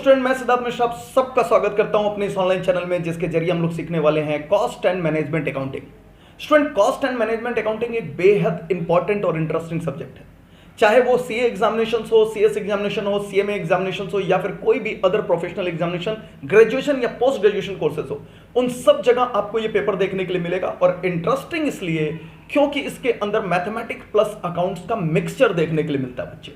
Student, मैं सिद्धार्थ मिश्रा आप सबका स्वागत करता हूं अपने इस ऑनलाइन चैनल में, जिसके जरिए हम लोग सीखने वाले हैं cost and management accounting. Student, cost and management accounting एक बेहद इंपॉर्टेंट और इंटरेस्टिंग सब्जेक्ट है। चाहे वो सीए एग्जामिनेशन हो, सीएस एग्जामिनेशन हो, सीएमए एग्जामिनेशन हो, या फिर कोई भी अदर प्रोफेशनल एग्जामिनेशन, ग्रेजुएशन या पोस्ट ग्रेजुएशन कोर्सेज हो, उन सब जगह आपको ये पेपर देखने के लिए मिलेगा। और इंटरेस्टिंग इसलिए क्योंकि इसके अंदर मैथमेटिक्स प्लस अकाउंट्स का मिक्सचर देखने के लिए मिलता है बच्चे।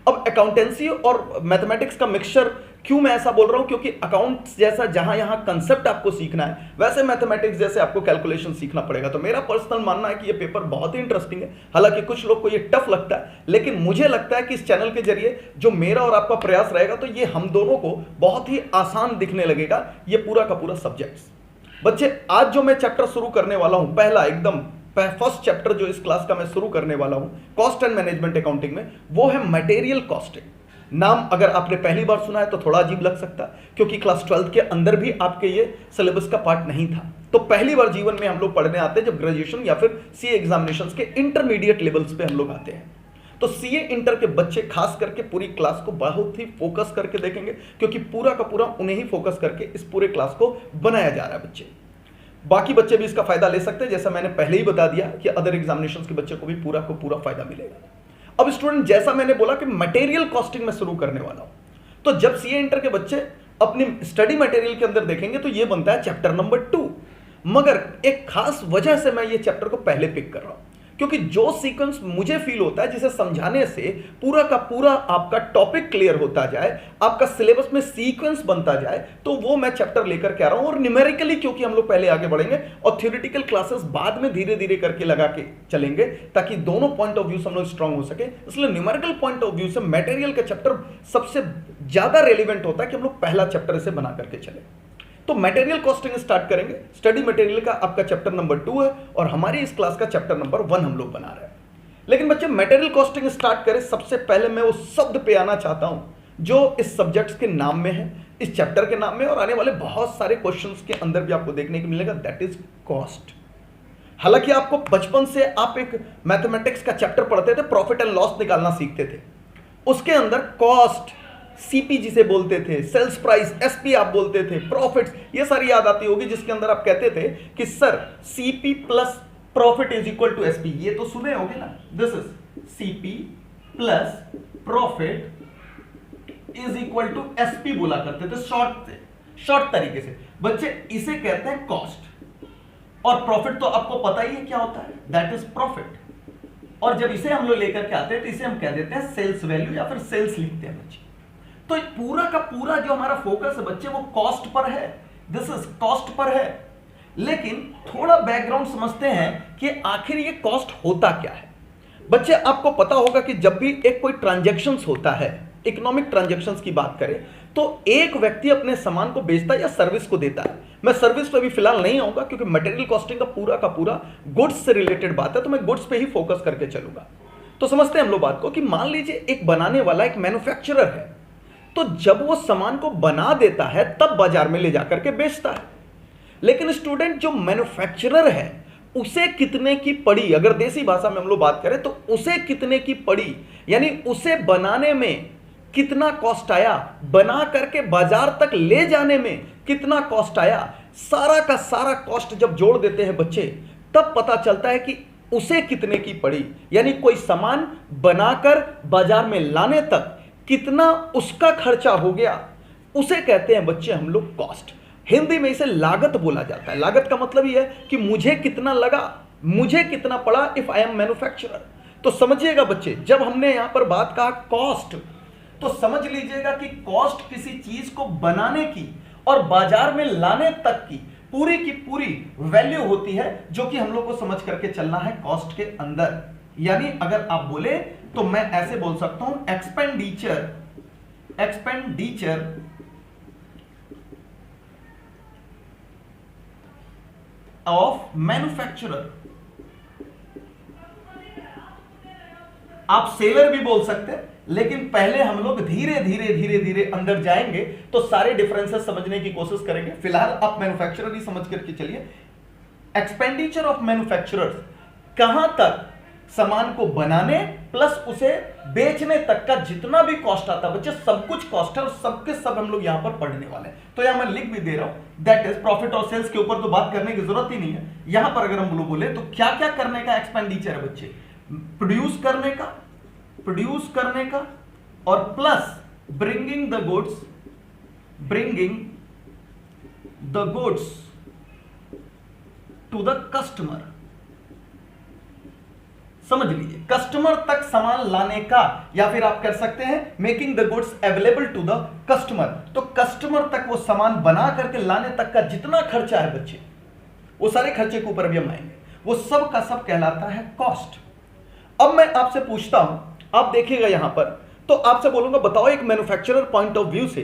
अब अकाउंटेंसी और मैथमेटिक्स का मिक्सचर क्यों मैं ऐसा बोल रहा हूं? क्योंकि अकाउंट्स जैसा जहां यहां कंसेप्ट आपको सीखना है, वैसे मैथमेटिक्स जैसे आपको कैलकुलेशन सीखना पड़ेगा। तो मेरा पर्सनल मानना है कि ये पेपर बहुत ही इंटरेस्टिंग है। हालांकि कुछ लोग को ये टफ लगता है, लेकिन मुझे लगता है कि इस चैनल के जरिए जो मेरा और आपका प्रयास रहेगा, तो ये हम दोनों को बहुत ही आसान दिखने लगेगा ये पूरा का पूरा सब्जेक्ट। बच्चे, आज जो मैं चैप्टर शुरू करने वाला हूं, पहला एकदम फर्स्ट चैप्टर जो इस क्लास का मैं शुरू करने वाला हूं कॉस्ट एंड मैनेजमेंट अकाउंटिंग में, वो है मटेरियल कॉस्टिंग। नाम अगर आपने पहली बार सुना है तो थोड़ा अजीब लग सकता है, क्योंकि क्लास 12 के अंदर भी आपके ये सिलेबस का पार्ट नहीं था। तो पहली बार जीवन में हम लोग पढ़ने आते हैं जब ग्रेजुएशन या फिर सीए एग्जामिनेशंस के इंटरमीडिएट लेवल्स पे हम लोग आते हैं। तो सीए इंटर के बच्चे खास करके पूरी क्लास को बहुत ही फोकस करके देखेंगे, क्योंकि पूरा का पूरा उन्हें ही फोकस करके इस पूरे क्लास को बनाया जा रहा है बच्चे। बाकी बच्चे भी इसका फायदा ले सकते हैं, जैसा मैंने पहले ही बता दिया कि अदर एग्जामिनेशंस के बच्चे को भी पूरा को पूरा फायदा मिलेगा। अब स्टूडेंट, जैसा मैंने बोला कि मटेरियल कॉस्टिंग में शुरू करने वाला हूं, तो जब सीए इंटर के बच्चे अपनी स्टडी मटेरियल के अंदर देखेंगे तो ये बनता है चैप्टर नंबर 2। मगर एक खास वजह से मैं ये चैप्टर को पहले पिक कर रहा हूं, क्योंकि जो सीक्वेंस मुझे फील होता है जिसे समझाने से पूरा का पूरा आपका टॉपिक क्लियर होता जाए, आपका सिलेबस में सीक्वेंस बनता जाए, तो वो मैं चैप्टर लेकर के आ रहा हूं। और न्यूमेरिकली क्योंकि हम लोग पहले आगे बढ़ेंगे और थ्योरेटिकल क्लासेस बाद में धीरे धीरे करके लगा के चलेंगे, ताकि दोनों पॉइंट ऑफ व्यू से हम लोग स्ट्रांग हो सके। इसलिए न्यूमेरिकल पॉइंट ऑफ व्यू से मटेरियल का चैप्टर सबसे ज्यादा रेलिवेंट होता है कि हम लोग पहला चैप्टर इसे बना करके चले। तो मटेरियल कॉस्टिंग स्टार्ट करेंगे। स्टडी मटेरियल का आपका चैप्टर नंबर 2 है और हमारी इस क्लास का चैप्टर नंबर 1 हम लोग बना रहे हैं। लेकिन बच्चे, मटेरियल कॉस्टिंग स्टार्ट करें, सबसे पहले मैं उस शब्द पे आना चाहता हूं जो इस सब्जेक्ट्स के नाम में है, इस चैप्टर के नाम में, और आने वाले बहुत सारे क्वेश्चंस के अंदर भी आपको देखने को मिलेगा, दैट इज कॉस्ट। हालांकि आपको बचपन से आप एक मैथमेटिक्स का चैप्टर पढ़ते थे, प्रॉफिट एंड लॉस निकालना सीखते थे। उसके अंदर कॉस्ट सीपी जिसे बोलते थे, सेल्स प्राइस एसपी आप बोलते थे, प्रॉफिट्स, ये सारी याद आती होगी, जिसके अंदर आप कहते थे कि sir CP plus profit is equal to SP. ये तो सुने होगे ना, this is CP plus profit is equal to SP बोला करते थे शॉर्ट तरीके से। बच्चे, इसे कहते हैं कॉस्ट, और प्रॉफिट तो आपको पता ही है क्या होता है, दैट इज प्रॉफिट। और जब इसे हम लोग लेकर के आते हैं तो इसे हम कह देते हैं सेल्स वैल्यू, या फिर सेल्स लिखते हैं बच्चे। तो पूरा का पूरा जो हमारा फोकस है बच्चे, वो कॉस्ट पर है, दिस इज कॉस्ट पर है। लेकिन थोड़ा बैकग्राउंड समझते हैं कि आखिर ये कॉस्ट होता क्या है। बच्चे, आपको पता होगा कि जब भी एक कोई ट्रांजैक्शंस होता है, इकोनॉमिक ट्रांजैक्शंस की बात करें, तो एक व्यक्ति अपने सामान को बेचता है या सर्विस को देता है। मैं सर्विस पे भी फिलहाल नहीं आऊंगा, क्योंकि मटेरियल कॉस्टिंग का पूरा गुड्स से रिलेटेड बात है, तो मैं गुड्स पे ही फोकस करके चलूंगा। तो समझते हैं हम लोग बात को कि मान लीजिए एक बनाने वाला एक मैन्युफैक्चरर है, तो जब वो सामान को बना देता है तब बाजार में ले जाकर के बेचता है। लेकिन स्टूडेंट, जो मैन्युफैक्चरर है उसे कितने की पड़ी, अगर देसी भाषा में हम लोग बात करें तो उसे कितने की पड़ी, यानी उसे बनाने में कितना कॉस्ट आया, बना करके बाजार तक ले जाने में कितना कॉस्ट आया, सारा का सारा कॉस्ट जब जोड़ देते हैं बच्चे, तब पता चलता है कि उसे कितने की पड़ी। यानी कोई सामान बनाकर बाजार में लाने तक कितना उसका खर्चा हो गया, उसे कहते हैं बच्चे हम लोग कॉस्ट। हिंदी में इसे लागत बोला जाता है। लागत का मतलब यह है कि मुझे कितना लगा, मुझे कितना पड़ा इफ आई एम मैन्युफैक्चरर। तो समझिएगा बच्चे, जब हमने यहां पर बात कहा कॉस्ट, तो समझ लीजिएगा कि कॉस्ट किसी चीज को बनाने की और बाजार में लाने तक की पूरी वैल्यू होती है, जो कि हम लोग को समझ करके चलना है कॉस्ट के अंदर। यानी अगर आप बोले तो मैं ऐसे बोल सकता हूं, एक्सपेंडिचर ऑफ मैन्युफैक्चरर। आप सेलर भी बोल सकते हैं, लेकिन पहले हम लोग धीरे धीरे अंदर जाएंगे तो सारे डिफरेंसेस समझने की कोशिश करेंगे। फिलहाल आप मैन्युफैक्चरर ही समझ करके चलिए। एक्सपेंडिचर ऑफ मैन्युफैक्चरर्स, कहां तक सामान को बनाने प्लस उसे बेचने तक का जितना भी कॉस्ट आता है बच्चे, सब कुछ कॉस्ट है और सबके सब हम लोग यहां पर पढ़ने वाले हैं। तो यहां मैं लिख भी दे रहा हूं, दैट इज प्रॉफिट और सेल्स के ऊपर तो बात करने की जरूरत ही नहीं है। यहां पर अगर हम लोग बोले तो क्या क्या करने का एक्सपेंडिचर है बच्चे, प्रोड्यूस करने का और plus bringing the goods to the customer. समझ लीजिए, कस्टमर तक सामान लाने का, या फिर आप कर सकते हैं making the goods available to the customer. तो कस्टमर तक वो सामान बना करके लाने तक का जितना खर्चा है बच्चे, वो सारे खर्चे के ऊपर भी हम आएंगे, वो सब का सब कहलाता है कॉस्ट। अब मैं आपसे पूछता हूं, आप देखिएगा यहां पर, तो आपसे बोलूंगा बताओ एक मैन्युफैक्चरर पॉइंट ऑफ व्यू से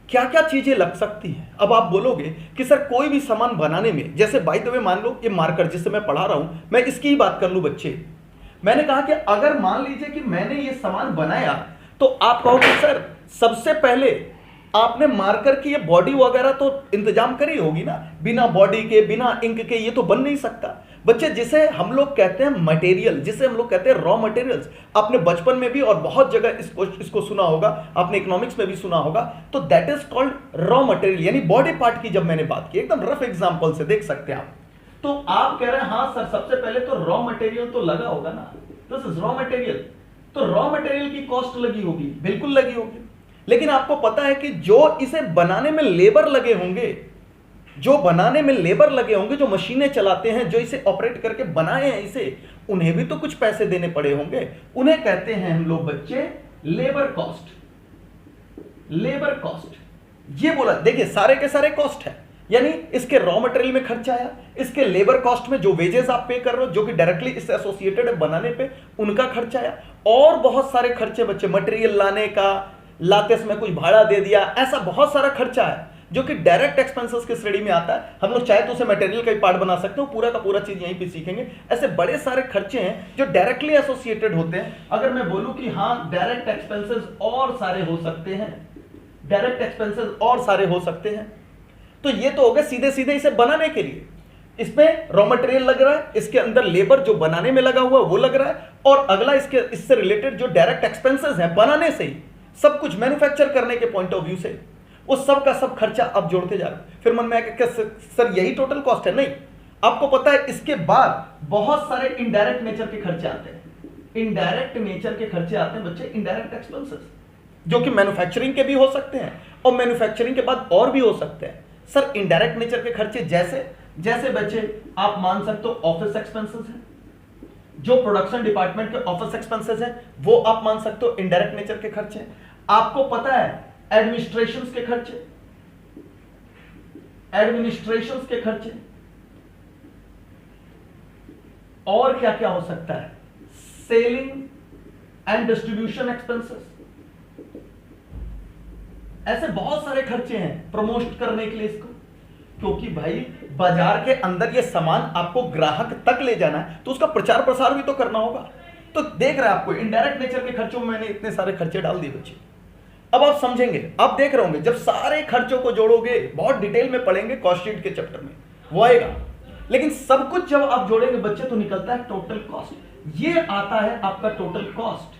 क्या क्या चीजें लग सकती हैं। अब आप बोलोगे कि सर कोई भी सामान बनाने में, जैसे बाय द वे मान लो ये मार्कर जिससे मैं पढ़ा रहा हूं, मैं इसकी ही बात कर लूं बच्चे, मैंने कहा कि अगर मान लीजिए कि मैंने ये सामान बनाया, तो आप कहोगे सर सबसे पहले आपने मार्कर की ये बॉडी वगैरह तो इंतजाम करी होगी ना, बिना बॉडी के बिना इंक के ये तो बन नहीं सकता बच्चे। जिसे हम लोग कहते हैं मटेरियल, जिसे हम लोग कहते हैं रॉ मटेरियल्स, आपने बचपन में भी और बहुत जगह इसको सुना होगा, आपने इकोनॉमिक्स में भी सुना होगा, तो that is called raw material, यानी बॉडी पार्ट की जब मैंने बात की, एकदम रफ एग्जांपल से देख सकते हैं आप। तो आप कह रहे हैं हाँ सर सबसे पहले तो रॉ मटेरियल तो लगा होगा ना, दिस इज रॉ मटेरियल, तो रॉ मटेरियल की कॉस्ट लगी होगी, बिल्कुल लगी होगी। लेकिन आपको पता है कि जो इसे बनाने में लेबर लगे होंगे, जो मशीनें चलाते हैं, जो इसे ऑपरेट करके बनाए हैं इसे, उन्हें भी तो कुछ पैसे देने पड़े होंगे, उन्हें कहते हैं हम लोग बच्चे लेबर कॉस्ट। ये बोला, देखिए सारे के सारे कॉस्ट है, यानी इसके रॉ मटेरियल में खर्चा आया, इसके लेबर कॉस्ट में जो वेजेस आप पे कर रहे हो जो कि डायरेक्टली इससे एसोसिएटेड है बनाने पे, उनका खर्चा आया, और बहुत सारे खर्चे बच्चे, मटेरियल लाने का, लाते समय कुछ भाड़ा दे दिया, ऐसा बहुत सारा खर्चा है जो कि डायरेक्ट एक्सपेंसेस की श्रेणी में आता है। हम लोग चाहे तो उसे मटेरियल का ही पार्ट बना सकते हो, पूरा का पूरा चीज यहीं पे सीखेंगे। ऐसे बड़े सारे खर्चे हैं जो डायरेक्टली एसोसिएटेड होते हैं। अगर मैं बोलूं कि हाँ डायरेक्ट एक्सपेंसेस और सारे हो सकते हैं, तो ये तो हो गया सीधे सीधे इसे बनाने के लिए, इसमें रॉ मटेरियल लग रहा है, इसके अंदर लेबर जो बनाने में लगा हुआ वो लग रहा है, और अगला इससे रिलेटेड जो डायरेक्ट एक्सपेंसेस हैं बनाने से ही, सब कुछ मैन्युफैक्चर करने के पॉइंट ऑफ व्यू से, उस सब का सब खर्चा आप जोड़ते जा रहे हो। फिर मन में आया कि सर यही टोटल कॉस्ट है? नहीं, आपको पता है इसके बाद बहुत सारे इनडायरेक्ट नेचर के खर्चे आते हैं, बच्चे, इनडायरेक्ट एक्सपेंसेस, जो कि मैन्युफैक्चरिंग के भी हो सकते हैं और मैन्युफैक्चरिंग के बाद और भी हो सकते हैं। सर इनडायरेक्ट नेचर के खर्चे जैसे बच्चे आप मान सकते हो ऑफिस एक्सपेंसेस हैं, जो प्रोडक्शन डिपार्टमेंट के ऑफिस एक्सपेंसेस हैं वो आप मान सकते हो इनडायरेक्ट नेचर के खर्चे। आपको पता है एडमिनिस्ट्रेशंस के खर्चे, और क्या क्या हो सकता है, सेलिंग एंड डिस्ट्रीब्यूशन एक्सपेंसेस, ऐसे बहुत सारे खर्चे हैं प्रमोट करने के लिए इसको, क्योंकि भाई बाजार के अंदर ये सामान आपको ग्राहक तक ले जाना है तो उसका प्रचार प्रसार भी तो करना होगा। तो देख रहे हैं आपको इनडायरेक्ट नेचर के खर्चों में मैंने इतने सारे खर्चे डाल दिए बच्चे। अब आप समझेंगे, आप देख रहे होंगे जब सारे खर्चों को जोड़ोगे, बहुत डिटेल में पढ़ेंगे कॉस्ट शीट के चैप्टर में वो आएगा, लेकिन सब कुछ जब आप जोड़ेंगे बच्चे तो निकलता है टोटल कॉस्ट। ये आता है आपका टोटल कॉस्ट।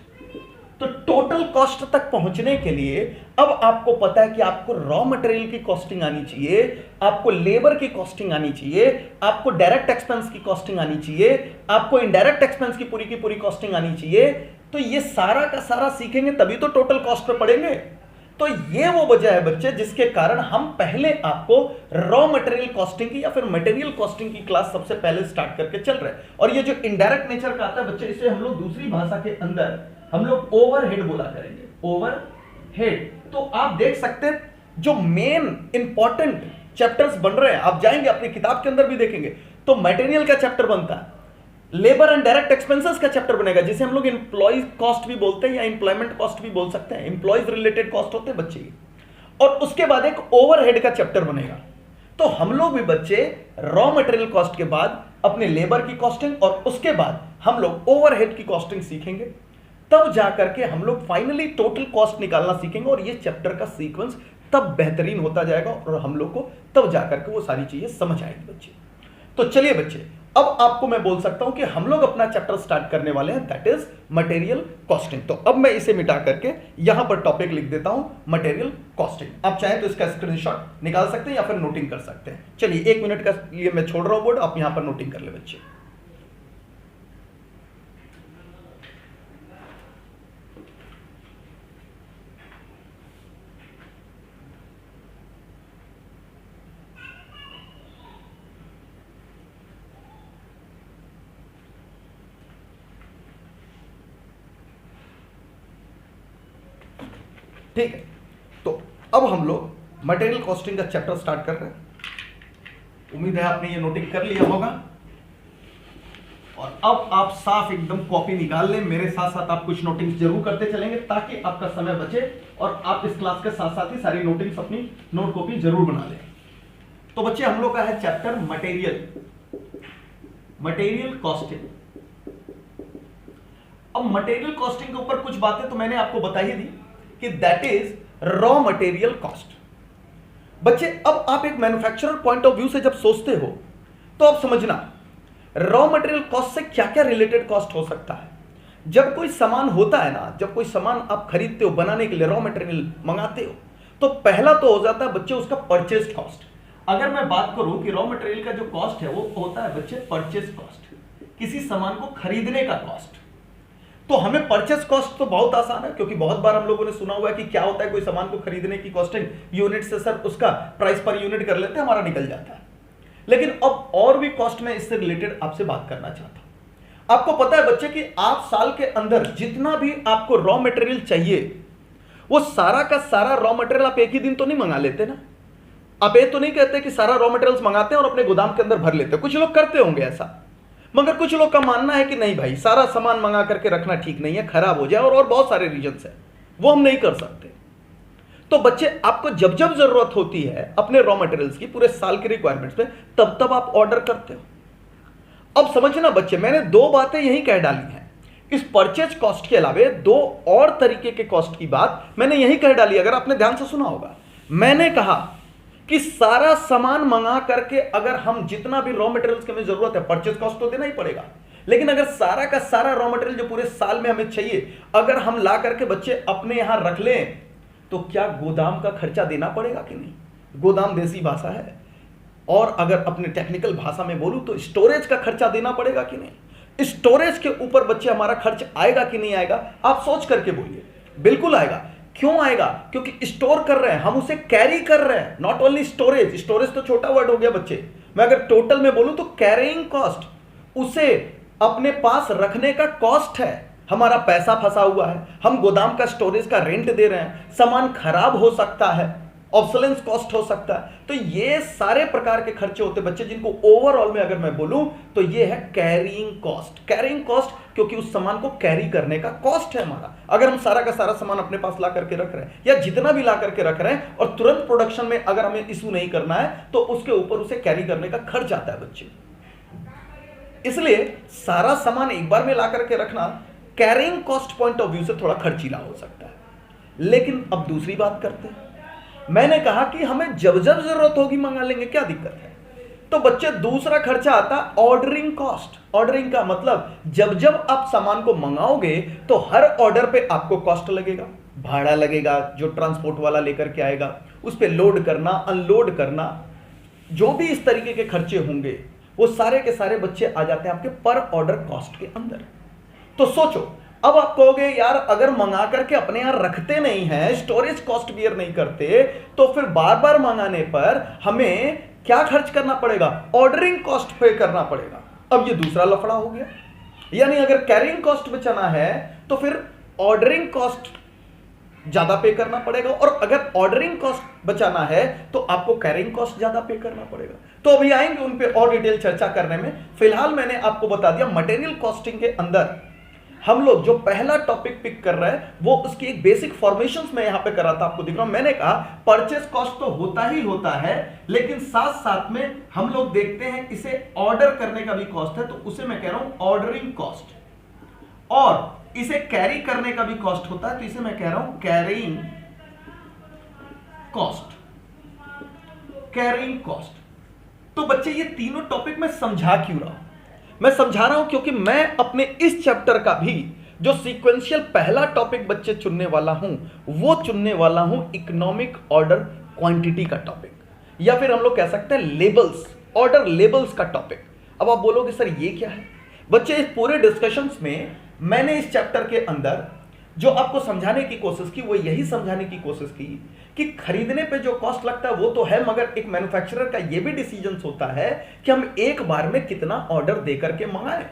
तो टोटल कॉस्ट तक पहुंचने के लिए अब आपको पता है कि आपको रॉ मटेरियल की कॉस्टिंग आनी चाहिए, आपको लेबर की कॉस्टिंग आनी चाहिए, आपको डायरेक्ट एक्सपेंस की कॉस्टिंग आनी चाहिए, आपको इनडायरेक्ट एक्सपेंस की पूरी कॉस्टिंग आनी चाहिए। तो ये सारा का सारा सीखेंगे तभी तो टोटल कॉस्ट पे पड़ेंगे। तो ये वो वजह है बच्चे जिसके कारण हम पहले आपको रॉ मटेरियल कॉस्टिंग की या फिर मटेरियल कॉस्टिंग की क्लास सबसे पहले स्टार्ट करके चल रहे हैं। और ये जो इनडायरेक्ट नेचर का आता है बच्चे, इसे हम लोग दूसरी भाषा के अंदर हम लोग ओवरहेड बोला करेंगे, ओवरहेड। तो आप देख सकते हैं जो मेन इंपॉर्टेंट चैप्टर्स बन रहे हैं, आप जाएंगे अपनी किताब के अंदर भी देखेंगे तो मटेरियल का चैप्टर बनता है, लेबर एंड डायरेक्ट एक्सपेंसेस का चैप्टर बनेगा जिसे हम लोग एम्प्लॉय कॉस्ट भी बोलते हैं या एम्प्लॉयमेंट कॉस्ट भी बोल सकते हैं, एम्प्लॉयज रिलेटेड कॉस्ट होते हैं बच्चे की। और उसके बाद एक ओवरहेड का चैप्टर बनेगा। तो हम लोग भी बच्चे रॉ मटेरियल कॉस्ट के बाद अपने लेबर की कॉस्टिंग और उसके बाद हम लोग ओवरहेड की कॉस्टिंग सीखेंगे, तब जाकर के हम लोग फाइनली टोटल कॉस्ट निकालना सीखेंगे। और ये चैप्टर का सीक्वेंस तब बेहतरीन होता जाएगा और हम लोग को तब जाकर के वो सारी चीजें समझ आएगी बच्चे। तो चलिए बच्चे, अब आपको मैं बोल सकता हूं कि हम लोग अपना चैप्टर स्टार्ट करने वाले हैं, दैट इज मटेरियल कॉस्टिंग। तो अब मैं इसे मिटा करके यहां पर टॉपिक लिख देता हूं, मटेरियल कॉस्टिंग। आप चाहें तो इसका स्क्रीनशॉट निकाल सकते हैं या फिर नोटिंग कर सकते हैं। चलिए 1 मिनट का लिए मैं छोड़ रहा हूं बोर्ड, आप यहां पर नोटिंग कर ले बच्चे। ठीक है, तो अब हम लोग मटेरियल कॉस्टिंग का चैप्टर स्टार्ट कर रहे हैं। उम्मीद है आपने ये नोटिंग कर लिया होगा। और अब आप साफ एकदम कॉपी निकाल लें, मेरे साथ साथ आप कुछ नोटिंग्स जरूर करते चलेंगे ताकि आपका समय बचे और आप इस क्लास के साथ साथ ही सारी नोटिंग्स अपनी नोट कॉपी जरूर बना लें। तो बच्चे हम लोग का है चैप्टर मटेरियल कॉस्टिंग। अब मटेरियल कॉस्टिंग के ऊपर कुछ बातें तो मैंने आपको बता ही दी कि that is raw material cost. बच्चे अब आप एक मैन्युफैक्चरर पॉइंट ऑफ व्यू से जब सोचते हो तो आप समझना रॉ मटेरियल कॉस्ट से क्या क्या रिलेटेड कॉस्ट हो सकता है। जब कोई सामान होता है ना, जब कोई सामान आप खरीदते हो बनाने के लिए, रॉ मटेरियल मंगाते हो, तो पहला तो हो जाता है बच्चे उसका परचेज कॉस्ट। अगर मैं बात करूं कि रॉ मटेरियल का जो कॉस्ट है वो होता है बच्चे परचेज कॉस्ट, किसी सामान को खरीदने का कॉस्ट। तो हमें परचेस कॉस्ट तो बहुत आसान है, क्योंकि बहुत बार हम लोगों ने सुना हुआ है कि क्या होता है कोई सामान को खरीदने की कॉस्टिंग यूनिट से सर उसका प्राइस पर यूनिट कर लेते हैं, हमारा निकल जाता है। लेकिन अब और भी कॉस्ट में इससे रिलेटेड आपसे बात करना चाहता हूं। आपको पता है बच्चे कि आप साल के अंदर जितना भी आपको रॉ मटेरियल चाहिए वो सारा का सारा रॉ मटेरियल आप एक ही दिन तो नहीं मंगा लेते ना। आप ये तो नहीं कहते कि सारा रॉ मटेरियल्स मंगाते हैं और अपने गोदाम के अंदर भर लेते हैं। कुछ लोग करते होंगे ऐसा, मगर कुछ लोग का मानना है कि नहीं भाई, सारा सामान मंगा करके रखना ठीक नहीं है, खराब हो जाए, और बहुत सारे रीजंस है, वो हम नहीं कर सकते। तो बच्चे आपको जब जब जरूरत होती है अपने रॉ मटेरियल्स की पूरे साल के रिक्वायरमेंट्स में, तब तब आप ऑर्डर करते हो। अब समझना बच्चे, मैंने 2 बातें यही कह डाली हैं। इस परचेज कॉस्ट के अलावा 2 और तरीके के कॉस्ट की बात मैंने यही कह डाली। अगर आपने ध्यान से सुना होगा, मैंने कहा कि सारा सामान मंगा करके अगर हम जितना भी रॉ मटेरियल्स की हमें जरूरत है, परचेज कॉस्ट तो देना ही पड़ेगा। लेकिन अगर सारा का सारा रॉ मटेरियल जो पूरे साल में हमें चाहिए अगर हम ला करके बच्चे अपने यहां रख लें, तो क्या गोदाम का खर्चा देना पड़ेगा कि नहीं? गोदाम देसी भाषा है, और अगर अपने टेक्निकल भाषा में बोलूं तो स्टोरेज का खर्चा देना पड़ेगा कि नहीं? स्टोरेज के ऊपर बच्चे हमारा खर्च आएगा कि नहीं आएगा? आप सोच करके बोलिए। बिल्कुल आएगा। क्यों आएगा? क्योंकि स्टोर कर रहे हैं हम, उसे कैरी कर रहे हैं। नॉट ओनली स्टोरेज, स्टोरेज तो छोटा वर्ड हो गया बच्चे, मैं अगर टोटल में बोलूं तो कैरिंग कॉस्ट, उसे अपने पास रखने का कॉस्ट है। हमारा पैसा फंसा हुआ है, हम गोदाम का स्टोरेज का रेंट दे रहे हैं, सामान खराब हो सकता है, ऑब्सोलेंस कॉस्ट हो सकता है। तो ये सारे प्रकार के खर्चे होते बच्चे, जिनको ओवरऑल में अगर मैं बोलूं तो ये है कैरिंग कॉस्ट। कैरिंग कॉस्ट क्योंकि उस सामान को कैरी करने का कॉस्ट है हमारा। अगर हम सारा का सारा सामान अपने पास ला करके रख रहे हैं या जितना भी ला करके रख रहे हैं और तुरंत प्रोडक्शन में अगर हमें इशू नहीं करना है तो उसके ऊपर उसे कैरी करने का खर्च आता है बच्चे। इसलिए सारा सामान एक बार में ला करके रखना carrying cost point of view से थोड़ा खर्चीला हो सकता है। लेकिन अब दूसरी बात करते हैं। मैंने कहा कि हमें जब जब जरूरत होगी मंगा लेंगे, क्या दिक्कत है? तो बच्चे दूसरा खर्चा आता ऑर्डरिंग कॉस्ट। ऑर्डरिंग का मतलब जब जब आप सामान को मंगाओगे तो हर ऑर्डर पे आपको कॉस्ट लगेगा, भाड़ा लगेगा, जो ट्रांसपोर्ट वाला लेकर के आएगा, उस पे लोड करना, अनलोड करना, जो भी इस तरीके के खर्चे होंगे वो सारे के सारे बच्चे आ जाते हैं आपके पर ऑर्डर कॉस्ट के अंदर। तो सोचो, अब आप कहोगे यार अगर मंगा करके अपने यहां रखते नहीं हैं, स्टोरेज कॉस्ट बियर नहीं करते, तो फिर बार बार मंगाने पर हमें क्या खर्च करना पड़ेगा? ऑर्डरिंग कॉस्ट पे करना पड़ेगा। अब ये दूसरा लफड़ा हो गया। यानी अगर कैरिंग कॉस्ट बचाना है तो फिर ऑर्डरिंग कॉस्ट ज्यादा पे करना पड़ेगा, और अगर ऑर्डरिंग कॉस्ट बचाना है तो आपको कैरिंग कॉस्ट ज्यादा पे करना पड़ेगा। तो अभी आएंगे उन पे और डिटेल चर्चा करने में। फिलहाल मैंने आपको बता दिया मटेरियल कॉस्टिंग के अंदर हम लोग जो पहला टॉपिक पिक कर रहे हैं वो उसकी एक बेसिक फॉर्मेशंस में यहां पे कर रहा था, आपको दिख रहा हूं। मैंने कहा परचेस कॉस्ट तो होता ही होता है, लेकिन साथ साथ में हम लोग देखते हैं इसे ऑर्डर करने का भी कॉस्ट है, तो उसे मैं कह रहा हूं ऑर्डरिंग कॉस्ट, और इसे कैरी करने का भी कॉस्ट होता है, तो इसे मैं कह रहा हूं कैरिंग कॉस्ट। Carrying cost. तो बच्चे ये तीनों टॉपिक मैं समझा क्यों रहा हूं? मैं समझा रहा हूं क्योंकि मैं अपने इस चैप्टर का भी जो सीक्वेंशियल पहला टॉपिक बच्चे चुनने वाला हूं, वो चुनने वाला हूं इकोनॉमिक ऑर्डर क्वांटिटी का टॉपिक, या फिर हम लोग कह सकते हैं लेबल्स, ऑर्डर लेबल्स का टॉपिक। अब आप बोलोगे सर ये क्या है? बच्चे इस पूरे डिस्कशंस में मैंने इस चैप्टर के अंदर जो आपको समझाने की कोशिश की वो यही समझाने की कोशिश की कि खरीदने पे जो कॉस्ट लगता है वो तो है, मगर एक मैन्युफैक्चरर का ये भी डिसीजन होता है कि हम एक बार में कितना ऑर्डर देकर के मंगाएं।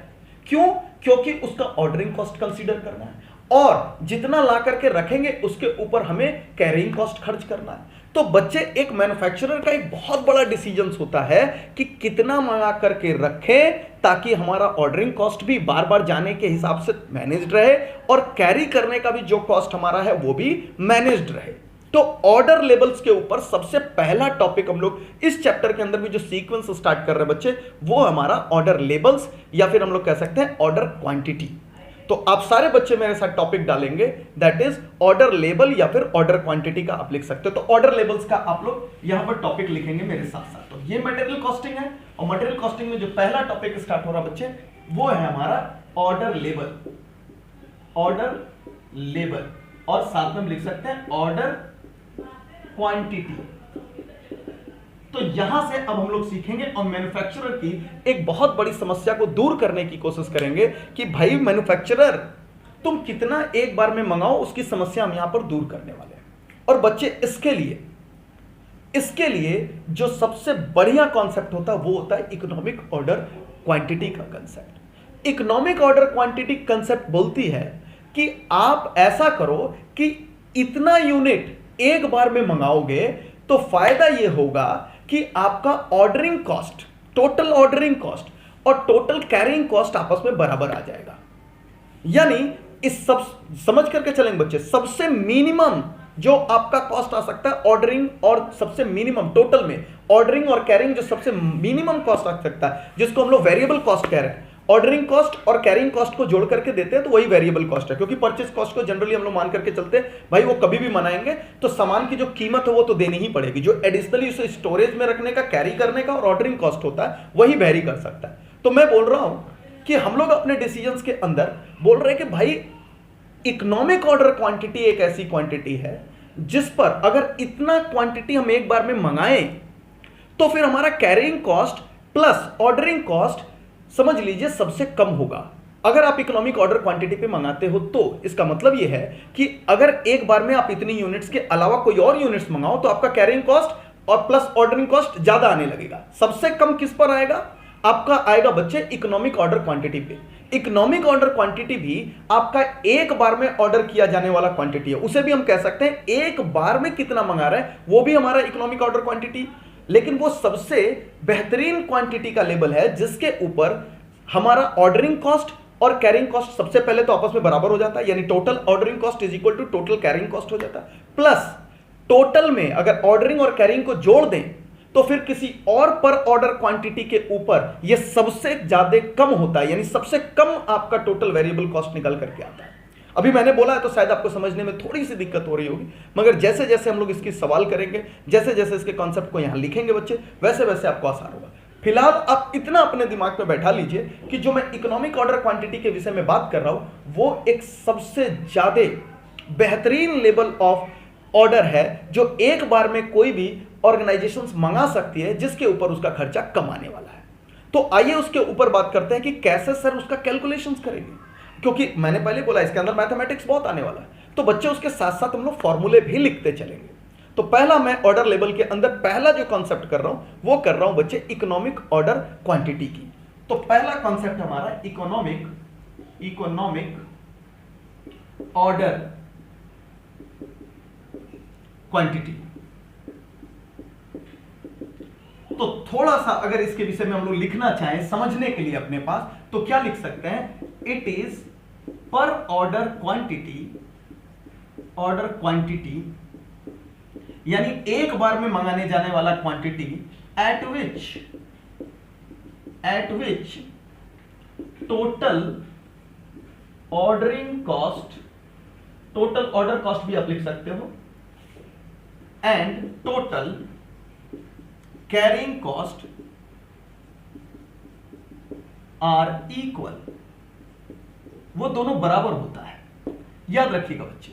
क्यों? क्योंकि उसका ऑर्डरिंग कॉस्ट कंसीडर करना है और जितना ला करके रखेंगे उसके ऊपर हमें कैरिंग कॉस्ट खर्च करना है। तो बच्चे एक मैन्युफैक्चरर का एक बहुत बड़ा डिसीजन होता है कि कितना मंगा करके रखें ताकि हमारा ऑर्डरिंग कॉस्ट भी बार बार जाने के हिसाब से मैनेज्ड रहे और कैरी करने का भी जो कॉस्ट हमारा है वो भी मैनेज्ड रहे। तो ऑर्डर लेवल्स के ऊपर सबसे पहला टॉपिक हम लोग इस चैप्टर के अंदर भी जो सीक्वेंस स्टार्ट कर रहे हैं बच्चे, वो हमारा ऑर्डर लेवल्स या फिर हम लोग कह सकते हैं ऑर्डर क्वांटिटी। तो आप सारे बच्चे मेरे साथ टॉपिक डालेंगे, दैट इज ऑर्डर लेवल या फिर ऑर्डर क्वांटिटी का आप लिख सकते हो। तो ऑर्डर लेवल्स का आप लोग यहां पर टॉपिक लिखेंगे मेरे साथ साथ। तो ये मटेरियल कॉस्टिंग है और मटेरियल कॉस्टिंग में जो पहला टॉपिक स्टार्ट हो रहा बच्चे वो है हमारा ऑर्डर लेवल, ऑर्डर लेवल, और साथ में हम लिख सकते हैं ऑर्डर क्वांटिटी। तो यहां से अब हम लोग सीखेंगे और मैन्युफैक्चरर की एक बहुत बड़ी समस्या को दूर करने की कोशिश करेंगे कि भाई मैन्युफैक्चरर तुम कितना एक बार में मंगाओ, उसकी समस्या हम यहां पर दूर करने वाले हैं। और बच्चे इसके लिए जो सबसे बढ़िया कॉन्सेप्ट होता है वो होता है इकोनॉमिक ऑर्डर क्वांटिटी का concept. Economic order quantity concept बोलती है कि आप ऐसा करो कि इतना यूनिट एक बार में मंगाओगे तो फायदा यह होगा कि आपका ordering cost, total ordering cost और टोटल कैरिंग कॉस्ट आपस में बराबर आ जाएगा। यानी इस सब समझ करके चलेंगे बच्चे, सबसे मिनिमम जो आपका कॉस्ट आ सकता है ऑर्डरिंग, और सबसे मिनिमम टोटल में ऑर्डरिंग और कैरिंग जो सबसे मिनिमम कॉस्ट आ सकता है, जिसको हम लोग वेरिएबल कॉस्ट कह रहे हैं। ऑर्डरिंग कॉस्ट और कैरिंग कॉस्ट को जोड़ करके देते हैं तो वही वेरिएबल कॉस्ट है, क्योंकि परचेस कॉस्ट को जनरली हम लोग मान करके चलते हैं भाई वो कभी भी मनाएंगे तो सामान की जो कीमत है वो तो देनी ही पड़ेगी, जो एडिशनली उसे स्टोरेज में रखने का, कैरी करने का और ऑर्डरिंग कॉस्ट होता है वही वेरी कर सकता है। तो मैं बोल रहा हूं कि हम लोग अपने डिसीजंस के अंदर बोल रहे हैं कि भाई इकोनॉमिक ऑर्डर क्वांटिटी एक ऐसी क्वांटिटी है जिस पर अगर इतना क्वांटिटी हम एक बार में मंगाएं तो फिर हमारा carrying cost plus ordering cost समझ लीजिए सबसे कम होगा। अगर आप इकोनॉमिक ऑर्डर क्वांटिटी पे मंगाते हो तो इसका मतलब यह है कि अगर एक बार में आप इतनी यूनिट्स के अलावा कोई और यूनिट्स मंगाओ तो आपका कैरिंग कॉस्ट और प्लस ऑर्डरिंग कॉस्ट ज्यादा आने लगेगा। सबसे कम किस पर आएगा? आपका आएगा बच्चे इकोनॉमिक ऑर्डर क्वांटिटी पे। इकोनॉमिक ऑर्डर क्वांटिटी भी आपका एक बार में ऑर्डर किया जाने वाला क्वांटिटी है, उसे भी हम कह सकते हैं एक बार में कितना मंगा रहे हैं वो भी हमारा इकोनॉमिक ऑर्डर क्वांटिटी। लेकिन वो सबसे बेहतरीन क्वांटिटी का लेवल है जिसके ऊपर हमारा ऑर्डरिंग कॉस्ट और कैरिंग कॉस्ट सबसे पहले तो आपस में बराबर हो जाता है, यानी total ordering cost is equal to total carrying cost हो जाता है। प्लस टोटल में अगर ऑर्डरिंग और कैरिंग को जोड़ दें तो फिर किसी और पर ऑर्डर क्वांटिटी के ऊपर यह सबसे ज्यादा कम होता है, यानी सबसे कम आपका टोटल वेरिएबल कॉस्ट निकल करके आता है। अभी मैंने बोला है तो शायद आपको समझने में थोड़ी सी दिक्कत हो रही होगी, मगर जैसे जैसे हम लोग इसकी सवाल करेंगे, जैसे जैसे इसके कॉन्सेप्ट को यहां लिखेंगे बच्चे, वैसे वैसे आपको आसान होगा। फिलहाल आप इतना अपने दिमाग में बैठा लीजिए कि जो मैं इकोनॉमिक ऑर्डर क्वांटिटी के विषय में बात कर रहा हूं वो एक सबसे ज्यादा बेहतरीन लेवल ऑफ ऑर्डर है जो एक बार में कोई भी ऑर्गेनाइजेशन मंगा सकती है, जिसके ऊपर उसका खर्चा कम आने वाला है। तो आइए उसके ऊपर बात करते हैं कि कैसे सर उसका कैलकुलेशन करेंगे, क्योंकि मैंने पहले बोला इसके अंदर मैथमेटिक्स बहुत आने वाला है। तो बच्चे उसके साथ साथ हम लोग फॉर्मूले भी लिखते चलेंगे। तो पहला मैं ऑर्डर लेवल के अंदर पहला जो कॉन्सेप्ट कर रहा हूं वो कर रहा हूं बच्चे इकोनॉमिक ऑर्डर क्वांटिटी की। तो पहला कॉन्सेप्ट हमारा इकोनॉमिक ऑर्डर क्वांटिटी। तो थोड़ा सा अगर इसके विषय में हम लोग लिखना चाहें समझने के लिए अपने पास, तो क्या लिख सकते हैं? It is per order quantity, यानी एक बार में मंगाने जाने वाला quantity at which total ordering cost, total order cost भी आप लिख सकते हो, and total carrying cost are equal, वो दोनों बराबर होता है, याद रखिएगा बच्चे।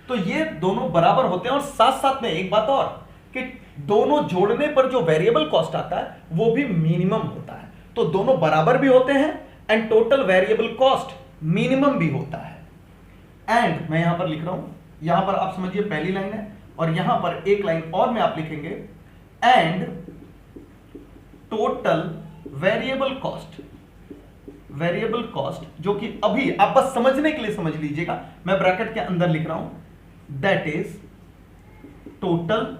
तो ये दोनों बराबर होते हैं और साथ साथ में एक बात और कि दोनों जोड़ने पर जो वेरिएबल कॉस्ट आता है वो भी मिनिमम होता है। तो दोनों बराबर भी होते हैं and total variable cost minimum भी होता है। एंड मैं यहां पर लिख रहा हूं, यहां पर आप समझिए पहली लाइन है और यहां पर एक लाइन और में आप लिखेंगे एंड टोटल वेरिएबल कॉस्ट जो कि अभी आप बस समझने के लिए समझ लीजिएगा, मैं ब्रैकेट के अंदर लिख रहा हूं, that is total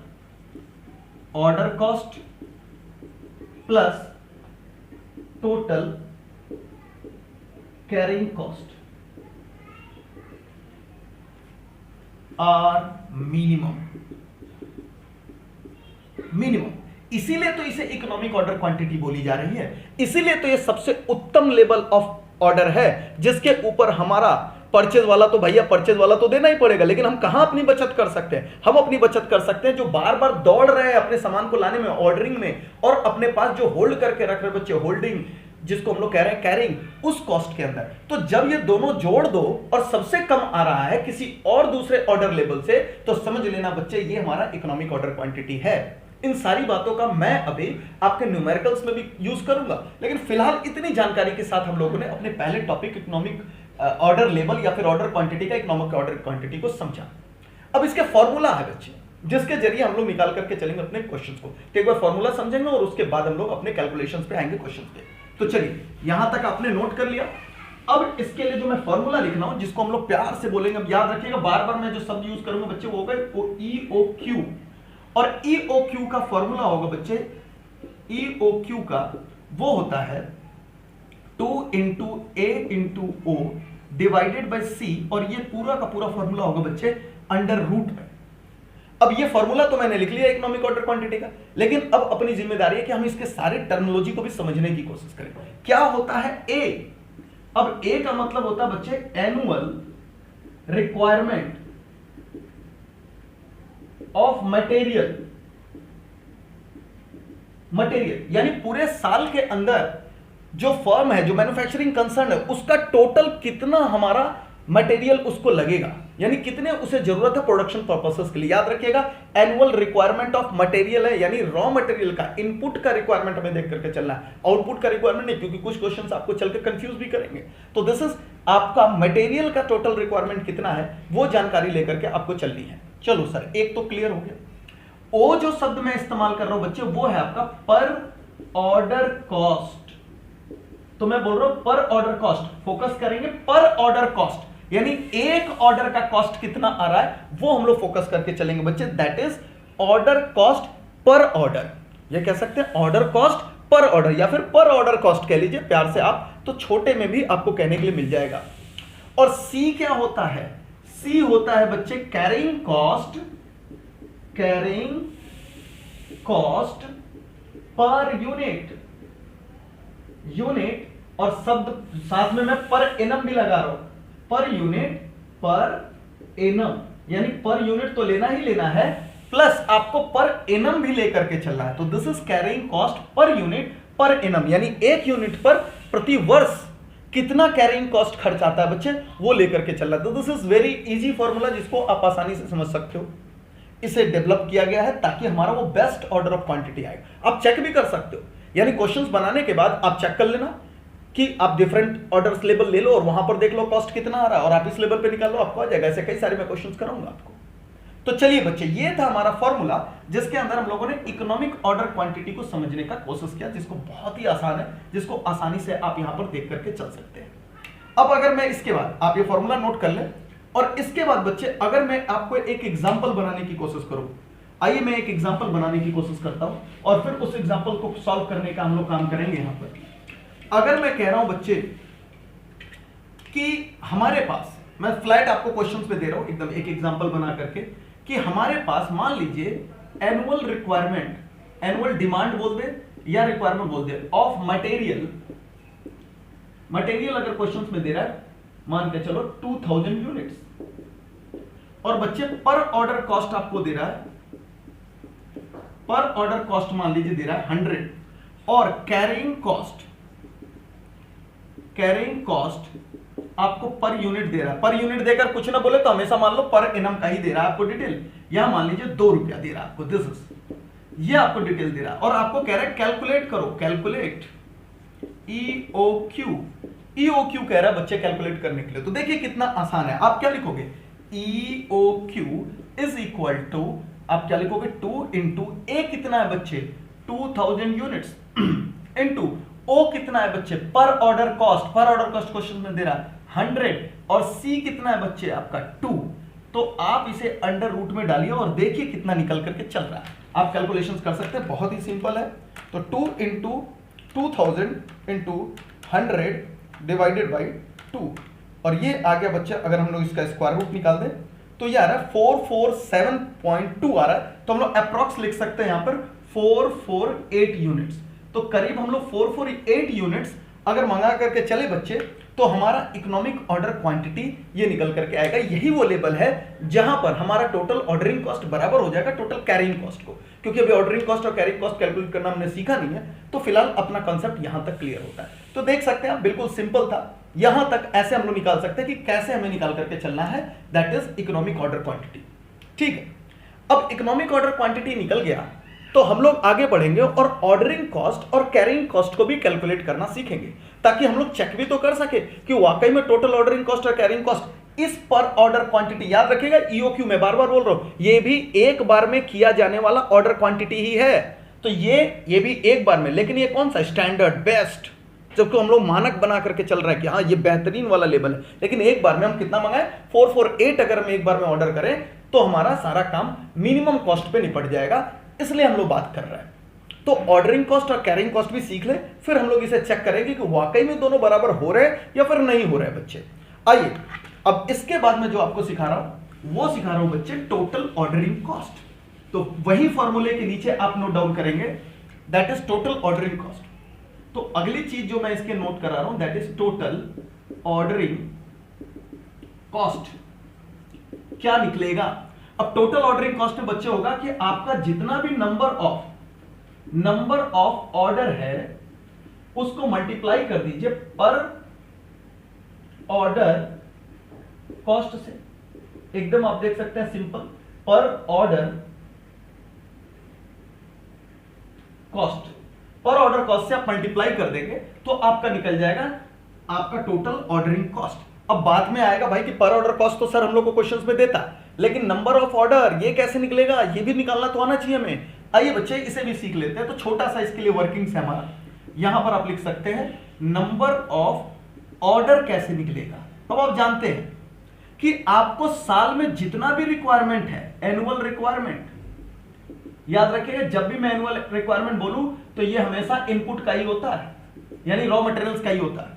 order cost plus total carrying cost are minimum. इसीलिए तो इसे इकोनॉमिक ऑर्डर क्वांटिटी बोली जा रही है, इसीलिए तो ये सबसे उत्तम लेवल ऑफ ऑर्डर है जिसके ऊपर हमारा परचेज वाला तो भैया परचेज वाला तो देना ही पड़ेगा, लेकिन हम कहां अपनी बचत कर सकते हैं? हम अपनी बचत कर सकते हैं जो बार बार दौड़ रहे हैं अपने सामान को लाने में, ऑर्डरिंग में, और अपने पास जो होल्ड करके रख रहे बच्चे, होल्डिंग जिसको हम लोग कह रहे हैं कैरिंग, उस कॉस्ट के अंदर। तो जब ये दोनों जोड़ दो और सबसे कम आ रहा है किसी और दूसरे ऑर्डर लेवल से, तो समझ लेना बच्चे ये हमारा इकोनॉमिक ऑर्डर क्वांटिटी है। इन सारी बातों का मैं अभी आपके न्यूमेरिकल्स में भी यूज करूंगा, लेकिन फिलहाल इतनी जानकारी के साथ हम लोगों ने अपने पहले टॉपिक इकोनॉमिक ऑर्डर लेवल या फिर ऑर्डर क्वांटिटी का इकोनॉमिक ऑर्डर क्वांटिटी को समझा। अब इसके फॉर्मूला है बच्चे जिसके जरिए हम लोग निकाल करके चलेंगे अपने क्वेश्चंस को। तो एक बार फॉर्मूला समझेंगे और उसके बाद हम लोग अपने कैलकुलेशंस पे आएंगे क्वेश्चंस पे। तो चलिए यहां तक आपने नोट कर लिया। अब इसके लिए जो मैं फॉर्मूला लिखना हूं जिसको हम लोग प्यार से बोलेंगे, अब याद रखिएगा बार बार मैं जो शब्द यूज करूंगा बच्चे वो होगा EOQ, और EOQ का फॉर्मूला होगा बच्चे, EOQ का वो होता है 2 × A × O divided by C, और ये पूरा का पूरा फॉर्मूला होगा बच्चे अंडर रूट में। अब ये फॉर्मूला तो मैंने लिख लिया इकोनॉमिक ऑर्डर क्वांटिटी का, लेकिन अब अपनी जिम्मेदारी है कि हम इसके सारे टर्मिनोलॉजी को भी समझने की कोशिश करें। क्या होता है A? अब A का मतलब होता है बच्चे एनुअल रिक्वायरमेंट ऑफ मटेरियल, यानी पूरे साल के अंदर जो फर्म है, जो मैन्युफैक्चरिंग कंसर्न है, उसका टोटल कितना हमारा मटेरियल उसको लगेगा, यानी कितने उसे जरूरत है प्रोडक्शन पर्पसेस के लिए। याद रखिएगा एनुअल रिक्वायरमेंट ऑफ मटेरियल है, यानी रॉ मटेरियल का, इनपुट का रिक्वायरमेंट हमें देख करके चलना है, आउटपुट का रिक्वायरमेंट नहीं, क्योंकि कुछ क्वेश्चंस आपको चलकर कंफ्यूज भी करेंगे। तो दिस इज आपका मटेरियल का टोटल रिक्वायरमेंट कितना है वो जानकारी लेकर के आपको चलनी है। चलो सर एक तो क्लियर हो गया। ओ जो शब्द मैं इस्तेमाल कर रहा हूं बच्चे वो है आपका पर ऑर्डर कॉस्ट। तो मैं बोल रहा हूं पर ऑर्डर कॉस्ट, फोकस करेंगे पर ऑर्डर कॉस्ट, यानी एक ऑर्डर का कॉस्ट कितना आ रहा है वो हम लोग फोकस करके चलेंगे बच्चे, that is order cost per order. ये कह सकते हैं ऑर्डर कॉस्ट पर ऑर्डर, या फिर पर ऑर्डर कॉस्ट कह लीजिए प्यार से आप, तो छोटे में भी आपको कहने के लिए मिल जाएगा। और सी क्या होता है? सी होता है बच्चे कैरिंग कॉस्ट पर यूनिट, और शब्द साथ में मैं पर एनम भी लगा रहा हूं, पर यूनिट पर एनम, यानी पर यूनिट तो लेना ही लेना है, प्लस आपको पर एनम भी लेकर के चलना है। तो this is carrying cost per unit per annum, यानी एक यूनिट पर प्रति वर्ष कितना कैरिंग कॉस्ट खर्च आता है बच्चे वो लेकर के चलना है। तो this is very easy formula जिसको आप आसानी से समझ सकते हो। इसे डेवलप किया गया है ताकि हमारा वो बेस्ट ऑर्डर ऑफ क्वांटिटी आए। आप चेक भी कर सकते हो, यानी क्वेश्चंस बनाने के बाद आप चेक कर लेना कि आप डिफरेंट ऑर्डर्स लेवल ले लो और वहां पर देख लो कॉस्ट कितना आ रहा है, और आप इस लेवल पे निकाल लो, आपको आ जाएगा। ऐसे कई सारे मैं क्वेश्चंस कराऊंगा आपको। तो चलिए बच्चे ये था हमारा फॉर्मूला जिसके अंदर हम लोगों ने इकोनॉमिक ऑर्डर क्वांटिटी को समझने का कोशिश किया, जिसको बहुत ही आसान है, जिसको आसानी से आप यहां पर देख करके चल सकते हैं। अब अगर मैं इसके बाद आप ये फॉर्मूला नोट कर लें, और इसके बाद बच्चे अगर मैं आपको एक एग्जांपल बनाने की कोशिश करूं, आइए मैं एक एग्जांपल बनाने की कोशिश करता हूं और फिर उस एग्जांपल को सॉल्व करने का हम लोग काम करेंगे। यहां पर अगर मैं कह रहा हूं बच्चे कि हमारे पास, मैं फ्लैट आपको क्वेश्चंस में दे रहा हूं एकदम एक एग्जांपल बना करके, कि हमारे पास मान लीजिए एनुअल रिक्वायरमेंट, एनुअल डिमांड बोल दे या रिक्वायरमेंट बोल दे ऑफ मटेरियल अगर क्वेश्चंस में दे रहा है मान के चलो 2000 यूनिट्स, और बच्चे पर ऑर्डर कॉस्ट आपको दे रहा है, पर ऑर्डर कॉस्ट मान लीजिए दे रहा है 100, और कैरिंग कॉस्ट कैरिंग कॉस्ट आपको पर यूनिट दे रहा है, पर यूनिट देकर कुछ ना बोले तो हमेशा मान लो पर एनम का ही दे रहा है आपको डिटेल। यहां मान लीजिए 2 रुपया दे रहा है आपको, दिस इज, ये आपको डिटेल दे रहा है और आपको कह रहा है कैलकुलेट करो, कैलकुलेट ईओक्यू। ईओक्यू कह रहा है बच्चे कैलकुलेट करने के लिए, तो देखिए कितना आसान है। आप क्या लिखोगे, ईओक्यू इज इक्वल टू, आप क्या लिखोगे 2 इंटू ए कितना है बच्चे 2000 यूनिट्स इंटू ओ कितना है बच्चे पर ऑर्डर कॉस्ट, पर ऑर्डर कॉस्ट क्वेश्चन में दे रहा है 100 और सी कितना है बच्चे आपका 2। तो आप इसे अंडर रूट में डालिए और देखिए कितना निकल करके चल रहा है। आप कैलकुलेशंस कर सकते हैं, बहुत ही सिंपल है। तो 2 इंटू 2000 इंटू 100 डिवाइडेड बाई 2 और ये आ गया बच्चे, अगर हम लोग इसका स्क्वायर रूट निकाल दें तो ये आ रहा है 447.2 आ रहा है। तो हम लोग अप्रॉक्स लिख सकते हैं यहां पर 448 यूनिट्स। तो करीब हम लोग 448 यूनिट्स अगर मंगा करके चले बच्चे तो हमारा इकोनॉमिक ऑर्डर क्वांटिटी ये निकल करके आएगा। यही वो लेवल है जहां पर हमारा टोटल ऑर्डरिंग कॉस्ट बराबर हो जाएगा टोटल कैरिंग कॉस्ट को, क्योंकि अभी ऑर्डरिंग कॉस्ट और कैरिंग कॉस्ट कैलकुलेट करना हमने सीखा नहीं है, तो फिलहाल अपना कॉन्सेप्ट यहां तक क्लियर होता है। तो देख सकते हैं आप, बिल्कुल सिंपल था। यहां तक ऐसे हम लोग निकाल सकते हैं कि कैसे हमें निकाल करके चलना है, that is economic order quantity. ठीक है, अब इकोनॉमिक ऑर्डर क्वांटिटी निकल गया तो हम लोग आगे बढ़ेंगे और ऑर्डरिंग कॉस्ट और कैरिंग कॉस्ट को भी कैलकुलेट करना सीखेंगे, ताकि हम लोग चेक भी तो कर सके कि वाकई में टोटल ऑर्डरिंग कॉस्ट और कैरिंग कॉस्ट इस पर ऑर्डर क्वांटिटी, याद रखिएगा ईओक्यू में बार बार बोल रहा हूं, ये भी एक बार में किया जाने वाला ऑर्डर क्वांटिटी ही है। तो ये भी एक बार में, लेकिन ये कौन सा स्टैंडर्ड बेस्ट, जबकि हम लोग मानक बना करके चल रहा है कि हाँ ये बेहतरीन वाला लेवल है, लेकिन एक बार में हम कितना मंगाए 448 अगर हम एक बार में ऑर्डर करें तो हमारा सारा काम मिनिमम कॉस्ट पे निपट जाएगा, इसलिए हम लोग बात कर रहे हैं। तो ऑर्डरिंग कॉस्ट और कैरिंग कॉस्ट भी सीख ले, फिर हम लोग इसे चेक करेंगे कि वाकई में दोनों बराबर हो रहे हैं या फिर नहीं हो रहे हैं बच्चे। आइए अब इसके बाद में जो आपको सिखा रहा हूं वो सिखा रहा हूं बच्चे टोटल ऑर्डरिंग कॉस्ट। तो वही फॉर्मूले के नीचे आप नोट डाउन करेंगे, that is total ordering cost. तो अगली चीज जो मैं इसके नोट करा रहा हूं that is total ordering cost क्या निकलेगा। अब टोटल ऑर्डरिंग कॉस्ट में बच्चे होगा कि आपका जितना भी नंबर ऑफ ऑर्डर है उसको मल्टीप्लाई कर दीजिए पर ऑर्डर कॉस्ट से। एकदम आप देख सकते हैं सिंपल, पर ऑर्डर कॉस्ट, पर ऑर्डर कॉस्ट से आप मल्टीप्लाई कर देंगे तो आपका निकल जाएगा आपका टोटल ऑर्डरिंग कॉस्ट। अब बाद में आएगा भाई कि पर ऑर्डर कॉस्ट तो सर हम लोग को क्वेश्चंस में देता है, लेकिन नंबर ऑफ ऑर्डर ये कैसे निकलेगा, ये भी निकालना तो आना चाहिए हमें। आइए बच्चे इसे भी सीख लेते हैं। तो छोटा सा इसके लिए वर्किंग्स है हमारा, यहां पर आप लिख सकते हैं नंबर ऑफ ऑर्डर कैसे निकलेगा। अब आप जानते हैं कि आपको साल में जितना भी रिक्वायरमेंट है, एनुअल रिक्वायरमेंट, याद रखिएगा जब भी मैं एनुअल रिक्वायरमेंट बोलूं तो ये हमेशा इनपुट का ही होता है, यानी रॉ मटेरियल्स का ही होता है।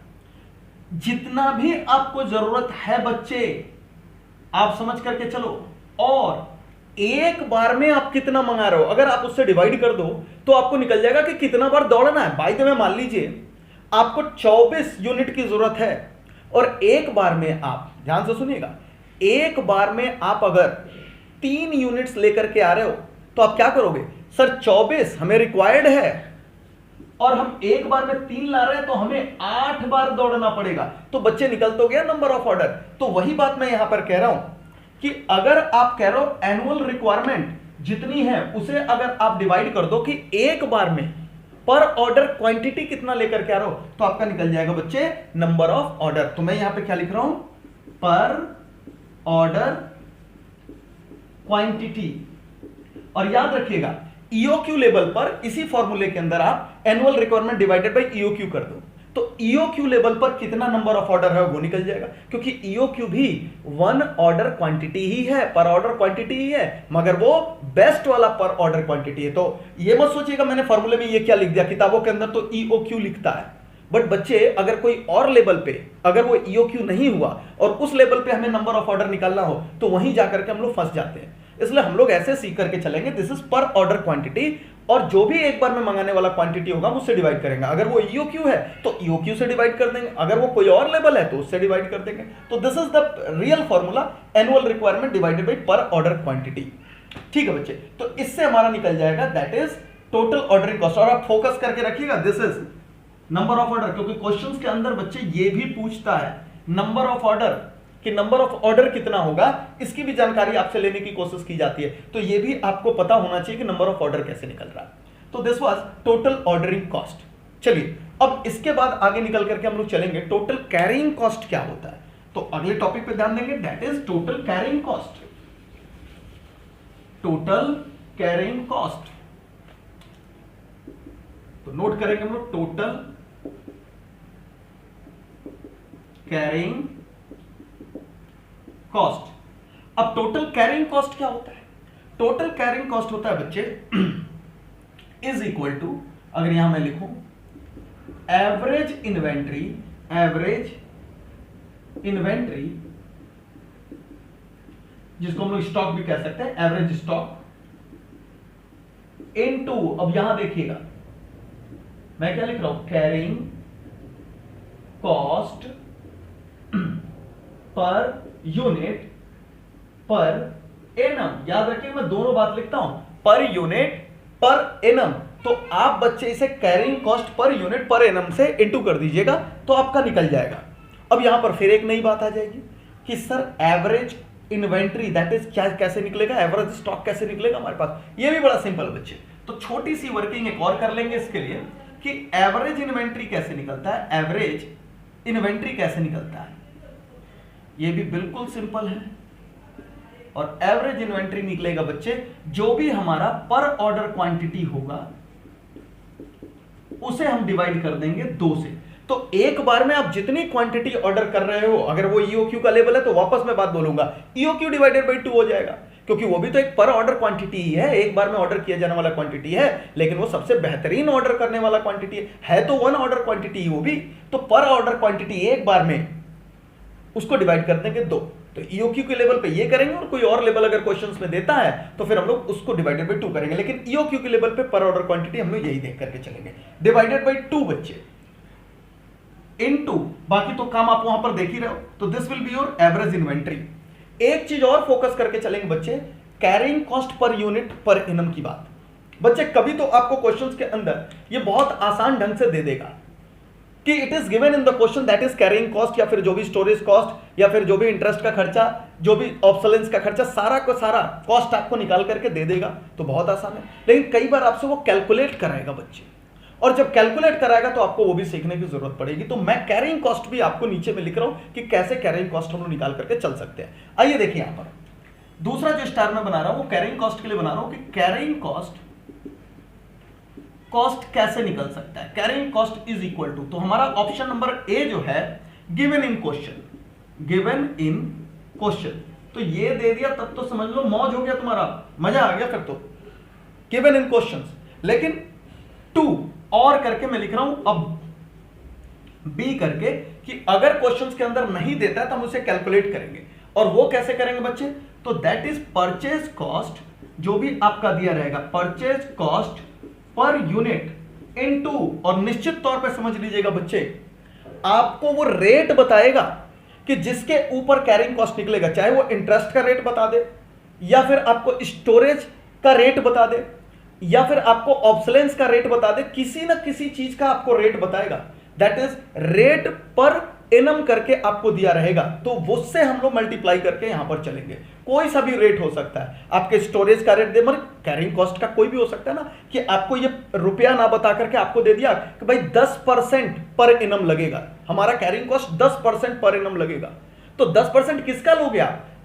जितना भी आपको जरूरत है बच्चे आप समझ करके चलो, और एक बार में आप कितना मंगा रहे हो अगर आप उससे डिवाइड कर दो तो आपको निकल जाएगा कि कितना बार दौड़ना है। बाय द वे मान लीजिए आपको 24 यूनिट की जरूरत है और एक बार में आप ध्यान से सुनिएगा, एक बार में आप अगर 3 यूनिट्स लेकर के आ रहे हो तो आप क्या करोगे, सर 24 हमें रिक्वायर्ड है और हम एक बार में 3 ला रहे हैं तो हमें 8 बार दौड़ना पड़ेगा। तो बच्चे निकल तो गया नंबर ऑफ ऑर्डर। तो वही बात मैं यहां पर कह रहा हूं कि अगर आप कह रहे हो एनुअल रिक्वायरमेंट जितनी है उसे अगर आप डिवाइड कर दो कि एक बार में पर ऑर्डर क्वांटिटी कितना लेकर के आ रहे हो तो आपका निकल जाएगा बच्चे नंबर ऑफ ऑर्डर। तो मैं यहां पे क्या लिख रहा हूं, पर ऑर्डर क्वांटिटी। और याद रखिएगा ईओक्यू लेवल पर इसी फॉर्मूले के अंदर आप annual requirement divided by EOQ कर दो तो ईओक्यू लेवल पर कितना नंबर ऑफ ऑर्डर है वो निकल जाएगा, क्योंकि ईओक्यू भी वन ऑर्डर क्वांटिटी ही है, पर ऑर्डर क्वांटिटी ही है, मगर वो बेस्ट वाला पर ऑर्डर क्वांटिटी है। तो ये मत सोचिएगा मैंने फॉर्मूले में ये क्या लिख दिया, किताबों के अंदर तो ईओक्यू लिखता है, बट बच्चे अगर कोई और लेवल पे अगर वो ईओक्यू नहीं हुआ और उस लेवल पे हमें नंबर ऑफ ऑर्डर निकालना हो तो वहीं जाकर के हम लोग फंस जाते हैं। इसलिए हम लोग ऐसे सीख करके चलेंगे, this is per order quantity, और जो भी एक बार में मंगाने वाला क्वांटिटी होगा उससे डिवाइड करेंगे। अगर वो ईओक्यू है तो ईओक्यू से डिवाइड कर देंगे, अगर वो कोई और लेवल है तो उससे डिवाइड कर देंगे। तो this is the real formula, annual requirement divided by पर ऑर्डर क्वांटिटी। ठीक है बच्चे, तो इससे हमारा निकल जाएगा that is total ordering cost. और आप फोकस करके रखिएगा, this is number of order, क्योंकि क्वेश्चंस के अंदर बच्चे ये भी पूछता है नंबर ऑफ ऑर्डर, कि नंबर ऑफ ऑर्डर कितना होगा, इसकी भी जानकारी आपसे लेने की कोशिश की जाती है। तो ये भी आपको पता होना चाहिए कि नंबर ऑफ ऑर्डर कैसे निकल रहा है। तो this was total ordering cost. चलिए अब इसके बाद आगे निकल करके हम लोग चलेंगे टोटल कैरिंग कॉस्ट क्या होता है। तो अगले टॉपिक पे ध्यान देंगे, that is total carrying cost. Total carrying cost, तो नोट करेंगे हम लोग टोटल कैरिंग कॉस्ट। अब टोटल कैरिंग कॉस्ट क्या होता है? टोटल कैरिंग कॉस्ट होता है बच्चे इज इक्वल टू, अगर यहां मैं लिखूं एवरेज इन्वेंट्री, एवरेज इन्वेंट्री जिसको हम लोग स्टॉक भी कह सकते हैं, एवरेज स्टॉक इनटू, अब यहां देखिएगा मैं क्या लिख रहा हूं, carrying cost per unit per annum. याद रखिए मैं दोनों बात लिखता हूं, पर यूनिट पर एनम। तो आप बच्चे इसे carrying cost per unit per annum से इनटू कर दीजिएगा तो आपका निकल जाएगा। अब यहां पर फिर एक नई बात आ जाएगी कि sir average inventory that is क्या, कैसे निकलेगा, एवरेज स्टॉक कैसे निकलेगा हमारे पास? ये भी बड़ा सिंपल बच्चे। तो छोटी सी वर्किंग एक और कर लेंगे इसके लिए कि एवरेज इन्वेंट्री कैसे निकलता है, एवरेज इन्वेंट्री कैसे निकलता है, ये भी बिल्कुल सिंपल है। और एवरेज इन्वेंट्री निकलेगा बच्चे जो भी हमारा पर ऑर्डर क्वांटिटी होगा उसे हम डिवाइड कर देंगे 2 से। तो एक बार में आप जितनी क्वांटिटी ऑर्डर कर रहे हो, अगर वो ईओक्यू का लेवल है तो वापस मैं बात बोलूंगा ईओक्यू डिवाइडेड बाई 2 हो जाएगा, क्योंकि वो भी तो एक पर ऑर्डर क्वांटिटी ही है, एक बार में ऑर्डर किया जाने वाला क्वांटिटी है, लेकिन वो सबसे बेहतरीन ऑर्डर करने वाला क्वांटिटी है तो 1 ऑर्डर क्वांटिटी वो भी तो पर ऑर्डर क्वांटिटी एक बार में उसको डिवाइड कर देंगे 2। तो ईओक्यू के लेवल पे ये करेंगे और कोई और लेवल अगर क्वेश्चंस में देता है तो फिर हम लोग उसको डिवाइडेड बाई 2 करेंगे, लेकिन ईओक्यू के लेवल पे पर ऑर्डर क्वांटिटी हम लोग यही देख करके चलेंगे, डिवाइडेड बाई 2 बच्चे इनटू, बाकी तो काम आप वहां पर देख ही रहे हो। तो this will be your average inventory. एक चीज और फोकस करके चलेंगे बच्चे, carrying cost per unit per annum की बात। बच्चे कभी तो आपको क्वेश्चंस के अंदर ये बहुत आसान ढंग से दे देगा कि it is given in the question that is carrying cost, या फिर जो भी स्टोरेज कॉस्ट, या फिर जो भी इंटरेस्ट का खर्चा, जो भी ऑब्सोलेंस का खर्चा, सारा को सारा कॉस्ट आपको निकाल करके दे देगा। तो बहुत आसान है, लेकिन कई बार आपसे वो कैलकुलेट कराएगा बच्चे, और जब कैलकुलेट कराएगा तो आपको वो भी सीखने की जरूरत पड़ेगी। तो मैं कैरिंग कॉस्ट भी आपको नीचे में लिख रहा हूं कि कैसे कैरिंग कॉस्ट हम लोग निकाल करके चल सकते हैं। आइए देखिए यहां पर दूसरा जो स्टार मैं बना रहा हूं वो कैरिंग कॉस्ट के लिए बना रहा हूं कि कैरिंग कॉस्ट कैसे निकल सकता है। Carrying cost is equal to, तो हमारा ऑप्शन नंबर ए जो है given in question, given in question, तो ये दे दिया तब तो समझ लो मौज हो गया तुम्हारा, मजा आ गया फिर तो, गिवन इन क्वेश्चन। लेकिन 2 और करके मैं लिख रहा हूं अब बी करके कि अगर क्वेश्चंस के अंदर नहीं देता है तो हम उसे कैलकुलेट करेंगे। और वो कैसे करेंगे बच्चे? तो दैट इज परचेज कॉस्ट, जो भी आपका दिया रहेगा purchase cost per unit into, और निश्चित तौर पे समझ लीजिएगा बच्चे आपको वो रेट बताएगा कि जिसके ऊपर कैरिंग कॉस्ट निकलेगा, चाहे वो इंटरेस्ट का रेट बता दे, या फिर आपको स्टोरेज का रेट बता दे, या फिर आपको ऑब्सोलेंस का रेट बता दे, किसी ना किसी चीज का आपको रेट बताएगा। That is rate per annum करके आपको दिया रहेगा, तो उससे हम लोग मल्टीप्लाई करके यहां पर चलेंगे। कोई सा भी रेट हो सकता है, आपके स्टोरेज का रेट दे, मतलब कैरिंग कॉस्ट का कोई भी हो सकता है ना, कि आपको ये रुपया ना बता करके आपको दे दिया कि भाई 10% पर एनम लगेगा, हमारा कैरिंग कॉस्ट 10% पर एनम लगेगा। तो 10% किसका लोगे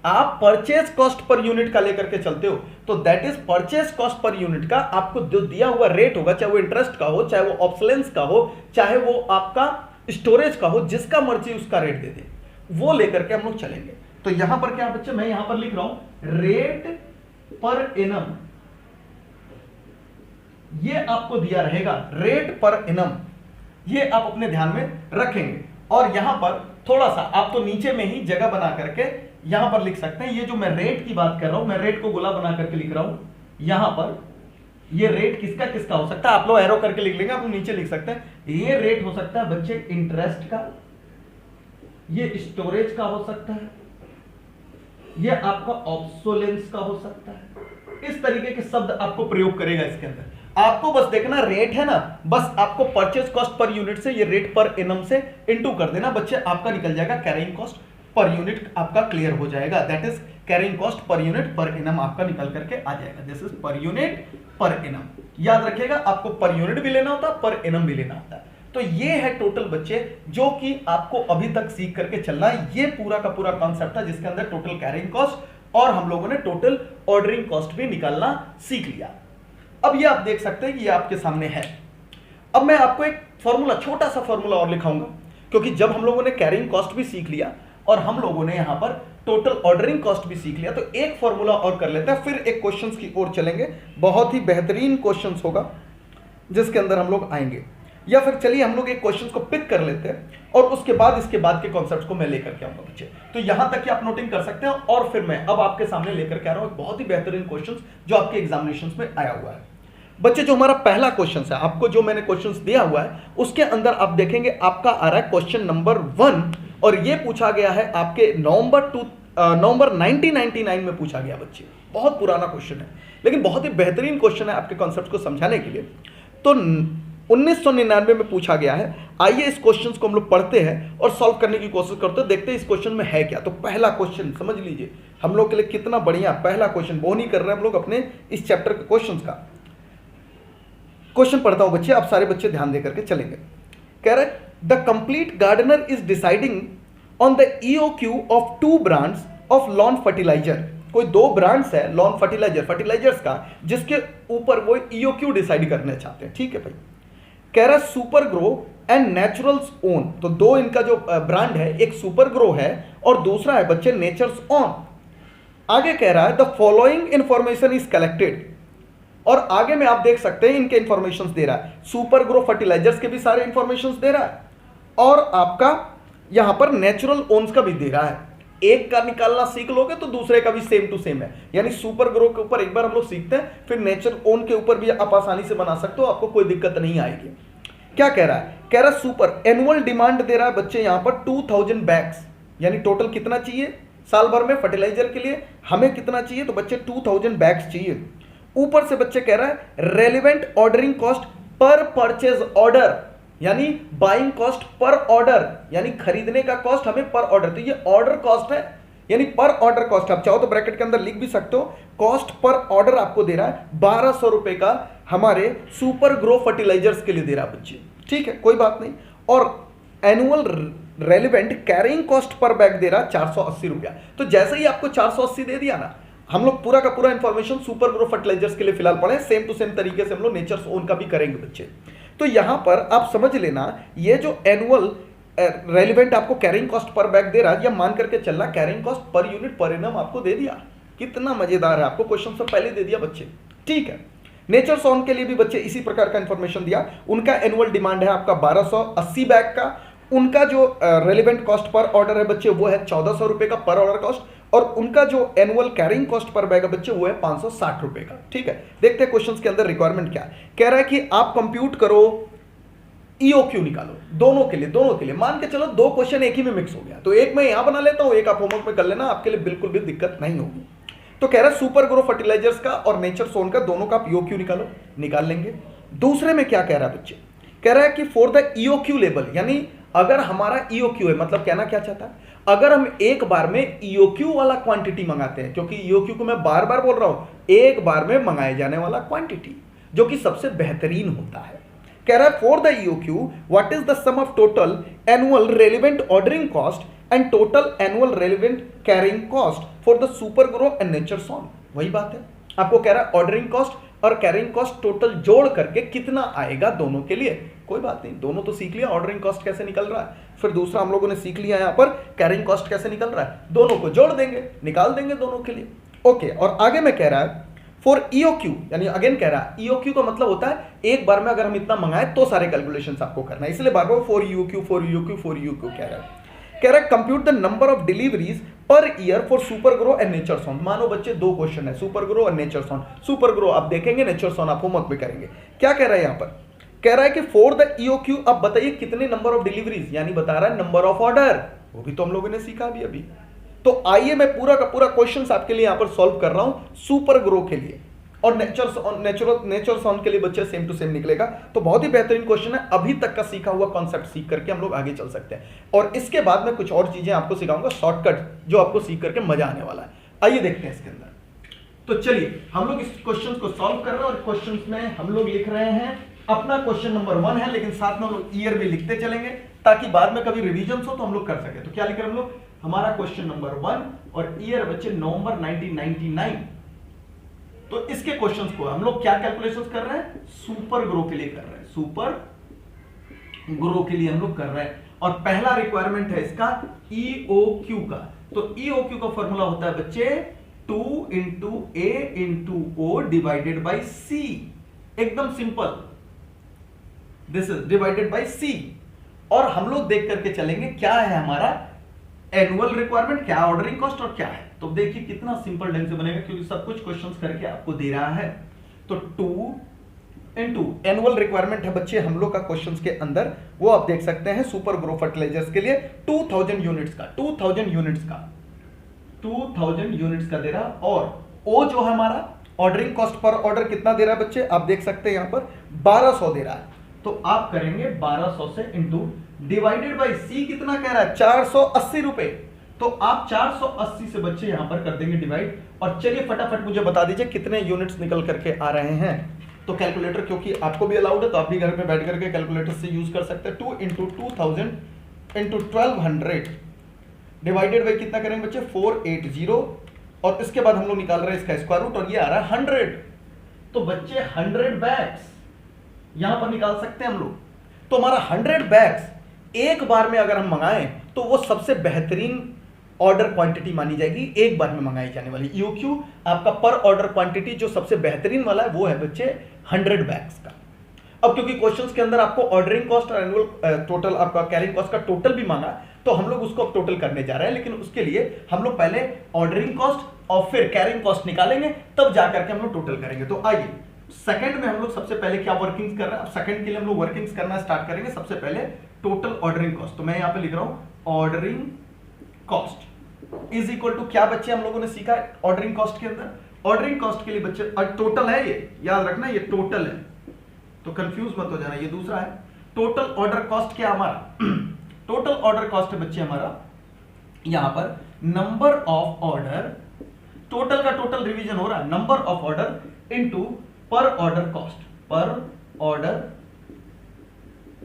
आप परचेज कॉस्ट पर यूनिट का लेकर के चलते हो, तो that is purchase cost per unit का आपको जो दिया हुआ रेट होगा, चाहे वो इंटरेस्ट का हो, चाहे वो ऑब्सोलेंस का हो, चाहे वो आपका स्टोरेज का हो, जिसका मर्जी उसका रेट दे दे, वो लेकर के हम लोग चलेंगे। तो यहां पर क्या बच्चे, मैं यहां पर लिख रहा हूं रेट पर एनम, ये आपको दिया रहेगा रेट पर एनम, ये आप अपने ध्यान में रखेंगे। और यहां पर थोड़ा सा आप तो नीचे में ही जगह बना करके यहां पर लिख सकते हैं, ये जो मैं रेट की बात कर रहा हूं, मैं रेट को गोला बना करके लिख रहा हूं यहां पर, ये रेट किसका किसका हो सकता है, आप लोग एरो करके लिख लेंगे, आप नीचे लिख सकते हैं। ये रेट हो सकता है बच्चे इंटरेस्ट का, ये स्टोरेज का हो सकता है, ये आपका ऑब्सोलेंस का हो सकता है। इस तरीके के शब्द आपको प्रयोग करेगा इसके अंदर। आपको बस देखना रेट है ना, बस आपको परचेज कॉस्ट पर यूनिट से ये रेट पर एनम से इनटू कर देना बच्चे, आपका निकल जाएगा कैरिंग कॉस्ट पर यूनिट, आपका क्लियर हो जाएगा। That is carrying cost per unit per annum आपका निकल करके आ जाएगा। दिस इज पर यूनिट पर एनम। याद रखिएगा आपको पर यूनिट भी लेना होता है, पर एनम भी लेना होता है। तो ये है टोटल बच्चे जो कि आपको अभी तक सीख करके चलना है। ये पूरा का पूरा कॉन्सेप्ट था जिसके अंदर टोटल कैरिंग कॉस्ट और हम लोगों ने टोटल ऑर्डरिंग कॉस्ट भी निकालना सीख लिया। अब ये आप देख सकते हैं कि ये आपके सामने है। अब मैं आपको एक फॉर्मूला, छोटा सा फॉर्मूला और लिखाऊंगा, क्योंकि जब हम लोगों ने कैरिंग कॉस्ट भी सीख लिया और हम लोगों ने यहां पर टोटल ऑर्डरिंग कॉस्ट भी सीख लिया, तो एक फॉर्मूला और कर लेते हैं, फिर एक क्वेश्चंस की ओर चलेंगे। बहुत ही बेहतरीन क्वेश्चंस होगा जिसके अंदर हम लोग आएंगे। या फिर चलिए हम लोग एक क्वेश्चन को पिक कर लेते हैं और उसके बाद इसके बाद के कॉन्सेप्ट्स को मैं लेकर के आऊंगा बच्चे। तो यहां तक कि आप नोटिंग कर सकते हैं और फिर मैं अब आपके सामने लेकर के आ रहा हूं बहुत ही बेहतरीन क्वेश्चंस जो आपके एग्जामिनेशंस में आया हुआ है बच्चे। जो हमारा पहला क्वेश्चन है, आपको जो मैंने क्वेश्चंस दिया हुआ है उसके अंदर आप देखेंगे आपका आ रहा है क्वेश्चन नंबर 1 और ये पूछा गया है आपके नवंबर 1999 में पूछा गया बच्चे। बहुत पुराना क्वेश्चन है लेकिन बहुत ही बेहतरीन क्वेश्चन है आपके कॉन्सेप्ट को समझाने के लिए। तो 1999 में पूछा गया है। आइए इस क्वेश्चन को हम लोग पढ़ते हैं और सॉल्व करने की कोशिश करते हैं, देखते हैं इस क्वेश्चन में है क्या। तो पहला क्वेश्चन समझ लीजिए हम लोग के लिए कितना बढ़िया पहला क्वेश्चन, वो नहीं कर रहे हैं हम लोग अपने इस चैप्टर के क्वेश्चंस का। क्वेश्चन पढ़ता हूं बच्चे, आप सारे बच्चे ध्यान देकर के चलेंगे। कह रहे the complete gardener is deciding on the EOQ of 2 brands of lawn fertilizer. कोई 2 ब्रांड्स है लॉन फर्टिलाइजर्स का, जिसके ऊपर वो EOQ डिसाइड करना चाहते हैं। ठीक है भाई। कह रहा है super grow and naturals own. तो 2 इनका जो ब्रांड है, एक सुपर ग्रो है और दूसरा है बच्चे नेचर्स ओन। आगे कह रहा है the following information is collected, और आगे में आप देख सकते हैं इनके इंफॉर्मेशंस दे रहा है। सुपर ग्रो फर्टिलाइजर्स के भी सारे इंफॉर्मेशंस दे रहा है और आपका यहां पर नेचुरल ओन्स का भी दे रहा है। एक का निकालना सीख लोगे तो दूसरे का भी सेम टू सेम है, यानी सुपर ग्रो के ऊपर एक बार हम लोग सीखते हैं, फिर नेचर ओन के ऊपर भी आप आसानी से बना सकते हो, आपको कोई दिक्कत नहीं आएगी। क्या कह रहा है? कह रहा है सुपर एनुअल डिमांड दे रहा है बच्चे यहां पर 2000 बैग्स, यानी टोटल कितना चाहिए साल भर में फर्टिलाइजर के लिए, हमें कितना चाहिए? तो बच्चे 2000 बैग्स चाहिए। ऊपर से बच्चे कह रहा है relevant ordering cost per purchase order, यानी बाइंग कॉस्ट पर ऑर्डर, यानी खरीदने का कॉस्ट हमें पर ऑर्डर, तो ये ऑर्डर कॉस्ट है यानी पर ऑर्डर कॉस्ट। आप चाहो तो ब्रैकेट के अंदर लिख भी सकते हो, कॉस्ट पर ऑर्डर आपको दे रहा है 1200 रुपए का हमारे सुपर ग्रो फर्टिलाइजर्स के लिए दे रहा है बच्चे। ठीक है, कोई बात नहीं। और annual relevant carrying cost per bag दे रहा है 480 रुपया। तो जैसे ही आपको 480 दे दिया ना, हम लोग पूरा का पूरा इंफॉर्मेशन सुपर ग्रो फर्टिलाइजर्स के लिए फिलहाल पढ़े, सेम टू सेम तरीके से हम लोग नेचर्स ओन का भी करेंगे बच्चे। तो यहां पर आप समझ लेना, ये जो एनुअल रेलिवेंट आपको कैरिंग कॉस्ट पर बैग दे रहा है, या मान करके चलना carrying cost per unit per annum आपको दे दिया। कितना मजेदार है, आपको क्वेश्चन से पहले दे दिया बच्चे। ठीक है, नेचर्स ओन के लिए भी बच्चे इसी प्रकार का इंफॉर्मेशन दिया। उनका एनुअल डिमांड है आपका 1280 बैग का, उनका जो रेलिवेंट कॉस्ट पर ऑर्डर है बच्चे वो है 1400 रुपए का पर ऑर्डर कॉस्ट, और उनका जो annual carrying cost per bag है बच्चे वो है 560 रुपए का। ठीक है, देखते हैं क्वेश्चंस के अंदर रिक्वायरमेंट क्या है। कह रहा है कि आप कंप्यूट करो EOQ निकालो दोनों के लिए। मान के चलो 2 क्वेश्चन एक ही में मिक्स हो गया, तो एक मैं यहां बना लेता हूं, एक आप होमवर्क में कर लेना, आपके लिए बिल्कुल भी दिक्कत नहीं होगी। तो कह रहा है सुपर ग्रो फर्टिलाइजर्स का और नेचर सोन का दोनों का आप EOQ निकाल लेंगे। दूसरे में क्या कह रहा है बच्चे? कह रहा है कि फॉर द EOQ लेबल, यानी अगर हमारा EOQ है, मतलब कहना क्या चाहता है, अगर हम एक बार में EOQ वाला क्वांटिटी मंगाते हैं, क्योंकि EOQ को मैं बार बार बोल रहा हूं, एक बार में मंगाए जाने वाला क्वांटिटी जो कि सबसे बेहतरीन होता है। कह रहा है for the EOQ what is the sum of total annual relevant ordering cost and total annual relevant carrying cost for the super grow and nature sown. वही बात है, आपको कह रहा है ऑर्डरिंग कॉस्ट और कैरिंग कॉस्ट टोटल जोड़ करके कितना आएगा दोनों के लिए। कोई बात नहीं, दोनों तो सीख लिया, ऑर्डरिंग कॉस्ट कैसे निकल रहा है, फिर दूसरा हम लोगों ने सीख लिया यहां पर कैरिंग कॉस्ट कैसे निकल रहा है, दोनों को जोड़ देंगे, निकाल देंगे दोनों के लिए। ओके, और आगे में कह रहा है फॉर EOQ, यानी अगेन कह रहा है EOQ का मतलब होता है एक बार में अगर हम इतना मंगाए तो सारे कैलकुलेशंस आपको करना है, इसलिए बार बार फॉर EOQ कह रहा है compute the number of deliveries per year for super grow and nature sown. मानो बच्चे 2 क्वेश्चन है, सुपर ग्रो और नेचर सॉन। सुपर ग्रो आप देखेंगे, नेचर सॉन आप होमवर्क में करेंगे। क्या कह रहा है यहां पर? कह रहा है कि फॉर द EOQ अब बताइए कितने नंबर ऑफ डिलीवरीज, यानी बता रहा है नंबर ऑफ ऑर्डर, वो भी तो हम लोगों ने सीखा भी अभी। तो आइए मैं पूरा का पूरा क्वेश्चन आपके लिए यहां पर सॉल्व कर रहा हूं सुपर ग्रो के लिए। और नेचुरल साउंड के लिए बच्चे सेम टू सेम निकलेगा। तो बहुत ही बेहतरीन क्वेश्चन है, अभी तक का सीखा हुआ कॉन्सेप्ट सीख करके हम लोग आगे चल सकते हैं। और इसके बाद में कुछ और चीजें आपको सिखाऊंगा शॉर्टकट, जो आपको सीख करके मजा आने वाला है। आइए देखते हैं इसके अंदर। तो चलिए हम लोग इस क्वेश्चन को सॉल्व कर रहे हैं और क्वेश्चन में हम लोग लिख रहे हैं अपना क्वेश्चन नंबर 1 है, लेकिन साथ में हम लोग ईयर भी लिखते चलेंगे ताकि बाद में कभी रिवीजन हो तो हम लोग कर सके। तो क्या लिख रहे हैं हम लोग, हमारा क्वेश्चन नंबर 1 और ईयर बच्चे नवंबर 1999। तो इसके क्वेश्चंस को हम लोग क्या कैलकुलेशंस कर रहे हैं, सुपर ग्रो के लिए कर रहे हैं, सुपर ग्रो के लिए हम लोग कर रहे हैं। और पहला रिक्वायरमेंट है इसका EOQ का। तो EOQ का फॉर्मूला होता है बच्चे 2 into A into O divided by C। एकदम simple, this is divided by C। और हम लोग देख करके चलेंगे क्या है हमारा एनुअल रिक्वायरमेंट, क्या ऑर्डरिंग कॉस्ट और क्या है। तो देखिए कितना सिंपल ढंग से बनेगा, क्योंकि सब कुछ क्वेश्चंस करके आपको दे रहा है। तो 2 इंटू एनुअल रिक्वायरमेंट है बच्चे हम लोग का क्वेश्चंस के अंदर, वो आप देख सकते हैं सुपर ग्रो फर्टिलाइजर्स के लिए 2000 यूनिट्स का, 2000 यूनिट्स का दे रहा। और ओ जो है हमारा ऑर्डरिंग कॉस्ट पर ऑर्डर कितना दे रहा है बच्चे, आप देख सकते हैं यहां पर 1200 दे रहा है। तो आप करेंगे 1200 से इंटू डिवाइडेड बाई सी कितना कह रहा है 480 रुपए। तो आप 480 से बच्चे यहां पर कर देंगे डिवाइड। और चलिए फटाफट मुझे बता दीजिए कितने यूनिट्स निकल करके आ रहे हैं। तो कैलकुलेटर क्योंकि आपको भी अलाउड है तो आप भी घर में बैठ करके कैलकुलेटर से यूज कर सकते हैं। 2 इंटू 2000 इंटू 1200 डिवाइडेड बाई कितना करेंगे बच्चे 480। और इसके बाद हम लोग निकाल रहे हैं इसका स्क्वायर रूट और ये आ रहा है 100। तो बच्चे 100 बैग्स यहां पर निकाल सकते हैं हम लोग। तो हमारा 100 बैग्स एक बार में अगर हम मंगाएं तो वो सबसे बेहतरीन ऑर्डर क्वांटिटी मानी जाएगी, एक बार में मंगाई जाने वाली। EOQ आपका पर ऑर्डर क्वांटिटी जो सबसे बेहतरीन वाला है वो है बच्चे 100 बैग्स का। अब क्योंकि क्वेश्चंस के अंदर आपको ऑर्डरिंग कॉस्ट और एनुअल टोटल आपका कैरिंग कॉस्ट का टोटल भी मांगा, तो हम लोग उसको अब टोटल करने जा रहे हैं। लेकिन उसके लिए हम लोग पहले ऑर्डरिंग कॉस्ट और फिर कैरिंग कॉस्ट निकालेंगे, तब जाकर के हम लोग टोटल करेंगे। तो आइए सेकंड में हम लोग सबसे पहले क्या वर्किंग्स कर रहे हैं, अब सेकंड के लिए हम लोग वर्किंग्स करना स्टार्ट करेंगे। सबसे पहले टोटल ऑर्डरिंग कॉस्ट, तो मैं यहां पे लिख रहा हूं ordering cost is equal to क्या बच्चे हम लोगों ने सीखा ऑर्डरिंग कॉस्ट के अंदर। ऑर्डरिंग कॉस्ट के लिए बच्चे टोटल है, ये याद रखना ये टोटल है, तो कंफ्यूज मत हो जाना, ये दूसरा है। टोटल ऑर्डर कॉस्ट क्या हमारा टोटल ऑर्डर कॉस्ट है बच्चे हमारा यहां पर नंबर ऑफ ऑर्डर, टोटल का टोटल रिवीजन हो रहा है, नंबर ऑफ ऑर्डर इनटू पर ऑर्डर कॉस्ट, पर ऑर्डर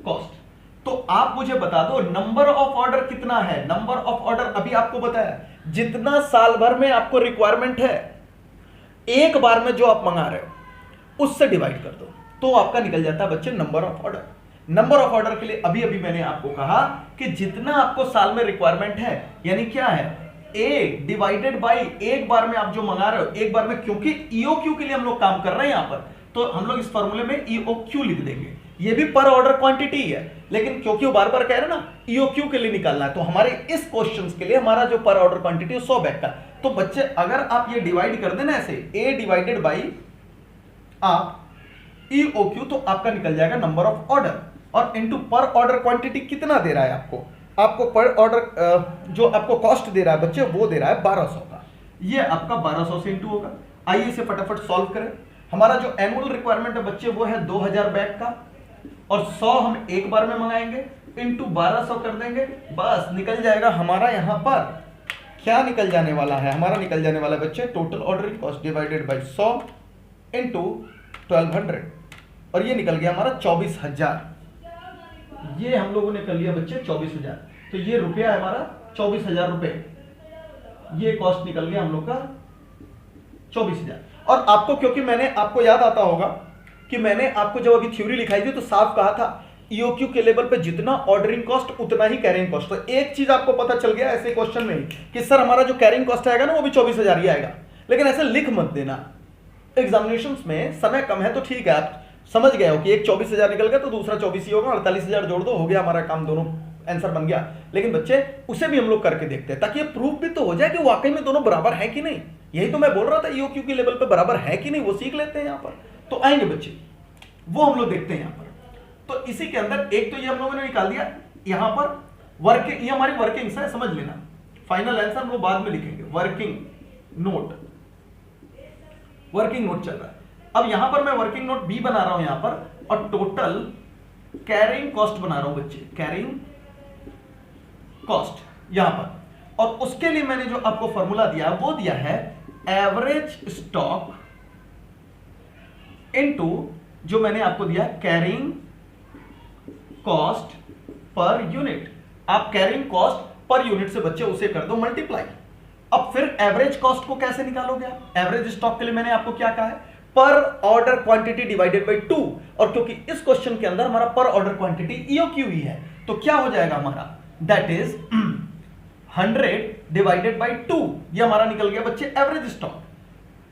कॉस्ट। तो आप मुझे बता दो नंबर ऑफ ऑर्डर कितना है। नंबर ऑफ ऑर्डर अभी आपको बताया, जितना साल भर में आपको रिक्वायरमेंट है एक बार में जो आप मंगा रहे हो उससे डिवाइड कर दो, तो आपका निकल जाता है बच्चे number of order. Number of order के लिए अभी अभी मैंने आपको कहा कि जितना आपको साल में रिक्वायरमेंट है, यानी क्या है ए डिवाइडेड बाई एक बार में आप जो मंगा रहे हो एक बार में, क्योंकि EOQ के लिए हम लोग काम कर रहे हैं यहां पर, तो हम लोग इस फॉर्मूले में EOQ लिख देंगे। ये भी पर ऑर्डर क्वांटिटी है, लेकिन क्योंकि वो बार बार कह रहे हैं ना EOQ के लिए निकालना है, तो हमारे इस क्वेश्चन के लिए हमारा जो पर ऑर्डर क्वांटिटी है 100 बैग का। तो बच्चे अगर आप ये डिवाइड कर देना ऐसे ए डिवाइडेड बाई आप EOQ, तो आपका निकल जाएगा नंबर ऑफ ऑर्डर। और इनटू पर ऑर्डर क्वांटिटी कितना दे रहा है आपको पर ऑर्डर जो आपको कॉस्ट दे रहा है बच्चे वो दे रहा है 1200 का। ये आपका 1200 से इंटू होगा। आइए इसे फटाफट सॉल्व करें। हमारा जो एनुअल रिक्वायरमेंट है बच्चे वो है 2000 बैग का, और 100 हम एक बार में मंगाएंगे, इंटू 1200 कर देंगे, बस निकल जाएगा हमारा यहां पर क्या निकल जाने वाला है, हमारा निकल जाने वाला है बच्चे total ordering cost divided by 100 into 1200, और ये निकल गया हमारा 24,000। ये हम लोगों ने कर लिया बच्चे 24,000। तो ये रुपया है हमारा 24,000 रुपए, ये कॉस्ट निकल गया हम लोग का 24,000। और आपको क्योंकि मैंने आपको याद आता होगा कि मैंने आपको जब अभी थ्योरी लिखाई थी तो साफ कहा था EOQ के लेवल पे जितना ऑर्डरिंग कॉस्ट उतना ही कैरिंग कॉस्ट। तो एक चीज आपको पता चल गया ऐसे क्वेश्चन में ही कि सर हमारा जो कैरिंग कॉस्ट आएगा ना वो भी 24,000 ही आएगा। लेकिन ऐसे लिख मत देना, एग्जामिनेशंस में समय कम है तो ठीक है, आप समझ गए हो कि एक 24,000 निकल गया तो दूसरा 24 ही होगा, 48,000 जोड़ दो, हो गया हमारा काम, दोनों आंसर बन गया। लेकिन बच्चे उसे भी हम लोग करके देखते हैं ताकि ये प्रूफ भी तो हो जाए कि वाकई में दोनों बराबर है कि नहीं। यही तो मैं बोल रहा था EOQ के लेवल पे बराबर है कि नहीं वो सीख लेते हैं यहाँ पर। तो आएंगे बच्चे वो हम लोग देखते हैं यहाँ पर। तो इसी के अंदर एक तो ये हम लोगों ने निकाल दिया, यहाँ पर वर्किंग, ये हमारी वर्किंग्स है, समझ लेना। फाइनल आंसर हम लोग बाद में लिखेंगे। वर्किंग नोट चल रहा है। अब यहां पर मैं वर्किंग नोट बी बना रहा हूं यहां पर, और टोटल कैरिंग कॉस्ट बना रहा हूं बच्चे, कैरिंग कॉस्ट यहां पर। और उसके लिए मैंने जो आपको फॉर्मूला दिया वो दिया है एवरेज स्टॉक इनटू जो मैंने आपको दिया कैरिंग कॉस्ट पर यूनिट। आप कैरिंग कॉस्ट पर यूनिट से बच्चे उसे कर दो मल्टीप्लाई। अब फिर एवरेज कॉस्ट को कैसे निकालोगे आप? एवरेज स्टॉक के लिए मैंने आपको क्या कहा है, पर ऑर्डर क्वांटिटी डिवाइडेड बाय 2, और क्योंकि इस क्वेश्चन के अंदर हमारा पर ऑर्डर क्वांटिटी ईओक्यू ही है, तो क्या हो जाएगा हमारा, दैट इज 100 डिवाइडेड बाय 2, ये हमारा निकल गया बच्चे average stock,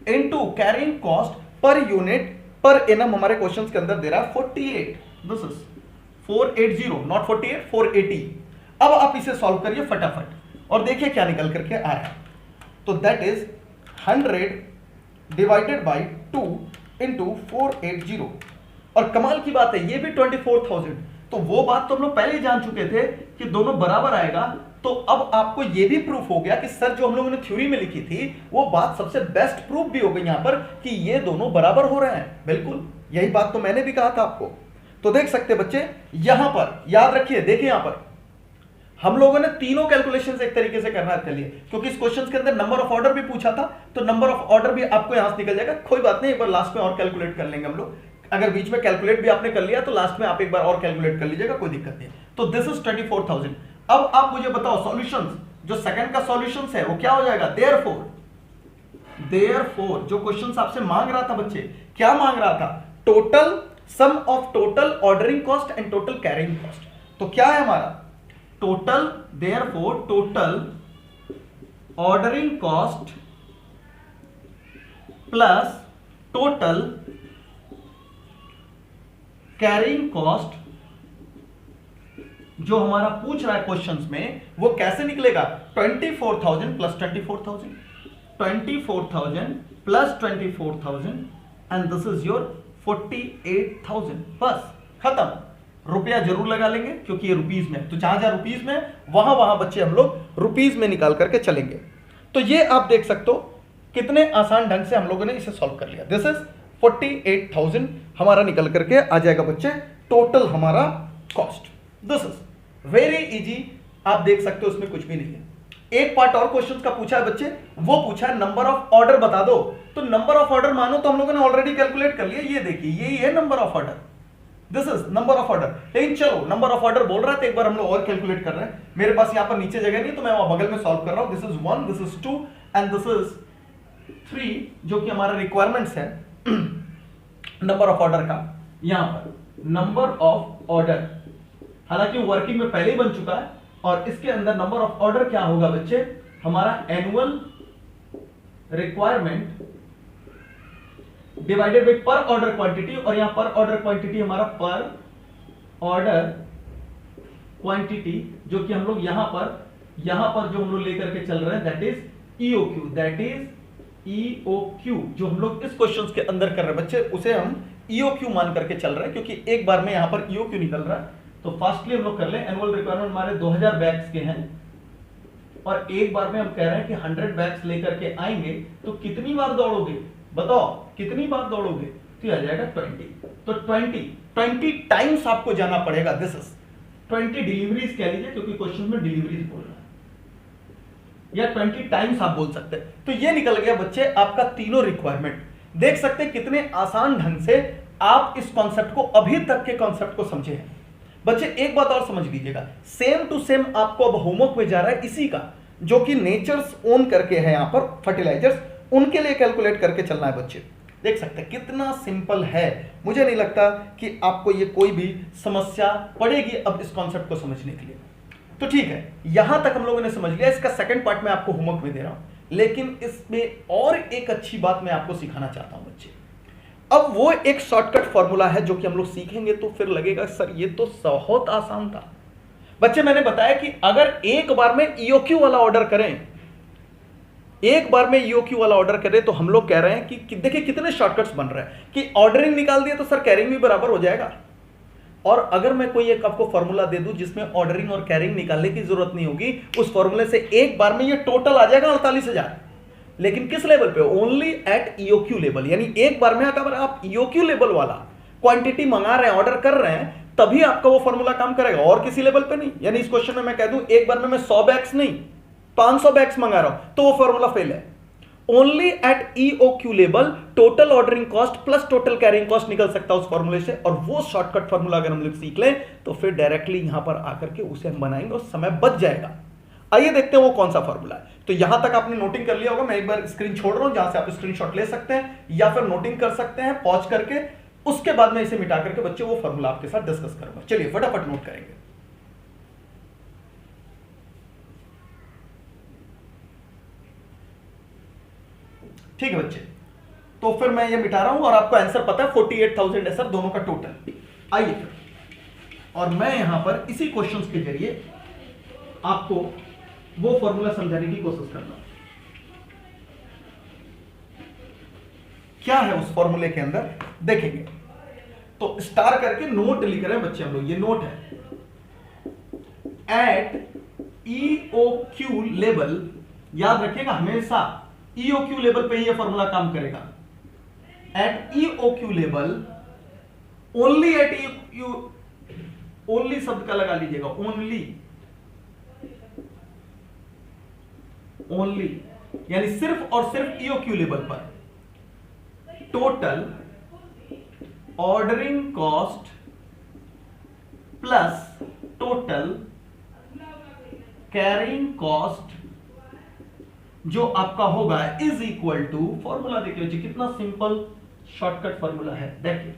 into carrying cost per unit per annum हमारे क्वेश्चन के अंदर दे रहा है 48, दिस इज 480, नॉट 48, 480। अब आप इसे सॉल्व करिए फटाफट और देखिए क्या निकल करके आया है। तो that is 100 divided by 2 into 480, और कमाल की बात है ये भी 24,000। तो वो बात तो हम लोग पहले ही जान चुके थे कि दोनों बराबर आएगा, तो अब आपको ये भी प्रूफ हो गया कि सर जो हम लोगों ने थ्योरी में लिखी थी वो बात सबसे बेस्ट प्रूफ भी हो गई यहां पर कि ये दोनों बराबर हो रहे हैं। बिल्कुल यही बात तो मैंने भी कहा था आपको। तो देख सकते बच्चे यहां पर, याद रखिए, देखिए यहां पर हम लोगों ने तीनों कैलकुलेशंस एक तरीके से करना कर लिए, क्योंकि इस क्वेश्चन के अंदर नंबर ऑफ ऑर्डर भी पूछा था, तो नंबर ऑफ ऑर्डर भी आपको यहां से निकल जाएगा। कोई बात नहीं, एक बार लास्ट में और कैलकुलेट कर लेंगे हम लोग। अगर बीच में कैलकुलेट भी आपने कर लिया तो लास्ट में आप एक बार और कैलकुलेट कर लीजिएगा, कोई दिक्कत नहीं। तो दिस इज 24,000। अब आप मुझे बताओ सॉल्यूशंस, जो सेकंड का सॉल्यूशंस है वो क्या हो जाएगा, देयरफॉर जो क्वेश्चंस आपसे मांग रहा था बच्चे, क्या मांग रहा था, total sum of total ordering cost and total carrying cost. तो क्या है हमारा total, therefore total ordering cost plus total carrying cost जो हमारा पूछ रहा है क्वेश्चंस में वो कैसे निकलेगा, 24,000 plus 24,000, 24,000 plus 24,000 and this is your 48,000। बस खत्म। रुपया जरूर लगा लेंगे क्योंकि ये रुपीज में, तो जहां जहां रुपीज में वहां वहां बच्चे हम लोग रुपीज में निकाल करके चलेंगे। तो ये आप देख सकते हो कितने आसान ढंग से हम लोगों ने इसे सॉल्व कर लिया। दिस इज 48,000 हमारा निकल करके आ जाएगा बच्चे टोटल हमारा cost. This is very easy, आप देख सकते हो उसमें कुछ भी नहीं है। एक पार्ट और क्वेश्चन का पूछा है बच्चे, वो पूछा है नंबर ऑफ ऑर्डर बता दो। तो नंबर ऑफ ऑर्डर मानो तो हम लोगों ने ऑलरेडी कैलकुलेट कर लिया, ये देखिए यही है number of order, this is number of order. लेकिन चलो नंबर ऑफ ऑर्डर बोल रहा है तो एक बार हम लोग और कैलकुलेट कर रहे हैं। मेरे पास यहां पर नीचे जगह नहीं तो मैं वहां बगल में सॉल्व कर रहा हूं। This is 1, this is 2 and this is 3, जो कि हमारा रिक्वायरमेंट्स है नंबर ऑफ ऑर्डर का। यहां पर नंबर ऑफ ऑर्डर हालांकि वर्किंग में पहले ही बन चुका है, और इसके अंदर नंबर ऑफ ऑर्डर क्या होगा बच्चे, हमारा एनुअल रिक्वायरमेंट डिवाइडेड बाय पर ऑर्डर क्वांटिटी, और यहां पर ऑर्डर क्वांटिटी हमारा पर ऑर्डर क्वांटिटी जो कि हम लोग यहां पर जो हम लोग लेकर के चल रहे हैं that is EOQ, that is EOQ जो हम लोग इस क्वेश्चन के अंदर कर रहे हैं बच्चे, उसे हम ईओक्यू मान करके चल रहे हैं क्योंकि एक बार में यहां पर ईओक्यू निकल रहा है। तो फास्टली हम लोग कर लें, एनुअल रिक्वायरमेंट हमारे 2000 बैग्स के हैं और एक बार में हम कह रहे हैं कि 100 बैग्स लेकर के आएंगे, तो कितनी बार दौड़ोगे बताओ, कितनी बार दौड़ोगे, तो ये आ जाएगा 20। तो 20 टाइम्स आपको जाना पड़ेगा। दिस इज 20 डिलीवरीज कह लीजिए क्योंकि क्वेश्चन में डिलीवरीज बोल रहा है, या 20 टाइम्स आप बोल सकते हैं। तो ये निकल गया बच्चे आपका तीनों रिक्वायरमेंट। देख सकते हैं कितने आसान ढंग से आप इस कॉन्सेप्ट को, अभी तक के कॉन्सेप्ट को समझे हैं बच्चे। एक बात और समझ लीजिएगा, सेम टू सेम आपको अब होमवर्क में जा रहा है इसी का, जो कि नेचर्स ओन करके है यहां पर फर्टिलाइजर्स, उनके लिए कैलकुलेट करके चलना है बच्चे। देख सकते हैं कितना सिंपल है। मुझे नहीं लगता कि आपको ये कोई भी समस्या पड़ेगी अब इस कॉन्सेप्ट को समझने के लिए। तो ठीक है, यहां तक हम लोगों ने समझ लिया। इसका सेकंड पार्ट में आपको होमवर्क में दे रहा हूं, लेकिन इसमें और एक अच्छी बात मैं आपको सिखाना चाहता हूं बच्चे। अब वो एक शॉर्टकट फॉर्मूला है जो कि हम लोग सीखेंगे तो फिर लगेगा सर ये तो बहुत आसान था। बच्चे मैंने बताया कि अगर एक बार में ईओक्यू वाला ऑर्डर करें, एक बार में ईओक्यू वाला ऑर्डर करें, तो हम लोग कह रहे हैं कि देखिए कितने शॉर्टकट्स बन रहे हैं कि ऑर्डरिंग निकाल दिए तो सर कैरिंग भी बराबर हो जाएगा। और अगर मैं कोई एक आपको फॉर्मूला दे दूं जिसमें ऑर्डरिंग और कैरिंग निकालने की जरूरत नहीं होगी, उस फॉर्मूले से एक बार में ये टोटल आ जाएगा 48,000। लेकिन किस लेवल पे? Only eight EOQ level. यानी एक बार में अगर आप ईओक्यू लेवल वाला क्वांटिटी मंगा रहे हैं, ऑर्डर कर रहे हैं, तभी आपका वो फॉर्मूला काम करेगा, और किसी लेवल पे नहीं। यानी इस क्वेश्चन में मैं कह दूं एक बार में मैं 100 बैग्स नहीं 500 बैग्स मंगा रहा हूं तो वो फॉर्मूला फेल है। Only eight EOQ level total ordering cost plus total carrying cost निकल सकता है उस फॉर्मूले से, और वो शॉर्टकट फॉर्मूला अगर हम लोग सीख लें तो फिर डायरेक्टली यहां पर आकर के उसे हम बनाएंगे और समय बच जाएगा। आइए देखते हैं वो कौन सा फॉर्मूला है। तो यहां तक आपने नोटिंग कर लिया होगा, मैं एक बार स्क्रीन छोड़ रहा हूं जहां से आप स्क्रीनशॉट ले सकते हैं या फिर नोटिंग कर सकते हैं पॉज करके, उसके बाद में इसे मिटा करके बच्चे वो फॉर्मूला आपके साथ डिस्कस करूंगा। चलिए फटाफट नोट करेंगे। ठीक है बच्चे, तो फिर मैं ये मिटा रहा हूं और आपको आंसर पता है 48,000 है सर दोनों का टोटल। आइए फिर, और मैं यहां पर इसी क्वेश्चंस के जरिए आपको वो फॉर्मूला समझाने की कोशिश करना। क्या है उस फॉर्मूले के अंदर देखेंगे। तो स्टार करके नोट लिख रहे हैं बच्चे हम लोग, ये नोट है। एट ईओक्यू लेवल, याद रखिएगा हमेशा ईओक्यू लेवल पे ही ये फॉर्मूला काम करेगा। Eight EOQ level, only eight EOQ, only शब्द का लगा लीजिएगा, ओनली, ओनली यानी सिर्फ और सिर्फ ईओक्यू लेवल पर total ordering cost plus total carrying cost जो आपका होगा इज इक्वल टू, फॉर्मूला देखिए बच्चे कितना सिंपल शॉर्टकट फॉर्मूला है। देखिए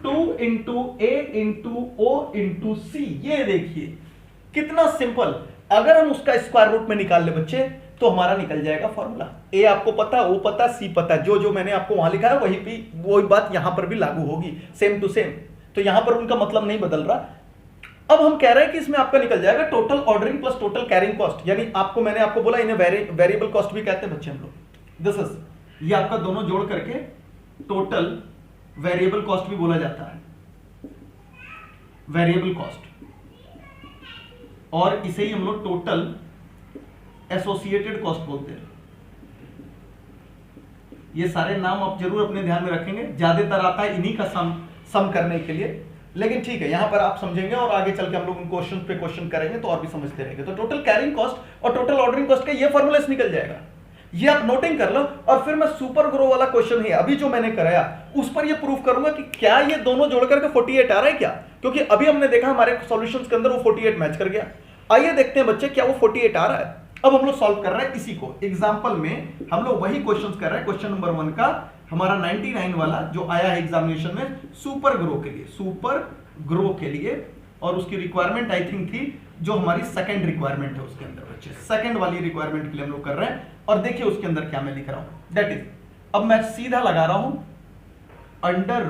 2 into A into O into सी, ये देखिए कितना सिंपल। अगर हम उसका स्क्वायर रूट में निकाल ले बच्चे तो हमारा निकल जाएगा फॉर्मूला। ए आपको पता, ओ पता, सी पता, जो जो मैंने आपको वहां लिखा है वही भी वही बात यहां पर भी लागू होगी, सेम टू सेम। तो यहां पर उनका मतलब नहीं बदल रहा। अब हम कह रहे हैं कि इसमें आपका निकल जाएगा total ordering plus total carrying cost, यानी आपको मैंने आपको बोला इन्हें वेरिएबल कॉस्ट भी कहते हैं बच्चे हम लोग। दिस इज, ये आपका दोनों जोड़ करके टोटल वेरिएबल कॉस्ट भी बोला जाता है, वेरिएबल कॉस्ट, और इसे ही हम लोग टोटल एसोसिएटेड कॉस्ट बोलते हैं। ये सारे नाम आप जरूर अपने ध्यान में रखेंगे, ज्यादातर आता है इन्हीं का सम करने के लिए, लेकिन ठीक है यहां पर आप समझेंगे और आगे चल के हम लोग क्वेश्चन पे क्वेश्चन करेंगे तो और भी समझते रहेंगे। तो टोटल कैरिंग कॉस्ट और टोटल ऑर्डरिंग कॉस्ट का ये फॉर्मूला निकल जाएगा, ये आप नोटिंग कर लो। और फिर मैं सुपर ग्रो वाला क्वेश्चन है अभी जो मैंने कराया उस पर ये प्रूफ करूंगा कि क्या ये दोनों जोड़ करके 48 आ रहा है क्या, क्योंकि अभी हमने देखा हमारे सॉल्यूशंस के अंदर वो 48 मैच कर गया। आइए देखते हैं बच्चे क्या वो 48 आ रहा है। अब हम लोग सॉल्व कर रहे हैं इसी को, एग्जांपल में हम लोग वही क्वेश्चंस कर रहे हैं। क्वेश्चन नंबर 1 का हमारा 99 वाला जो आया है एग्जामिनेशन में सुपर ग्रो के लिए, सुपर ग्रो के लिए, और उसकी रिक्वायरमेंट आई थिंक थी जो हमारी सेकंड रिक्वायरमेंट है उसके अंदर बच्चे, सेकंड वाली रिक्वायरमेंट के लिए हम लोग कर रहे हैं। और देखिए उसके अंदर क्या मैं लिख रहा हूं, दैट इज, अब मैं सीधा लगा रहा हूं under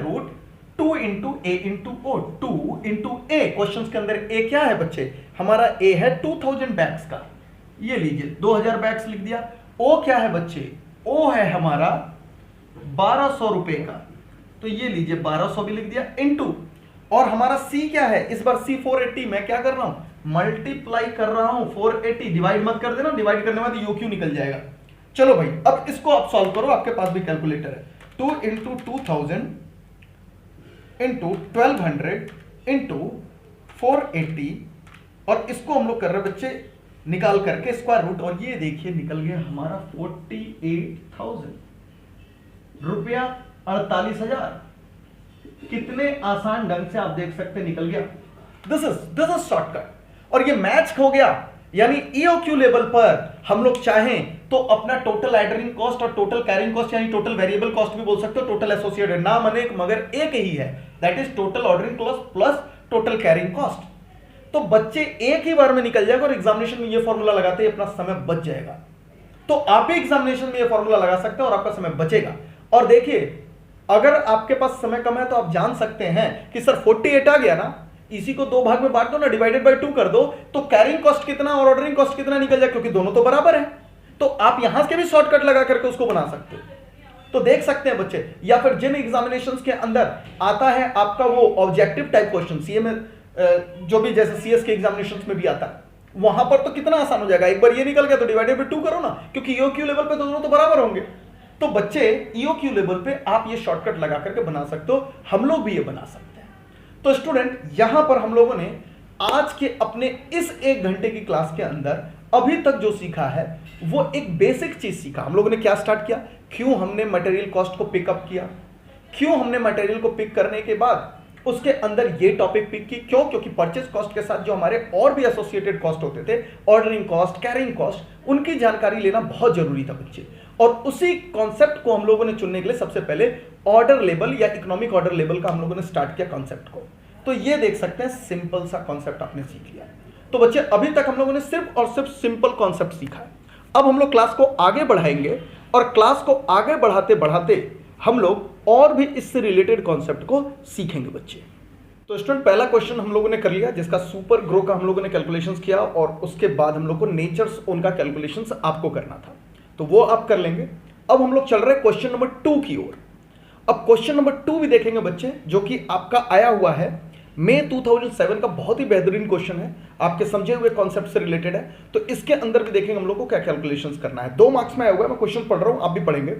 root 2 into A into O, 2 into A, question के अंदर ए क्या है बच्चे, हमारा ए है 2000 बैग्स का, ये लीजिए 2000 बैग्स लिख दिया। ओ क्या है बच्चे, ओ है हमारा 1200 रुपए का, तो ये लीजिए 1200 भी लिख दिया, इंटू, और हमारा सी क्या है इस बार, सी 480, मैं क्या कर रहा हूं मल्टीप्लाई कर रहा हूं, 480 डिवाइड मत कर देना, डिवाइड करने के बाद यूक्यू निकल जाएगा। चलो भाई अब इसको आप सॉल्व करो, आपके पास भी कैलकुलेटर है। 2 इंटू 2000 इंटू 1200 इंटू 480, और इसको हम लोग कर रहे हैं बच्चे निकाल करके स्क्वायर रूट, और ये देखिए निकल गया हमारा 48,000 रुपया, 48,000। कितने आसान ढंग से आप देख सकते निकल गया। दिस इज शॉर्टकट, और ये मैच हो गया। यानी ईओक्यू लेवल पर हम लोग चाहें तो अपना टोटल ऑर्डरिंग कॉस्ट और टोटल कैरिंग कॉस्ट यानी टोटल वेरिएबल कॉस्ट भी बोल सकते हो, टोटल एसोसिएटेड, नाम अनेक मगर एक ही है, that is total ordering cost plus total carrying cost. तो बच्चे एक ही बार में निकल जाएगा और एग्जामिनेशन में ये फॉर्मूला लगाते ही अपना समय बच जाएगा। तो आप भी एग्जामिनेशन में ये फॉर्मूला लगा सकते हैं और आपका समय बचेगा। और देखिए अगर आपके पास समय कम है तो आप जान सकते हैं कि सर 48 आ गया ना, इसी को 2 भाग में बांट दो ना, डिवाइडेड बाय 2 कर दो, तो कैरिंग कॉस्ट कितना और ऑर्डरिंग कॉस्ट कितना निकल जाए, क्योंकि दोनों तो बराबर है। तो आप यहां से भी शॉर्टकट लगा करके उसको बना सकते हो। तो देख सकते हैं बच्चे, या फिर जिन एग्जामिनेशंस के अंदर आता है आपका वो ऑब्जेक्टिव टाइप क्वेश्चन, सीए में जो भी जैसे सीएस के एग्जामिनेशंस में भी आता है, वहां पर तो कितना आसान हो जाएगा, एक बार ये निकल गया तो डिवाइडेड बाय 2 करो ना, क्योंकि ईओक्यू लेवल पे तो दोनों तो बराबर होंगे। तो बच्चे ईओक्यू लेवल पे आप ये शॉर्टकट लगा करके बना सकते हो, हम लोग भी ये बना सकते हैं। तो स्टूडेंट यहां पर हम लोगों ने आज के अपने इस 1 घंटे की क्लास के अंदर अभी तक जो सीखा है वो एक बेसिक चीज सीखा। हम लोगों ने क्या स्टार्ट किया, क्यों हमने मटेरियल कॉस्ट को पिकअप किया, क्यों हमने मटेरियल को पिक करने के बाद उसके अंदर ये टॉपिक पिक की, क्यों, क्योंकि परचेज कॉस्ट के साथ जो हमारे और भी एसोसिएटेड कॉस्ट होते थे, ऑर्डरिंग कॉस्ट, कैरिंग कॉस्ट, उनकी जानकारी लेना बहुत जरूरी था बच्चे। और उसी कॉन्सेप्ट को हम लोगों ने चुनने के लिए सबसे पहले ऑर्डर लेवल या इकोनॉमिक ऑर्डर लेवल का हम लोगों ने स्टार्ट किया कॉन्सेप्ट को। तो ये देख सकते हैं सिंपल सा कॉन्सेप्ट आपने सीख लिया। तो बच्चे अभी तक हम लोगों ने सिर्फ और सिर्फ सिंपल कॉन्सेप्ट सीखा है। अब हम लोग क्लास को आगे बढ़ाएंगे और क्लास को आगे बढ़ाते बढ़ाते हम लोग और भी इससे रिलेटेड कॉन्सेप्ट को सीखेंगे बच्चे। तो स्टूडेंट पहला क्वेश्चन हम लोगों ने कर लिया, जिसका सुपर ग्रो का हम लोगों ने कैलकुलेशंस किया और उसके बाद हम लोग को नेचर्स उनका कैलकुलेशंस आपको करना था, तो वो आप कर लेंगे। अब हम लोग चल रहे हैं क्वेश्चन नंबर 2 की ओर। अब क्वेश्चन नंबर 2 भी देखेंगे बच्चे, जो कि आपका आया हुआ है मई 2007 का, बहुत ही बेहतरीन क्वेश्चन है, आपके समझे हुए कॉन्सेप्ट से रिलेटेड है। तो इसके अंदर भी देखेंगे हम लोग को क्या कैलकुलेशंस करना है। 2 मार्क्स में आया हुआ है, मैं क्वेश्चन पढ़ रहा हूं, आप भी पढ़ेंगे।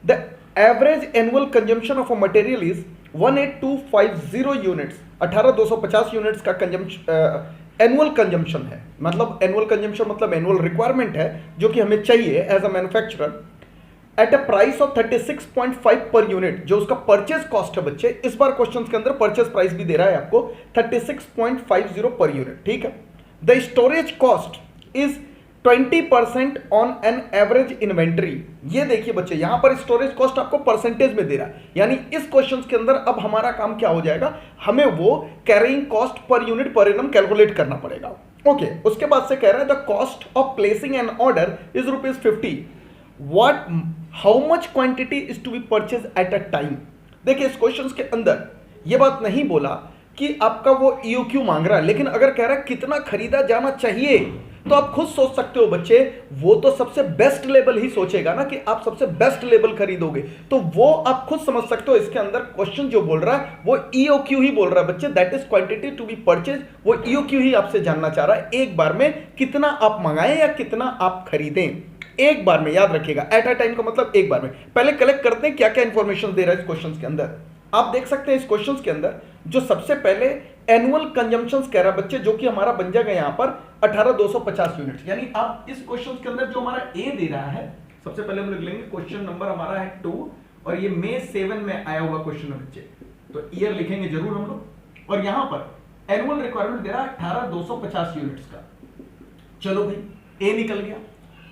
The average annual consumption of a material is 18250 units, 18250 units का एनुअल कंजम्पशन है। मतलब एनुअल कंजम्पशन मतलब एनुअल रिक्वायरमेंट है जो कि हमें चाहिए as a manufacturer, at a price of 36.5 per unit, जो उसका परचेज कॉस्ट है बच्चे। इस बार क्वेश्चन के अंदर परचेज प्राइस भी दे रहा है आपको 36.50 पर यूनिट, ठीक है। The storage cost is 20% on an average inventory. ये देखिए बच्चे, यहां पर स्टोरेज कॉस्ट आपको परसेंटेज में दे रहा है, यानी इस क्वेश्चन के अंदर अब हमारा काम क्या हो जाएगा, हमें वो carrying cost per unit per annum calculate करना पड़ेगा। ओके, उसके बाद से कह रहा है the cost of placing an order is ₹50। What how much quantity is to be purchase at a time. देखिए इस क्वेश्चन के अंदर ये बात नहीं बोला कि आपका वो ईओक्यू मांग रहा है, लेकिन अगर कह रहा है कितना खरीदा जाना चाहिए, तो आप खुद सोच सकते हो बच्चे, वो तो सबसे बेस्ट लेवल ही सोचेगा ना कि आप सबसे बेस्ट लेवल खरीदोगे, तो वो आप खुद समझ सकते हो। इसके अंदर क्वेश्चन जो बोल रहा है वो ईओक्यू ही बोल रहा है बच्चे, that is quantity to be purchase. वो ईओक्यू ही आपसे जानना चाह रहा है, एक बार में कितना आप मंगाएं या कितना आप खरीदें, एक बार में, याद रखिएगा। एट अ टाइम का मतलब एक बार में। पहले कलेक्ट करते हैं क्या क्या इंफॉर्मेशन दे रहा है इस क्वेश्चन के अंदर। आप देख सकते हैं इस क्वेश्चन के अंदर जो सबसे पहले एनुअल कंजम्पशंस कह रहा है बच्चे, जो कि हमारा बन जाएगा यहां पर 18250 यूनिट्स। यानी आप इस क्वेश्चन के अंदर जो हमारा ए दे रहा है, सबसे पहले हम लिख लेंगे क्वेश्चन नंबर हमारा है 2 और ये मई 7 में आया हुआ क्वेश्चन है बच्चे, तो ईयर लिखेंगे जरूर हम लोग। और यहां पर एनुअल रिक्वायरमेंट दे रहा है 18250 यूनिट्स का। चलो भाई, ए निकल गया।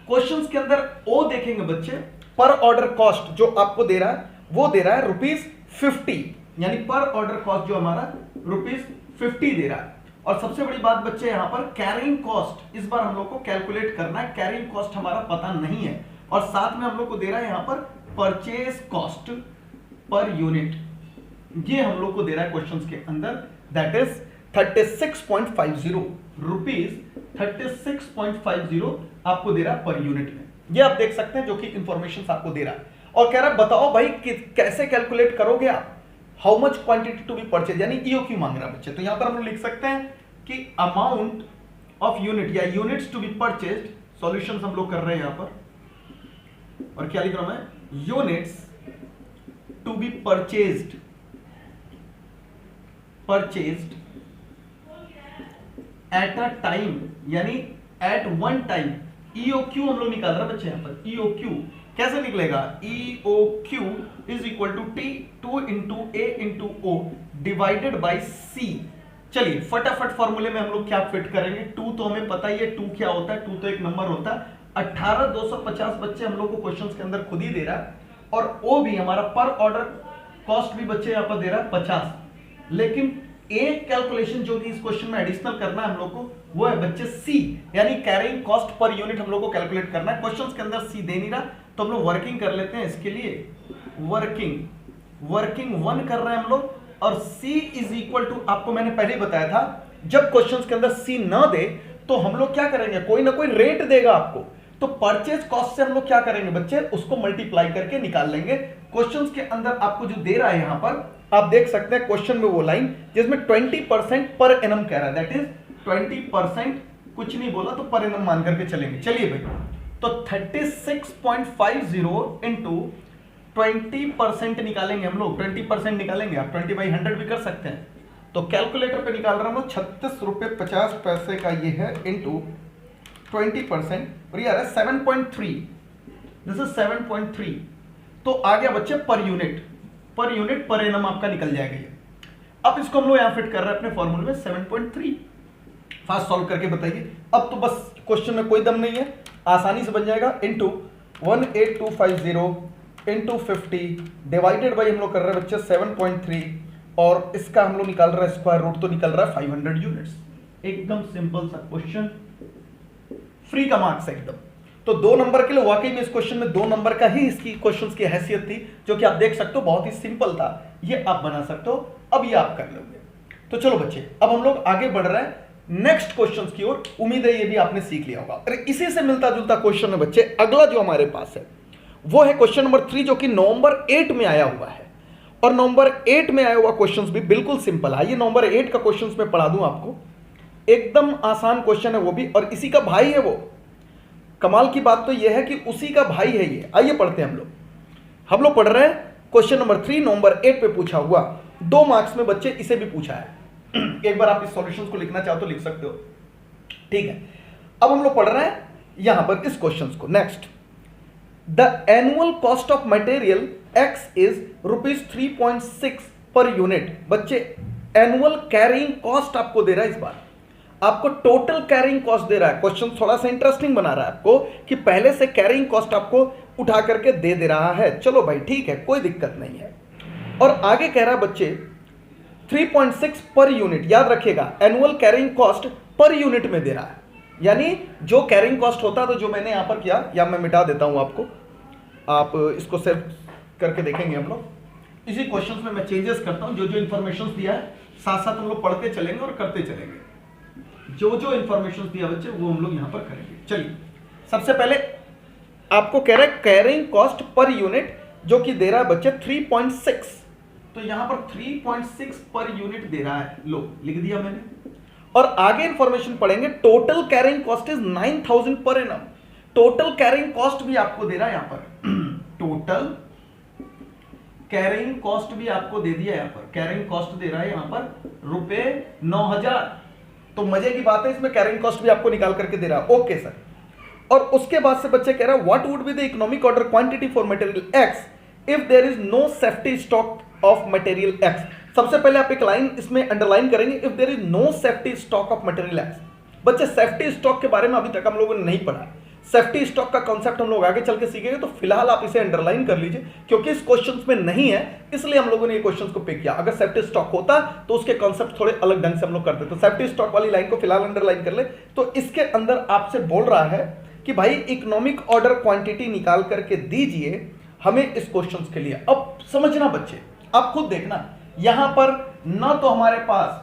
क्वेश्चंस के अंदर ओ देखेंगे बच्चे, पर ऑर्डर कॉस्ट जो आपको दे रहा है वो दे रहा है ₹50, यानी पर ऑर्डर कॉस्ट जो हमारा ₹50 दे रहा है। और सबसे बड़ी बात बच्चे यहां पर कैरिंग कॉस्ट, इस बार हम लोग को कैलकुलेट करना है, कैरिंग कॉस्ट हमारा पता नहीं है। और साथ में हम लोग को दे रहा है यहां पर परचेज कॉस्ट पर यूनिट, ये हम लोग को दे रहा है क्वेश्चंस के अंदर, दैट इज 36.50 रुपीज, 36.50 आपको दे रहा है पर यूनिट में। ये आप देख सकते हैं जो कि इंफॉर्मेशन आपको दे रहा है। और कह रहा है बताओ भाई कि कैसे कैलकुलेट करोगे आप, how much quantity to be purchase, यानी ईओक्यू मांग रहा है बच्चे। तो यहां पर हम लोग लिख सकते हैं कि अमाउंट ऑफ यूनिट या units to be purchased, solutions हम लोग कर रहे हैं यहां पर, और क्या लिख रहा हूं मैं, units to be purchased at a time, यानी एट वन टाइम। ईओक्यू हम लोग निकाल रहे हैं बच्चे यहां पर। ईओक्यू कैसे निकलेगा, EOQ is equal to T 2 into A into O divided by C. चलिए फटाफट फॉर्मूले में हम लोग क्या फिट करेंगे, 2 तो हमें पता ही है 2 क्या होता है, 2 तो एक नंबर होता है। 18250 बच्चे हम लोग को क्वेश्चंस के अंदर खुद ही दे रहा है, और ओ भी हमारा पर ऑर्डर कॉस्ट भी बच्चे यहां पर दे रहा है 50। लेकिन एक कैलकुलेशन जो कि इस क्वेश्चन में एडिशनल करना है हम लोग को, वो है बच्चे सी, यानी कैरिंग कॉस्ट पर यूनिट हम लोग को कैलकुलेट करना है। क्वेश्चंस के अंदर सी दे नहीं रहा, तो हम लोग वर्किंग कर लेते हैं इसके लिए। वर्किंग 1 कर रहे हैं हम लोग, और सी इज इक्वल टू, आपको मैंने पहले ही बताया था, जब क्वेश्चंस के अंदर सी ना दे तो हम लोग क्या करेंगे, कोई ना कोई रेट देगा आपको, तो परचेज कॉस्ट से हम लोग क्या करेंगे बच्चे, उसको मल्टीप्लाई करके निकाल लेंगे। क्वेश्चंस के अंदर आपको जो दे रहा है यहां पर, आप देख सकते हैं क्वेश्चन में वो लाइन जिसमें 20% पर एनम कह रहा है, दैट इज 20% कुछ नहीं बोला तो पर एनम मान करके चलेंगे। चलिए भाई, तो 36.50 इंटू 20% निकालेंगे हम लोग, 20% निकालेंगे, आप 20/100 भी कर सकते हैं। तो कैलकुलेटर पे निकाल रहा हूं 36.50 का ये है इंटू 20%, और ये आ रहा है 7.3, दिस इज 7.3। तो आ गया बच्चे पर यूनिट पर एनम आपका निकल जाएगा ये। अब इसको हम लोग यहां फिट कर रहे हैं अपने फॉर्मूले में 7.3। फास्ट सॉल्व करके बताइए। अब तो बस क्वेश्चन में कोई दम नहीं है, आसानी से बन जाएगा। इंटू 18250 इंटू 50 डिवाइडेड बाई हम लोग कर रहे हैं बच्चे 7.3, और इसका हम लोग निकाल रहे हैं स्क्वायर रूट, तो निकल रहा है 500 यूनिट्स। एकदम सिंपल सा क्वेश्चन, फ्री का मार्क्स एकदम। तो 2 नंबर के लिए वाकई में इस क्वेश्चन में 2 नंबर का ही इसकी क्वेश्चंस की हैसियत थी, जो कि आप देख सकते हो बहुत ही सिंपल था। ये आप बना सकते हो, अब ये आप कर लोगे। तो चलो बच्चे, अब हम लोग आगे बढ़ रहे हैं नेक्स्ट क्वेश्चंस की ओर। उम्मीद है ये भी आपने सीख लिया होगा। अरे इसी से मिलता जुलता क्वेश्चन है बच्चे, अगला जो हमारे पास है वो है क्वेश्चन नंबर 3, जो कि नवंबर 8 में आया हुआ है। और नवंबर 8 में आया हुआ क्वेश्चंस भी बिल्कुल सिंपल है। आइए नवंबर 8 का क्वेश्चंस मैं पढ़ा दूं आपको, एकदम आसान क्वेश्चन है वो भी, और इसी का भाई है वो। कमाल की बात तो यह है कि उसी का भाई है ये। आइए पढ़ते हैं हम लोग पढ़ रहे हैं क्वेश्चन नंबर 3, नवंबर 8 पे पूछा हुआ। 2 मार्क्स में बच्चे इसे भी पूछा है। एक बार आप इस सॉल्यूशंस को लिखना चाहो तो लिख सकते हो, ठीक है। अब हम लोग पढ़ रहे हैं यहां पर इस क्वेश्चंस को। Next, the annual cost of material x is ₹3.6 per unit. बच्चे एनुअल कैरिंग कॉस्ट आपको दे रहा है, इस बार आपको टोटल कैरिंग कॉस्ट दे रहा है। क्वेश्चन थोड़ा सा इंटरेस्टिंग बना रहा है आपको कि पहले से कैरिंग कॉस्ट आपको उठा करके दे रहा है। चलो भाई ठीक है, कोई दिक्कत नहीं है। और आगे कह रहा है बच्चे 3.6 पर यूनिट। याद रखिएगा, annual carrying cost per unit में दे रहा है, यानी जो कैरिंग कॉस्ट होता है, तो जो मैंने यहां पर किया, या मैं मिटा देता हूं आपको, आप इसको सेव करके देखेंगे हम लोग। इसी क्वेश्चंस में मैं चेंजेस करता हूं, जो जो इंफॉर्मेशन दिया है साथ साथ हम लोग पढ़ते चलेंगे और करते चलेंगे। जो जो इंफॉर्मेशन दिया बच्चे वो हम लोग यहां पर करेंगे। चलिए, सबसे पहले आपको कह रहा है कैरिंग कॉस्ट पर यूनिट, जो कि दे रहा है बच्चे 3.6। तो यहां पर 3.6 पर यूनिट दे रहा है, लो लिख दिया मैंने। और आगे इंफॉर्मेशन पढ़ेंगे, total carrying cost is 9000 per annum. Total carrying cost भी आपको दे रहा है यहां पर, टोटल कैरिंग कॉस्ट भी आपको दे दिया यहां पर। कैरिंग कॉस्ट दे रहा है यहां पर ₹9000। तो मजे की बात है, इसमें कैरिंग कॉस्ट भी आपको निकाल करके दे रहा है। Okay sir. और उसके बाद से बच्चे कह रहा है what would be the economic order quantity for material X if there is no safety stock of material X. सबसे पहले आप एक लाइन इसमें अंडरलाइन करेंगे, if there is no safety stock of material X. बच्चे सेफ्टी स्टॉक के बारे में अभी तक हम लोगों ने नहीं पढ़ा। सेफ्टी स्टॉक का कॉन्सेप्ट हम लोग आगे चल के सीखेंगे, तो फिलहाल आप इसे अंडरलाइन कर लीजिए, क्योंकि इस क्वेश्चंस में नहीं है, इसलिए हम लोगों ने ये क्वेश्चंस को पिक किया। अगर सेफ्टी स्टॉक होता तो उसके कॉन्सेप्ट थोड़े अलग ढंग से हम लोग करते। तो सेफ्टी स्टॉक वाली लाइन को फिलहाल अंडरलाइन कर ले। तो इसके अंदर आपसे बोल रहा है कि भाई इकोनॉमिक ऑर्डर क्वांटिटी निकाल करके दीजिए हमें इस क्वेश्चंस के लिए। अब समझना बच्चे, आप खुद देखना, यहां पर ना तो हमारे पास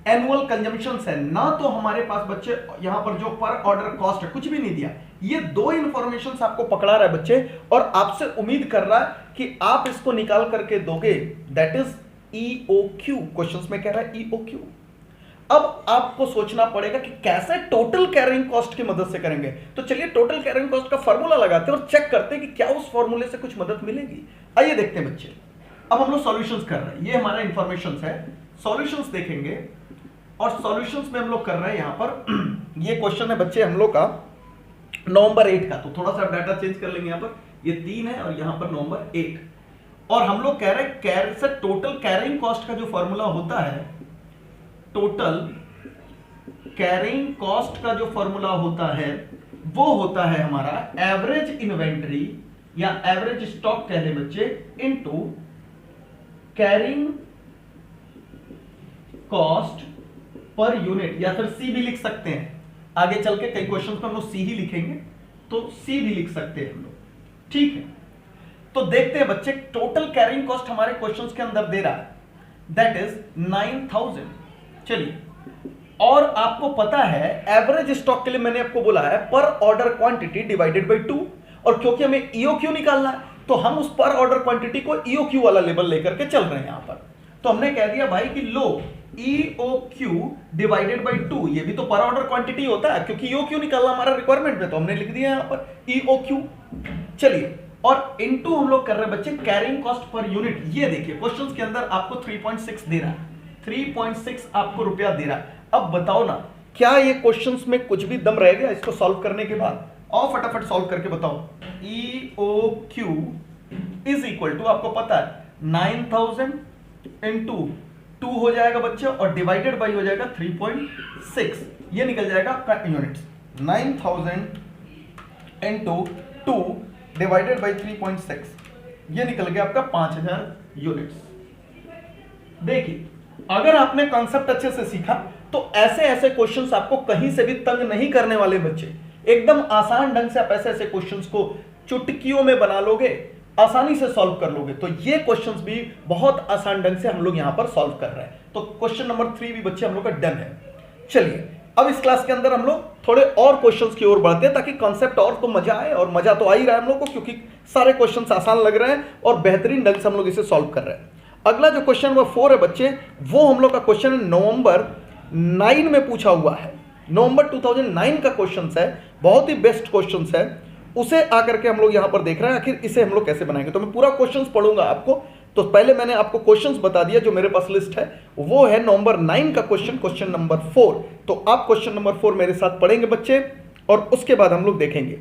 एनुअल कंजम्पशंस है, ना तो हमारे पास बच्चे यहां पर जो पर ऑर्डर कॉस्ट है, कुछ भी नहीं दिया। ये 2 इंफॉर्मेशन आपको पकड़ा रहा है बच्चे, और आपसे उम्मीद कर रहा है कि आप इसको निकाल करके दोगे। दैट इज EOQ, क्वेश्चंस में कह रहा है EOQ। अब आपको सोचना पड़ेगा कि कैसे टोटल कैरिंग कॉस्ट की मदद से करेंगे। तो चलिए टोटल कैरिंग कॉस्ट का फार्मूला लगाते हैं और चेक करते हैं कि क्या उस फार्मूले से कुछ मदद मिलेगी। आइए देखते हैं बच्चे। अब हम लोग सॉल्यूशंस कर रहे हैं, ये हमारा इंफॉर्मेशन है, सॉल्यूशंस देखेंगे। और सॉल्यूशंस में हम लोग कर रहे हैं यहां पर, ये क्वेश्चन है बच्चे हम लोग का नवंबर 8 का। तो थोड़ा सा डाटा चेंज कर लेंगे, यहां पर ये 3 है और यहां पर नवंबर 8। और हम लोग कह रहे हैं टोटल कैरिंग कॉस्ट का जो फॉर्मूला होता है, टोटल कैरिंग कॉस्ट का जो फॉर्मूला होता है वो होता है हमारा एवरेज इन्वेंट्री या एवरेज स्टॉक कह ले बच्चे, into carrying cost per unit, या फिर सी भी लिख सकते हैं। आगे चल के कई क्वेश्चन में हम लोग सी ही लिखेंगे, तो सी भी लिख सकते हैं हम लोग, ठीक है। तो देखते हैं बच्चे, टोटल कैरिंग कॉस्ट हमारे क्वेश्चंस के अंदर दे रहा है, दैट इज 9000। चलिए, और आपको पता है एवरेज स्टॉक के लिए मैंने आपको बोला है पर ऑर्डर क्वांटिटी डिवाइडेड बाय 2, और क्योंकि हमें EOQ निकालना है तो हम उस पर ऑर्डर क्वांटिटी को EOQ वाला लेवल लेकर के चल रहे हैं यहां पर। तो हमने कह दिया भाई कि लो EOQ डिवाइडेड बाई 2, ये भी तो पर ऑर्डर क्वांटिटी होता है क्योंकि EOQ निकालना हमारा रिक्वायरमेंट में, तो हमने लिख दिया यहां पर EOQ। चलिए, और इनटू हम लोग कर रहे हैं बच्चे कैरिंग कॉस्ट पर यूनिट। ये देखिए क्वेश्चंस के अंदर आपको 3.6 दे रहा है, 3.6 आपको रुपया दे रहा है। अब बताओ ना, क्या ये क्वेश्चंस में कुछ भी दम रहेगा इसको सॉल्व करने के बाद? आओ फटाफट सॉल्व करके बताओ। EOQ इज इक्वल टू, आपको पता है 9000 इंटू 2 हो जाएगा बच्चे, और डिवाइडेड बाई हो जाएगा 3.6, ये निकल जाएगा आपका यूनिट्स। 9000 इंटू 2 डिवाइडेड बाई 3.6, ये निकल गया आपका 5000 यूनिट्स। देखिए, अगर आपने कॉन्सेप्ट अच्छे से सीखा तो ऐसे ऐसे क्वेश्चंस आपको कहीं से भी तंग नहीं करने वाले बच्चे। एकदम आसान ढंग से आप ऐसे ऐसे क्वेश्चंस को चुटकियों में बना लोगे, आसानी से सॉल्व कर लोगे। तो ये क्वेश्चंस भी बहुत आसान ढंग से हम लोग यहां पर सॉल्व कर रहे हैं। तो क्वेश्चन नंबर 3 भी बच्चे हम लोग का डन है। चलिए, अब इस क्लास के अंदर हम लोग थोड़े और क्वेश्चंस की ओर बढ़ते हैं ताकि कॉन्सेप्ट और तो मजा आए, और मजा तो आ ही रहा है हम लोग को क्योंकि सारे क्वेश्चंस आसान लग रहे हैं और बेहतरीन ढंग से हम लोग इसे सॉल्व कर रहे हैं। अगला जो क्वेश्चन नंबर 4 है बच्चे, वो हम लोग का क्वेश्चन नवंबर 9 में पूछा हुआ है। नवंबर 2009 का क्वेश्चन है, बहुत ही बेस्ट क्वेश्चन है। उसे आकर के हम लोग यहां पर देख रहे हैं आखिर इसे हम लोग कैसे बनाएंगे। तो मैं पूरा क्वेश्चन पढ़ूंगा आपको। तो पहले मैंने आपको क्वेश्चंस बता दिया, जो मेरे पास लिस्ट है वो है नवंबर 9 का क्वेश्चन, क्वेश्चन नंबर 4। तो आप क्वेश्चन नंबर 4 मेरे साथ पढ़ेंगे बच्चे, और उसके बाद हम लोग देखेंगे।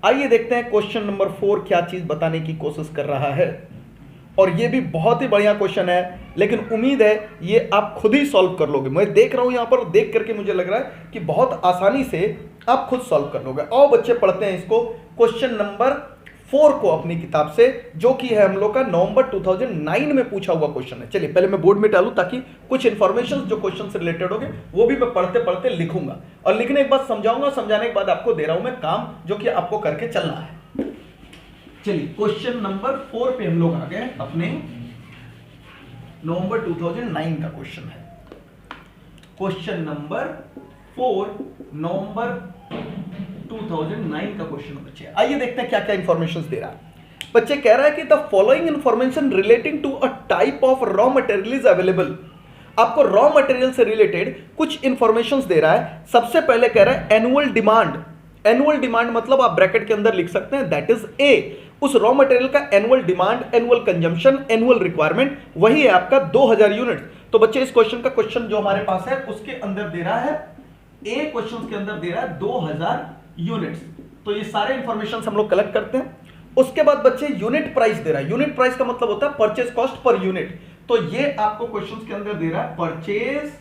आइए देखते हैं क्वेश्चन नंबर 4 क्या चीज बताने की कोशिश कर रहा है। और ये भी बहुत ही बढ़िया क्वेश्चन है, लेकिन उम्मीद है ये आप खुद ही सॉल्व कर लोगे। मैं देख रहा हूं यहां पर, देख करके मुझे लग रहा है कि बहुत आसानी से आप खुद सॉल्व कर लोगे। आओ बच्चे पढ़ते हैं इसको, क्वेश्चन नंबर 4 को अपनी किताब से, जो कि है हम लोग का नवंबर 2009 में पूछा हुआ क्वेश्चन है। चलिए पहले मैं बोर्ड में डालूं ताकि कुछ इंफॉर्मेशन जो क्वेश्चन से रिलेटेड होंगे वो भी मैं पढ़ते पढ़ते लिखूंगा, और लिखने के बाद समझाऊंगा, समझाने के बाद आपको दे रहा हूं मैं काम जो कि आपको करके चलना है। चलिए, क्वेश्चन नंबर 4 पे हम लोग आ गए अपने। नवंबर 2009 का क्वेश्चन है, क्वेश्चन नंबर 4 नवंबर 2009 का क्वेश्चन बच्चे। आइए देखते हैं क्या क्या इंफॉर्मेशन दे रहा है। बच्चे कह रहा है कि the following information relating to a type of raw material is available. आपको रॉ मटेरियल से रिलेटेड कुछ इंफॉर्मेशन दे रहा है। सबसे पहले कह रहा है एनुअल डिमांड। एनुअल डिमांड मतलब आप ब्रैकेट के अंदर लिख सकते हैं दैट इज ए। उस रॉ मटेरियल का annual demand, annual consumption, annual requirement वही है आपका 2000 यूनिट। तो बच्चे इस क्वेश्चन का क्वेश्चन जो हमारे पास है उसके अंदर दे रहा है, ए क्वेश्चन के अंदर दे रहा है 2000 यूनिट्स। तो ये सारे इंफॉर्मेशन हम लोग कलेक्ट करते हैं। उसके बाद बच्चे यूनिट प्राइस दे रहा है। यूनिट प्राइस का मतलब होता है परचेज कॉस्ट पर यूनिट। तो ये आपको क्वेश्चन के अंदर दे रहा है परचेज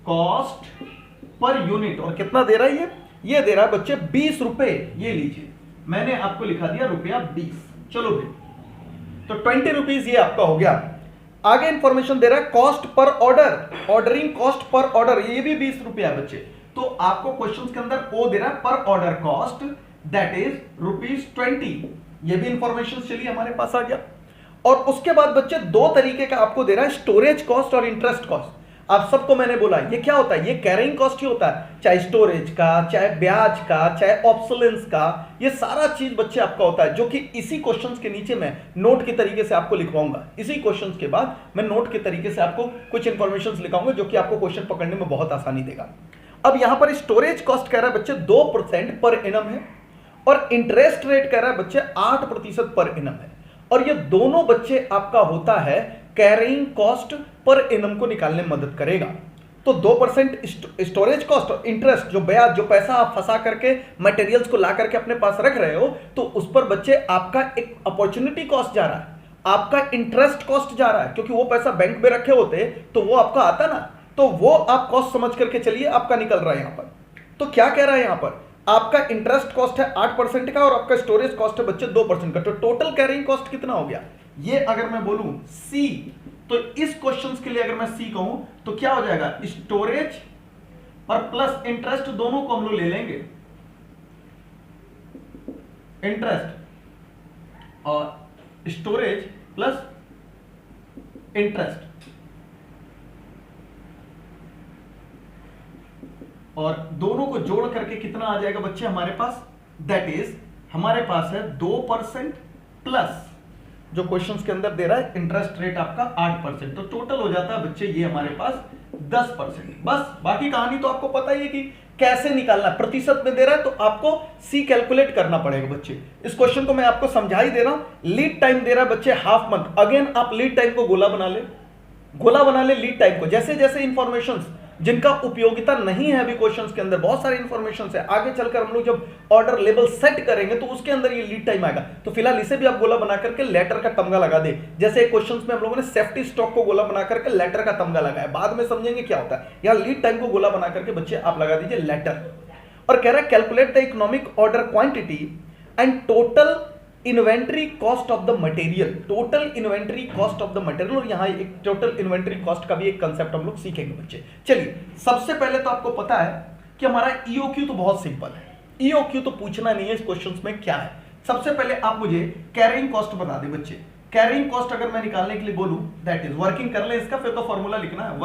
कॉस्ट पर यूनिट। और कितना दे रहा है ये दे रहा है बच्चे 20 रुपए। ये लीजिए, मैंने आपको लिखा दिया रुपया 20। चलो भाई, तो 20 रुपीज ये आपका हो गया। आगे इंफॉर्मेशन दे रहा है cost per order, ordering cost per order, ये भी 20 रुपया बच्चे। तो आपको क्वेश्चन के अंदर ओ दे रहा है पर ऑर्डर कॉस्ट, दैट इज ₹20। ये भी इंफॉर्मेशन चलिए हमारे पास आ गया। और उसके बाद बच्चे दो तरीके का आपको दे रहा है, स्टोरेज कॉस्ट और इंटरेस्ट कॉस्ट। आप सबको मैंने बोला ये क्या होता है, ये कैरिंग कॉस्ट ही होता है, चाहे स्टोरेज का, चाहे ब्याज का, चाहे ऑब्सोलेंस का, ये सारा चीज बच्चे आपका होता है, जो कि इसी क्वेश्चंस के नीचे मैं नोट के तरीके से आपको लिखवाऊंगा। इसी क्वेश्चंस के बाद मैं नोट के तरीके से आपको कुछ इंफॉर्मेशन लिखाऊंगा जो कि आपको क्वेश्चन पकड़ने में बहुत आसानी देगा। अब यहां पर स्टोरेज कॉस्ट कह रहा है बच्चे 2% पर एनम है, और इंटरेस्ट रेट कह रहा है बच्चे 8% पर एनम है। और ये दोनों बच्चे आपका होता है कैरिंग कॉस्ट पर एनम को निकालने में मदद करेगा। तो 2% स्टोरेज कॉस्ट और इंटरेस्ट, जो ब्याज, जो पैसा आप फंसा करके मटेरियल्स को ला करके अपने पास रख रहे हो, तो उस पर बच्चे आपका एक अपॉर्चुनिटी कॉस्ट जा रहा है, आपका इंटरेस्ट कॉस्ट जा रहा है, क्योंकि वो पैसा बैंक में रखे होते तो वो आपका आता ना, तो वो आप कॉस्ट समझ करके चलिए आपका निकल रहा है यहां पर। तो क्या कह रहा है यहां पर, आपका इंटरेस्ट कॉस्ट है 8% का और आपका स्टोरेज कॉस्ट है बच्चे 2% का। तो टोटल कैरिंग कॉस्ट कितना हो गया, ये अगर मैं बोलूं सी, तो इस क्वेश्चन के लिए अगर मैं सी कहूं तो क्या हो जाएगा, स्टोरेज और प्लस इंटरेस्ट दोनों को हम लोग ले लेंगे, इंटरेस्ट और स्टोरेज प्लस इंटरेस्ट, और दोनों को जोड़ करके कितना आ जाएगा बच्चे हमारे पास, दैट इज हमारे पास है 2% प्लस जो क्वेश्चंस के अंदर दे रहा है इंटरेस्ट रेट आपका 8%, तो टोटल हो जाता है बच्चे ये हमारे पास 10%। बस बाकी कहानी तो आपको पता ही है कि कैसे निकालना है। प्रतिशत में दे रहा है तो आपको सी कैलकुलेट करना पड़ेगा बच्चे। इस क्वेश्चन को मैं आपको समझा ही दे रहा हूं। लीड टाइम दे रहा है बच्चे हाफ मंथ। अगेन आप लीड टाइम को गोला बना ले लीड टाइम को। जैसे जैसे इंफॉर्मेशन जिनका उपयोगिता नहीं है अभी क्वेश्चंस के अंदर, बहुत सारे इंफॉर्मेशन है, आगे चलकर हम लोग जब ऑर्डर लेवल सेट करेंगे तो उसके अंदर ये लीड टाइम आएगा। तो फिलहाल इसे भी आप गोला बना करके लेटर का तमगा लगा दे। जैसे क्वेश्चंस में हम लोगों ने सेफ्टी स्टॉक को गोला बना करके लेटर का तमगा लगाया, बाद में समझेंगे क्या होता है। यहां लीड टाइम को गोला बना करके बच्चे आप लगा दीजिए लेटर। और कह रहा है calculate the economic order quantity and total inventory cost of the material. Total inventory cost of the material, और यहां एक टोटल इन्वेंट्री कॉस्ट का भी एक कंसेप्ट हम लोग सीखेंगे बच्चे। चलिए सबसे पहले तो आपको पता है कि हमारा ईओक्यू तो बहुत सिंपल है। ईओक्यू तो पूछना नहीं है इस क्वेश्चंस में क्या है। सबसे पहले आप मुझे कैरिंग कॉस्ट बता दे बच्चे। कैरिंग कॉस्ट अगर मैं निकालने के लिए बोलूं, दैट इज वर्किंग कर ले इसका, फिर तो फॉर्मूला लिखना है।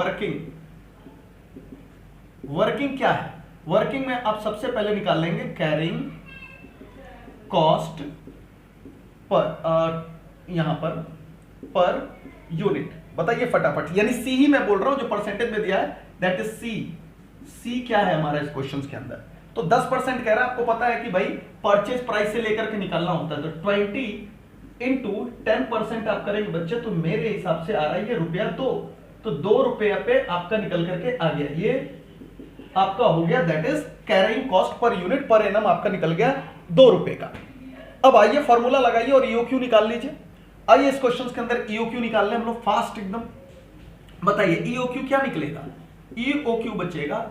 वर्किंग क्या है? वर्किंग में आप सबसे पहले निकाल लेंगे कैरिंग कॉस्ट पर यहां पर यूनिट। बताइए फटाफट, यानी सी ही मैं बोल रहा हूं जो परसेंटेज में दिया है, दैट इज सी। सी क्या है हमारा इस क्वेश्चंस के अंदर? तो 10% कह रहा है। आपको पता है कि भाई परचेज प्राइस से लेकर के निकालना होता है, तो 20 इंटू 10% आप करेंगे बच्चे, तो मेरे हिसाब से आ रहा है ये ₹2। तो ₹2 पे आपका निकल करके आ गया, ये आपका हो गया, that is carrying cost per unit per annum आपका निकल गया ₹2 का। अब आइए फॉर्मूला लगाइए और ईओक्यू निकाल लीजिए। आइए इस क्वेश्चन के अंदर ईओक्यू निकाल लें हम लोग फास्ट एकदम। बताइए ईओक्यू क्या निकलेगा? ईओक्यू बचेगा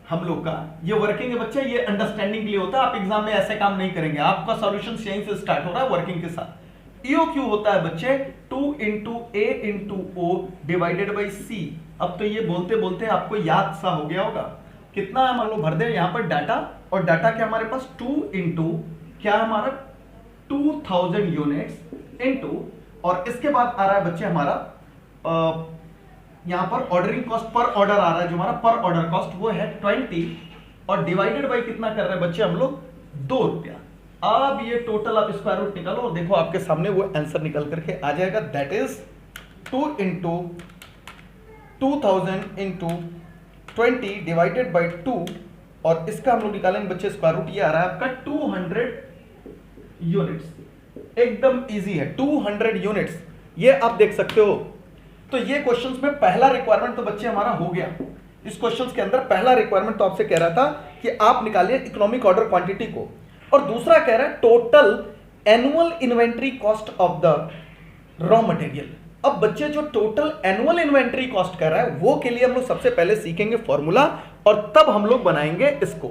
हम लोग का, ये वर्किंग है बच्चे, ये अंडरस्टैंडिंग के लिए होता है। आप एग्जाम में ऐसे काम नहीं करेंगे, आपका सॉल्यूशन यहीं से स्टार्ट हो रहा है वर्किंग के साथ। ईओक्यू होता है बच्चे 2 into A into O divided by C. अब तो ये बोलते बोलते आपको याद सा हो गया होगा। कितना है मान लो भर दे यहां पर डाटा, और डाटा क्या हमारे पास 2 इंटू क्या हमारा 2000 यूनिट्स इंटू, और इसके बाद आ रहा है बच्चे हमारा यहां पर ऑर्डरिंग कॉस्ट पर ऑर्डर आ रहा है, जो हमारा पर ऑर्डर कॉस्ट वो है 20, और डिवाइडेड बाई कितना कर रहे हैं बच्चे हम लोग ₹2। अब ये टोटल आप स्क्वायर रूट निकालो और देखो आपके सामने वो आंसर निकल करके आ जाएगा, that is 2 into 2000 into 20 divided by 2, और इसका हम लोग निकालेंगे बच्चे स्क्वायर रूट, ये आ रहा है आपका 200 यूनिट्स। एकदम इजी है, 200 यूनिट्स, ये आप देख सकते हो। तो ये क्वेश्चंस में पहला रिक्वायरमेंट तो बच्चे हमारा हो गया। इस क्वेश्चंस के अंदर पहला रिक्वायरमेंट तो आपसे कह रहा था कि आप निकालिए इकोनॉमिक ऑर्डर क्वांटिटी को, और दूसरा कह रहा है total annual inventory cost of the raw material. अब बच्चे जो टोटल एनुअल इन्वेंट्री कॉस्ट कर रहा है वो के लिए हम लोग सबसे पहले सीखेंगे फॉर्मूला, और तब हम लोग बनाएंगे इसको।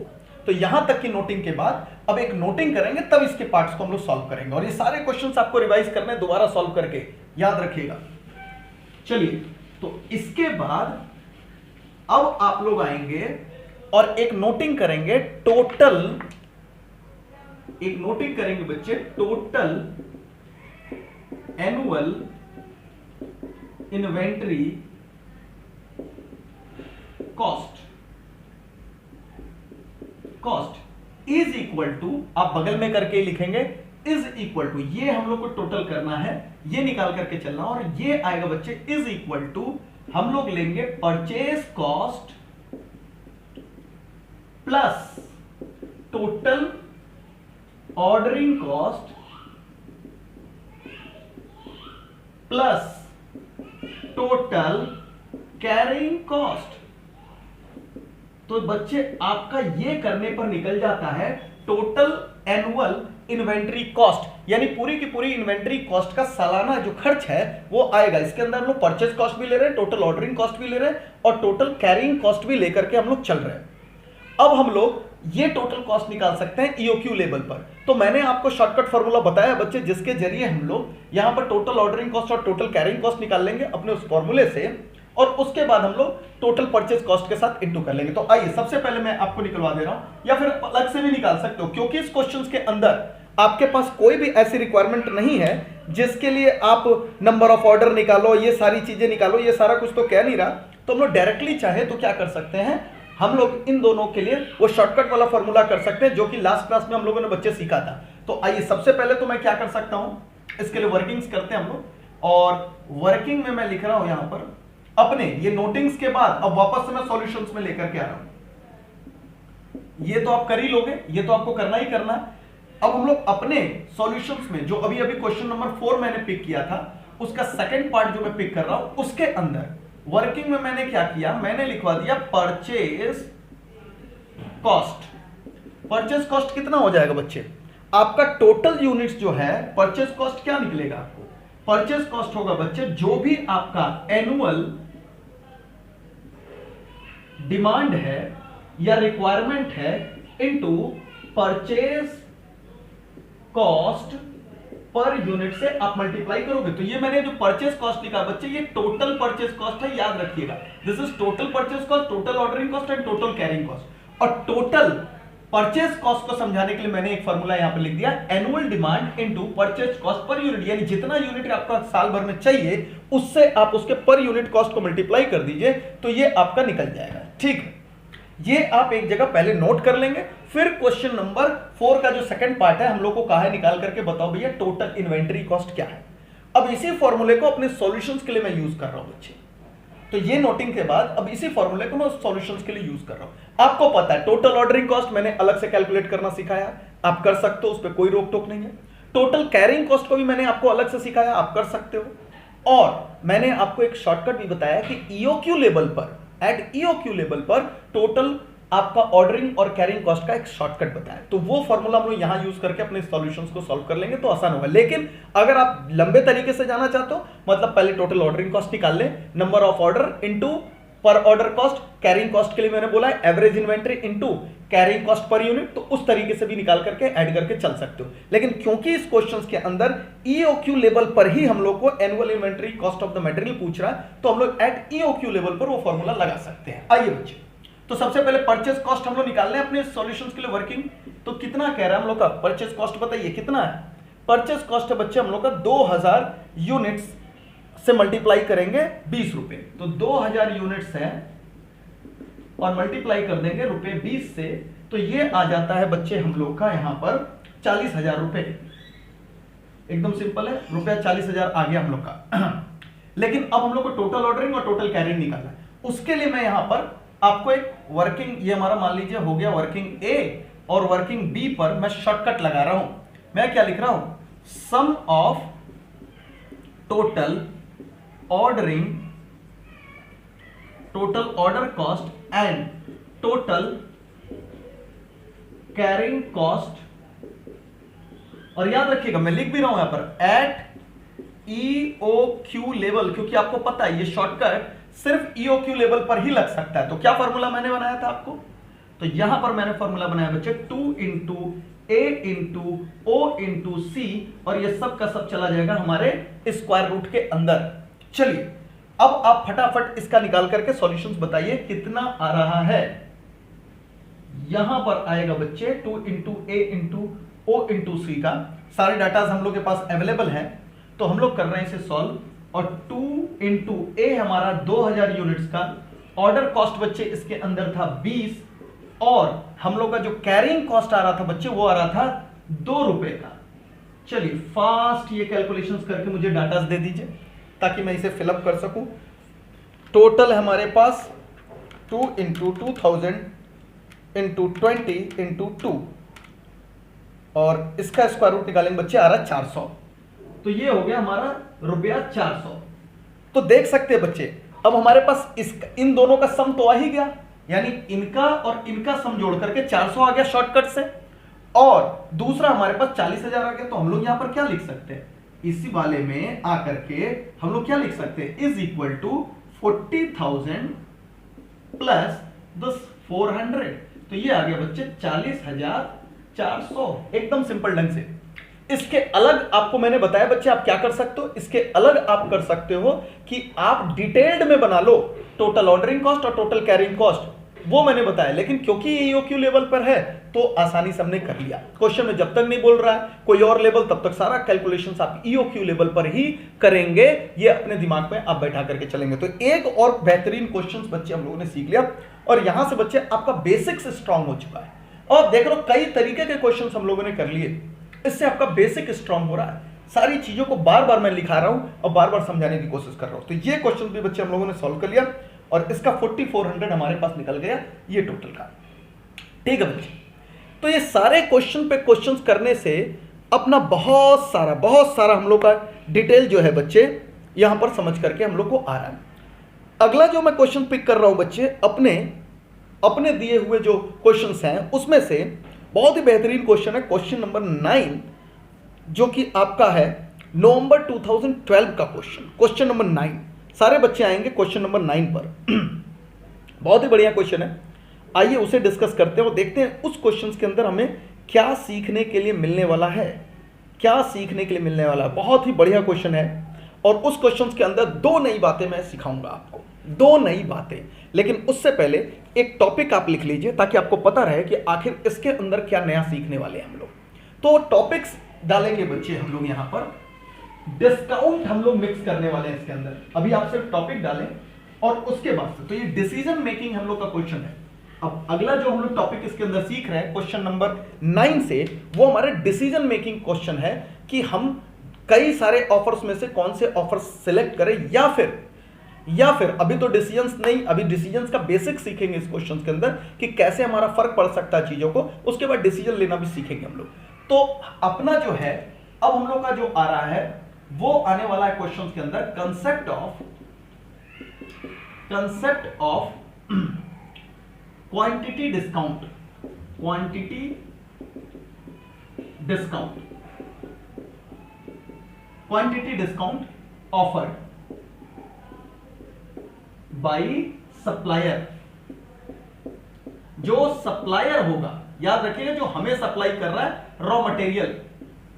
तो यहां तक की नोटिंग के बाद अब एक नोटिंग करेंगे, तब इसके पार्ट्स को हम लोग सॉल्व करेंगे, और ये सारे क्वेश्चंस आपको रिवाइज करने दोबारा सॉल्व करके, याद रखिएगा। चलिए, तो इसके बाद अब आप लोग आएंगे और एक नोटिंग करेंगे टोटल, एक नोटिंग करेंगे बच्चे total annual inventory cost is equal to, आप बगल में करके लिखेंगे इज इक्वल टू, ये हम लोग को टोटल करना है, ये निकाल करके चलना, और ये आएगा बच्चे इज इक्वल टू, हम लोग लेंगे purchase cost plus total ordering cost plus total carrying cost. तो बच्चे आपका ये करने पर निकल जाता है टोटल एनुअल इन्वेंट्री कॉस्ट, यानी पूरी की पूरी इन्वेंट्री कॉस्ट का सालाना जो खर्च है वो आएगा। इसके अंदर हम लोग परचेज कॉस्ट भी ले रहे हैं, टोटल ऑर्डरिंग कॉस्ट भी ले रहे हैं, और टोटल कैरिंग कॉस्ट भी लेकर के हम लोग चल रहे हैं। अब हम लोग ये टोटल कॉस्ट निकाल सकते हैं ईओक्यू लेवल पर। तो मैंने आपको शॉर्टकट फॉर्मूला बताया बच्चे, जिसके जरिए हम लोग यहां पर टोटल ऑर्डरिंग कॉस्ट और टोटल कैरिंग कॉस्ट निकाल लेंगे अपने उस फॉर्मूले से, और उसके बाद हम लोग टोटल परचेज कॉस्ट के साथ इंटू कर लेंगे। तो आइए सबसे पहले मैं आपको निकलवा दे रहा हूं, या फिर अलग से भी निकाल सकते हो, क्योंकि इस क्वेश्चन के अंदर आपके पास कोई भी ऐसी रिक्वायरमेंट नहीं है जिसके लिए आप नंबर ऑफ ऑर्डर निकालो, ये सारी चीजें निकालो, ये सारा कुछ तो कह नहीं रहा। तो हम लोग डायरेक्टली चाहे तो क्या कर सकते हैं, हम लोग इन दोनों के लिए वो शॉर्टकट वाला फॉर्मूला कर सकते हैं जो कि लास्ट क्लास में हम लोगों ने बच्चे सीखा था। तो आइए सबसे पहले तो मैं क्या कर सकता हूं, इसके लिए वर्किंग्स करते हैं हम लोग, और वर्किंग में मैं लिख रहा हूं यहां पर अपने ये नोटिंग्स के बाद अब वापस से मैं सॉल्यूशंस में लेकर के आ रहा हूं। ये तो आप कर ही लोगे, ये तो आपको करना ही करना है। अब हम लोग अपने सॉल्यूशंस में जो अभी अभी क्वेश्चन नंबर 4 मैंने पिक किया था, उसका सेकंड पार्ट जो मैं पिक कर रहा हूं, उसके अंदर वर्किंग में मैंने क्या किया, मैंने लिखवा दिया परचेज कॉस्ट। परचेज कॉस्ट कितना हो जाएगा बच्चे, आपका टोटल यूनिट्स जो है, परचेज कॉस्ट क्या निकलेगा आपको, परचेज कॉस्ट होगा बच्चे जो भी आपका एनुअल डिमांड है या रिक्वायरमेंट है into purchase cost per unit से आप मल्टीप्लाई करोगे। तो ये मैंने जो परचेज कॉस्ट लिखा बच्चे, ये टोटल परचेज कॉस्ट है, याद रखिएगा। This is total purchase cost, total ordering cost and total carrying cost. और टोटल परचेज कॉस्ट को समझाने के लिए मैंने एक फॉर्मूला यहां पर लिख दिया, annual demand into purchase cost per unit, यानी जितना यूनिट आपका साल भर में चाहिए उससे आप उसके पर यूनिट कॉस्ट को मल्टीप्लाई कर दीजिए, तो ये आपका निकल जाएगा। ठीक है, ये आप एक जगह पहले नोट कर लेंगे। फिर क्वेश्चन नंबर 4 का जो सेकंड पार्ट है, हम लोग को कहा है निकाल करके बताओ भैया टोटल इन्वेंटरी कॉस्ट क्या है। अब इसी फॉर्मूले को अपने सॉल्यूशंस के लिए मैं यूज कर रहा हूं बच्चे, तो ये नोटिंग के बाद अब इसी फॉर्मूले को मैं सॉल्यूशंस के लिए यूज कर रहा हूं। आपको पता है टोटल ऑर्डरिंग कॉस्ट मैंने अलग से कैलकुलेट करना सिखाया, आप कर सकते हो, उस पर कोई रोक टोक नहीं है। टोटल कैरिंग कॉस्ट को भी मैंने आपको अलग से सिखाया, आप कर सकते हो। और मैंने आपको एक शॉर्टकट भी बताया कि ईओक्यू लेवल पर, एट ईओक्यू लेवल पर टोटल आपका ऑर्डरिंग और कैरिंग कॉस्ट का एक शॉर्टकट बताया, तो वो फॉर्मूला हम लोग यहां यूज करके अपने सॉल्यूशंस को सॉल्व कर लेंगे तो आसान होगा। लेकिन अगर आप लंबे तरीके से जाना चाहते हो, मतलब पहले टोटल ऑर्डरिंग कॉस्ट निकाल लें, नंबर ऑफ ऑर्डर इनटू पर ऑर्डर कॉस्ट, कैरिंग कॉस्ट के लिए मैंने बोला है average inventory into carrying cost per unit, तो उस तरीके से भी निकाल करके ऐड करके चल सकते हो। लेकिन क्योंकि इस क्वेश्चंस के अंदर ईओक्यू लेवल पर ही हम लोग को annual inventory cost of the material पूछ रहा है, तो हम लोग एट ईओक्यू लेवल पर वो फॉर्मूला लगा सकते हैं। आइए बच्चे, तो सबसे पहले परचेज कॉस्ट हम लोग निकाल लें अपने सॉल्यूशंस के लिए वर्किंग। तो कितना कह रहा है हम लोग का परचेज कॉस्ट, बताइए कितना है। परचेज कॉस्ट है बच्चे हम लोग का 2000 यूनिट्स से मल्टीप्लाई करेंगे 20 रुपए, तो 2000 यूनिट्स है और मल्टीप्लाई कर देंगे रुपए 20 से, तो ये आ जाता है बच्चे हम लोग का यहां पर 40,000 रुपए। एकदम सिंपल है, रुपया 40,000 आ गया हम लोग का। लेकिन अब हम लोग को टोटल ऑर्डरिंग और टोटल कैरिंग निकालना है। उसके लिए मैं यहां पर आपको एक वर्किंग, ये हमारा मान लीजिए हो गया वर्किंग ए, और वर्किंग बी पर मैं शॉर्टकट लगा रहा हूं। मैं क्या लिख रहा हूं, sum of total ordering, total order cost and total carrying cost. और याद रखिएगा मैं लिख भी रहा हूं यहां पर एट ईओक्यू लेवल, क्योंकि आपको पता है ये शॉर्टकट सिर्फ ईओक्यू लेवल पर ही लग सकता है। तो क्या फॉर्मूला मैंने बनाया था आपको, तो यहां पर मैंने फॉर्मूला बनाया बच्चे 2 into A into O into सी, और ये सब का सब चला जाएगा हमारे स्क्वायर रूट के अंदर। चलिए अब आप फटाफट इसका निकाल करके सॉल्यूशंस बताइए कितना आ रहा है। यहां पर आएगा बच्चे 2 into A into O into सी का, सारे डाटा हम लोग के पास अवेलेबल है, तो हम लोग कर रहे हैं इसे सॉल्व। और 2 इंटू ए हमारा 2000 यूनिट्स का, ऑर्डर कॉस्ट बच्चे इसके अंदर था 20, और हम लोग का जो कैरिंग कॉस्ट आ रहा था बच्चे वो आ रहा था 2 रुपए का। चलिए फास्ट ये कैलकुलेशंस करके मुझे डाटा दे दीजिए ताकि मैं इसे फिलअप कर सकूं। टोटल हमारे पास 2 इंटू 2000 इंटू 20 इंटू 2, और इसका स्क्वायर रूट निकालेंगे बच्चे, आ रहा है 400, तो ये हो गया हमारा रुपया 400। तो देख सकते हैं बच्चे अब हमारे पास इन दोनों का सम तो आ ही गया, यानी इनका और इनका सम जोड़ करके 400 आ गया शॉर्टकट से, और दूसरा हमारे पास 40,000 आ गया। तो हम लोग यहां पर क्या लिख सकते हैं, इसी वाले में आकर के हम लोग क्या लिख सकते हैं, इज इक्वल टू 40,000 प्लस 400, तो ये आ गया बच्चे 40,400। एकदम सिंपल ढंग से। इसके अलग आपको मैंने बताया बच्चे आप क्या कर सकते हो, इसके अलग आप कर सकते हो कि आप डिटेल्ड में बना लो टोटल ऑर्डरिंग कॉस्ट और टोटल कैरिंग कॉस्ट, वो मैंने बताया। लेकिन क्योंकि ये ईओक्यू लेवल पर है तो आसानी से हमने कर लिया। क्वेश्चन में जब तक नहीं बोल रहा है कोई और लेवल, तब तक सारा कैलकुलेशंस आप ईओक्यू लेवल पर ही करेंगे, ये अपने दिमाग में आप बैठा करके चलेंगे। तो एक और बेहतरीन क्वेश्चन बच्चे हम लोगों ने सीख लिया, और यहां से बच्चे आपका बेसिक्स स्ट्रांग हो चुका है। और देख लो कई तरीके के क्वेश्चन हम लोगों ने कर लिए, इससे आपका बेसिक स्ट्रांग हो रहा है। सारी चीजों को बार बार मैं लिखा रहा हूं और बार बार समझाने की कोशिश कर रहा हूं। तो ये क्वेश्चन भी बच्चे हम लोगों ने सॉल्व कर लिया और इसका 4400 हमारे पास निकल गया ये टोटल का। ठीक है बच्चे, तो ये सारे क्वेश्चन पे क्वेश्चंस करने से अपना बहुत सारा हम लोग का डिटेल जो है बच्चे यहां पर समझ करके हम लोग को आ रहा है। अगला जो मैं क्वेश्चन पिक कर रहा हूं बच्चे अपने दिए हुए जो क्वेश्चंस हैं उसमें से बहुत ही बेहतरीन क्वेश्चन है क्वेश्चन नंबर 9, जो कि आपका है नवंबर 2012 का क्वेश्चन नंबर 9। सारे बच्चे आएंगे क्वेश्चन नंबर 9 पर। बहुत ही बढ़िया क्वेश्चन है, आइए उसे डिस्कस करते हैं और देखते हैं उस क्वेश्चन के अंदर हमें क्या सीखने के लिए मिलने वाला है, क्या सीखने के लिए मिलने वाला है। बहुत ही बढ़िया क्वेश्चन है और उस क्वेश्चन के अंदर 2 नई बातें मैं सिखाऊंगा आपको, 2 नई बातें। लेकिन उससे पहले एक टॉपिक आप लिख लीजिए ताकि आपको पता रहे कि आखिर इसके अंदर क्या नया सीखने वाले हैं हम लोग। तो टॉपिक्स डालेंगे बच्चे हम लोग यहां पर, डिस्काउंट हम लोग मिक्स करने वाले हैं इसके अंदर। अभी आप सिर्फ टॉपिक डालें और उसके बाद से तो ये डिसीजन मेकिंग हम लोग का क्वेश्चन है। अब अगला जो हम लोग टॉपिक इसके अंदर सीख रहे हैं क्वेश्चन नंबर 9 से, वो हमारे डिसीजन मेकिंग क्वेश्चन है कि हम कई सारे ऑफर्स में से कौन से ऑफर सिलेक्ट करें या फिर अभी तो डिसीजंस नहीं, अभी डिसीजंस का बेसिक सीखेंगे इस क्वेश्चन के अंदर कि कैसे हमारा फर्क पड़ सकता है चीजों को, उसके बाद डिसीजन लेना भी सीखेंगे हम लोग। तो अपना जो है अब हम लोग का जो आ रहा है वो आने वाला है क्वेश्चन के अंदर concept of quantity discount offer by supplier. जो सप्लायर होगा, याद रखिएगा, जो हमें सप्लाई कर रहा है रॉ मटेरियल,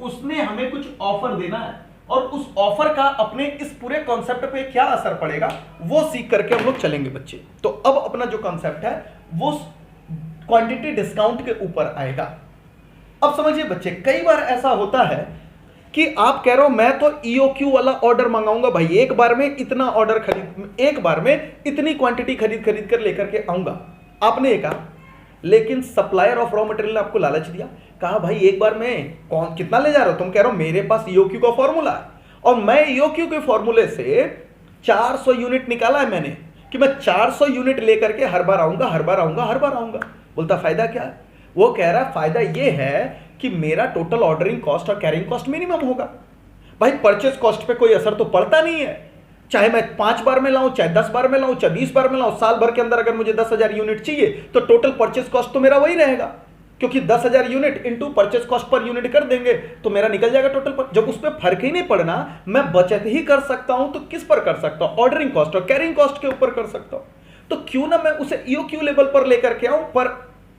उसने हमें कुछ ऑफर देना है और उस ऑफर का अपने इस पूरे कॉन्सेप्ट पे क्या असर पड़ेगा वो सीख करके हम लोग चलेंगे बच्चे। तो अब अपना जो कॉन्सेप्ट है वो क्वांटिटी डिस्काउंट के ऊपर आएगा। अब समझिए बच्चे, कई बार ऐसा होता है कि आप कह रहे हो मैं तो ईओक्यू वाला ऑर्डर मंगाऊंगा भाई, एक बार में इतना ऑर्डर एक बार में इतनी क्वांटिटी खरीद कर लेकर के आऊंगा, आपने कहा। लेकिन सप्लायर ऑफ रॉ मटेरियल ने आपको लालच दिया, कहा भाई एक बार में कितना ले जा रहे हो, तुम कह रहे हो मेरे पास ईओक्यू का फॉर्मूला है और मैं ईओक्यू के फॉर्मूले से 400 यूनिट निकाला है मैंने कि मैं 400 यूनिट लेकर के हर बार आऊंगा। बोलता फायदा क्या है? वो कह रहा है फायदा ये है कि मेरा टोटल ऑर्डरिंग कॉस्ट और कैरिंग कॉस्ट मिनिमम होगा। भाई परचेस कॉस्ट पे कोई असर तो पड़ता नहीं है, चाहे मैं 5 बार में लाऊं, चाहे 10 बार में लाऊं, चाहे 20 बार में लाऊं। साल भर के अंदर अगर मुझे 10,000 यूनिट चाहिए तो टोटल परचेस कॉस्ट तो मेरा वही रहेगा, क्योंकि 10,000 unit into purchase cost per unit कर देंगे तो मेरा निकल जाएगा टोटल पर। जब उस पर फर्क ही नहीं पड़ना, मैं बचत ही कर सकता हूं, तो किस पर कर सकता हूं? ऑर्डरिंग कॉस्ट और कैरिंग कॉस्ट के ऊपर कर सकता हूं। तो क्यों ना मैं उसे ईओक्यू लेवल पर लेकर के आऊं पर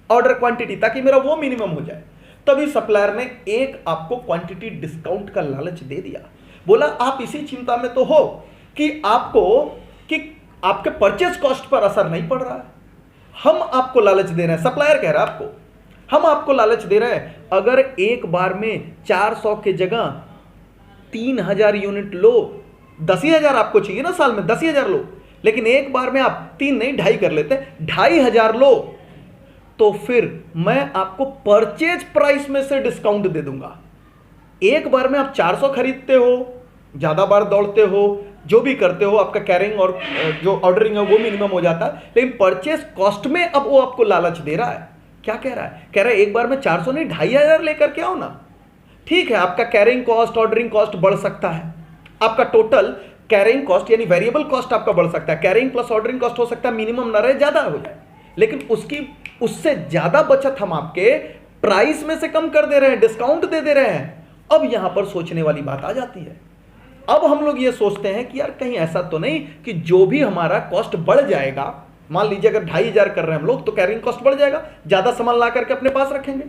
ऑर्डर क्वांटिटी, ताकि मेरा वो मिनिमम हो जाए। तभी सप्लायर ने एक आपको क्वांटिटी डिस्काउंट का लालच दे दिया। बोला आप इसी चिंता में तो हो कि आपके परचेज कॉस्ट पर असर नहीं पड़ रहा है, हम आपको लालच दे रहे हैं। सप्लायर कह रहा है हम आपको लालच दे रहे हैं, अगर एक बार में 400 के जगह 3,000 यूनिट लो, 10,000 आपको चाहिए ना साल में, 10,000 लो, लेकिन एक बार में आप 3 नहीं 2.5 कर लेते, 2,500 लो, तो फिर मैं आपको परचेज प्राइस में से डिस्काउंट दे दूंगा। एक बार में आप 400 खरीदते हो, ज्यादा बार दौड़ते हो, जो भी करते हो, आपका कैरिंग और जो ऑर्डरिंग है वो मिनिमम हो जाता है, लेकिन परचेज कॉस्ट में अब वो आपको लालच दे रहा है। क्या कह रहा है? कह रहा है एक बार में 400 नहीं 2,500 लेकर के आओ ना। ठीक है, आपका कैरिंग कॉस्ट ऑर्डरिंग कॉस्ट बढ़ सकता है, आपका टोटल कैरिंग कॉस्ट यानी वेरिएबल कॉस्ट आपका बढ़ सकता है, कैरिंग प्लस ऑर्डरिंग कॉस्ट हो सकता है मिनिमम ना रहे, ज्यादा हो जाए, लेकिन उससे ज्यादा बचत हम आपके प्राइस में से कम कर दे रहे हैं, डिस्काउंट दे रहे हैं। अब यहां पर सोचने वाली बात आ जाती है। अब हम लोग ये सोचते हैं कि यार कहीं ऐसा तो नहीं कि जो भी हमारा कॉस्ट बढ़ जाएगा, मान लीजिए अगर 2,500 कर रहे हैं हम लोग तो कैरिंग कॉस्ट बढ़ जाएगा, ज्यादा सामान ला करके अपने पास रखेंगे।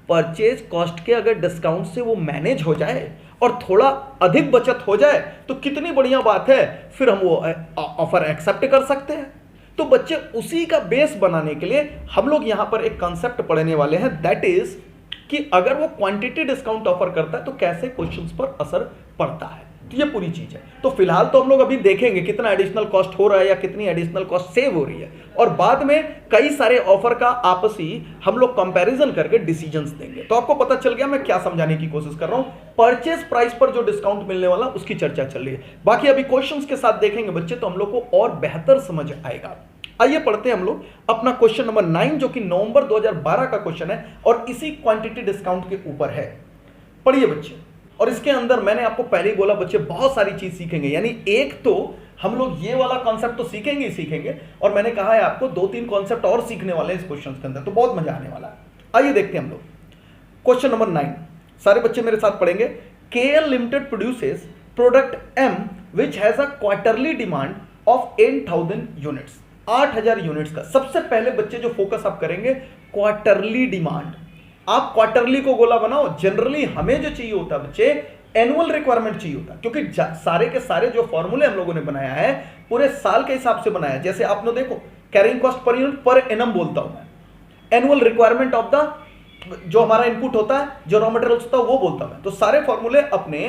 परचेज कॉस्ट के अगर डिस्काउंट से वो मैनेज हो जाए और थोड़ा अधिक बचत हो जाए तो कितनी बढ़िया बात है, फिर हम वो ऑफर एक्सेप्ट कर सकते हैं। तो बच्चे उसी का बेस बनाने के लिए हम लोग यहां पर एक कॉन्सेप्ट पढ़ने वाले हैं, दैट इज कि अगर वो क्वांटिटी डिस्काउंट ऑफर करता है तो कैसे क्वेश्चंस पर असर पड़ता है। तो ये पूरी चीज है। तो फिलहाल तो हम लोग अभी देखेंगे कितना एडिशनल कॉस्ट हो रहा है या कितनी एडिशनल कॉस्ट सेव हो रही है, और बाद में कई सारे ऑफर का आपसी हम लोग कंपैरिजन करके डिसीजंस देंगे। तो आपको पता चल गया मैं क्या समझाने की कोशिश कर रहा हूं। परचेज प्राइस पर जो डिस्काउंट मिलने वाला उसकी चर्चा चल रही है। बाकी अभी क्वेश्चंस के साथ देखेंगे बच्चे, तो हम लोग को और बेहतर समझ आएगा। आइए पढ़ते हैं हम लोग अपना क्वेश्चन नंबर 9, जो कि नवंबर 2012 का क्वेश्चन है और इसी क्वांटिटी डिस्काउंट के ऊपर है। पढ़िए बच्चे। और इसके अंदर मैंने आपको पहले ही बोला बच्चे बहुत सारी चीज सीखेंगे, यानी एक तो हम लोग ये वाला कॉन्सेप्ट तो सीखेंगे ही सीखेंगे, और मैंने कहा है आपको 2-3 कॉन्सेप्ट और सीखने वाले हैं इस क्वेश्चन के अंदर, तो बहुत मजा आने वाला है। आइए देखते हैं हम लोग क्वेश्चन नंबर 9। सारे बच्चे मेरे साथ पढ़ेंगे। KL limited produces product M which has a quarterly demand of 8,000 units, 8,000 units का। सबसे पहले बच्चे जो फोकस आप करेंगे क्वार्टरली डिमांड। आप क्वार्टरली को गोला बनाओ। जनरली हमें जो चाहिए होता है बच्चे एनुअल रिक्वायरमेंट चाहिए होता है, क्योंकि सारे के सारे जो फॉर्मूले हम लोगों ने बनाया है पूरे साल के हिसाब से बनाया है। जैसे आपने देखो carrying cost per unit per annum बोलता हूं मैं, एनुअल रिक्वायरमेंट ऑफ द जो हमारा इनपुट होता है, जो रॉ मटेरियल होता है वो बोलता हूं मैं। तो सारे फॉर्मूले अपने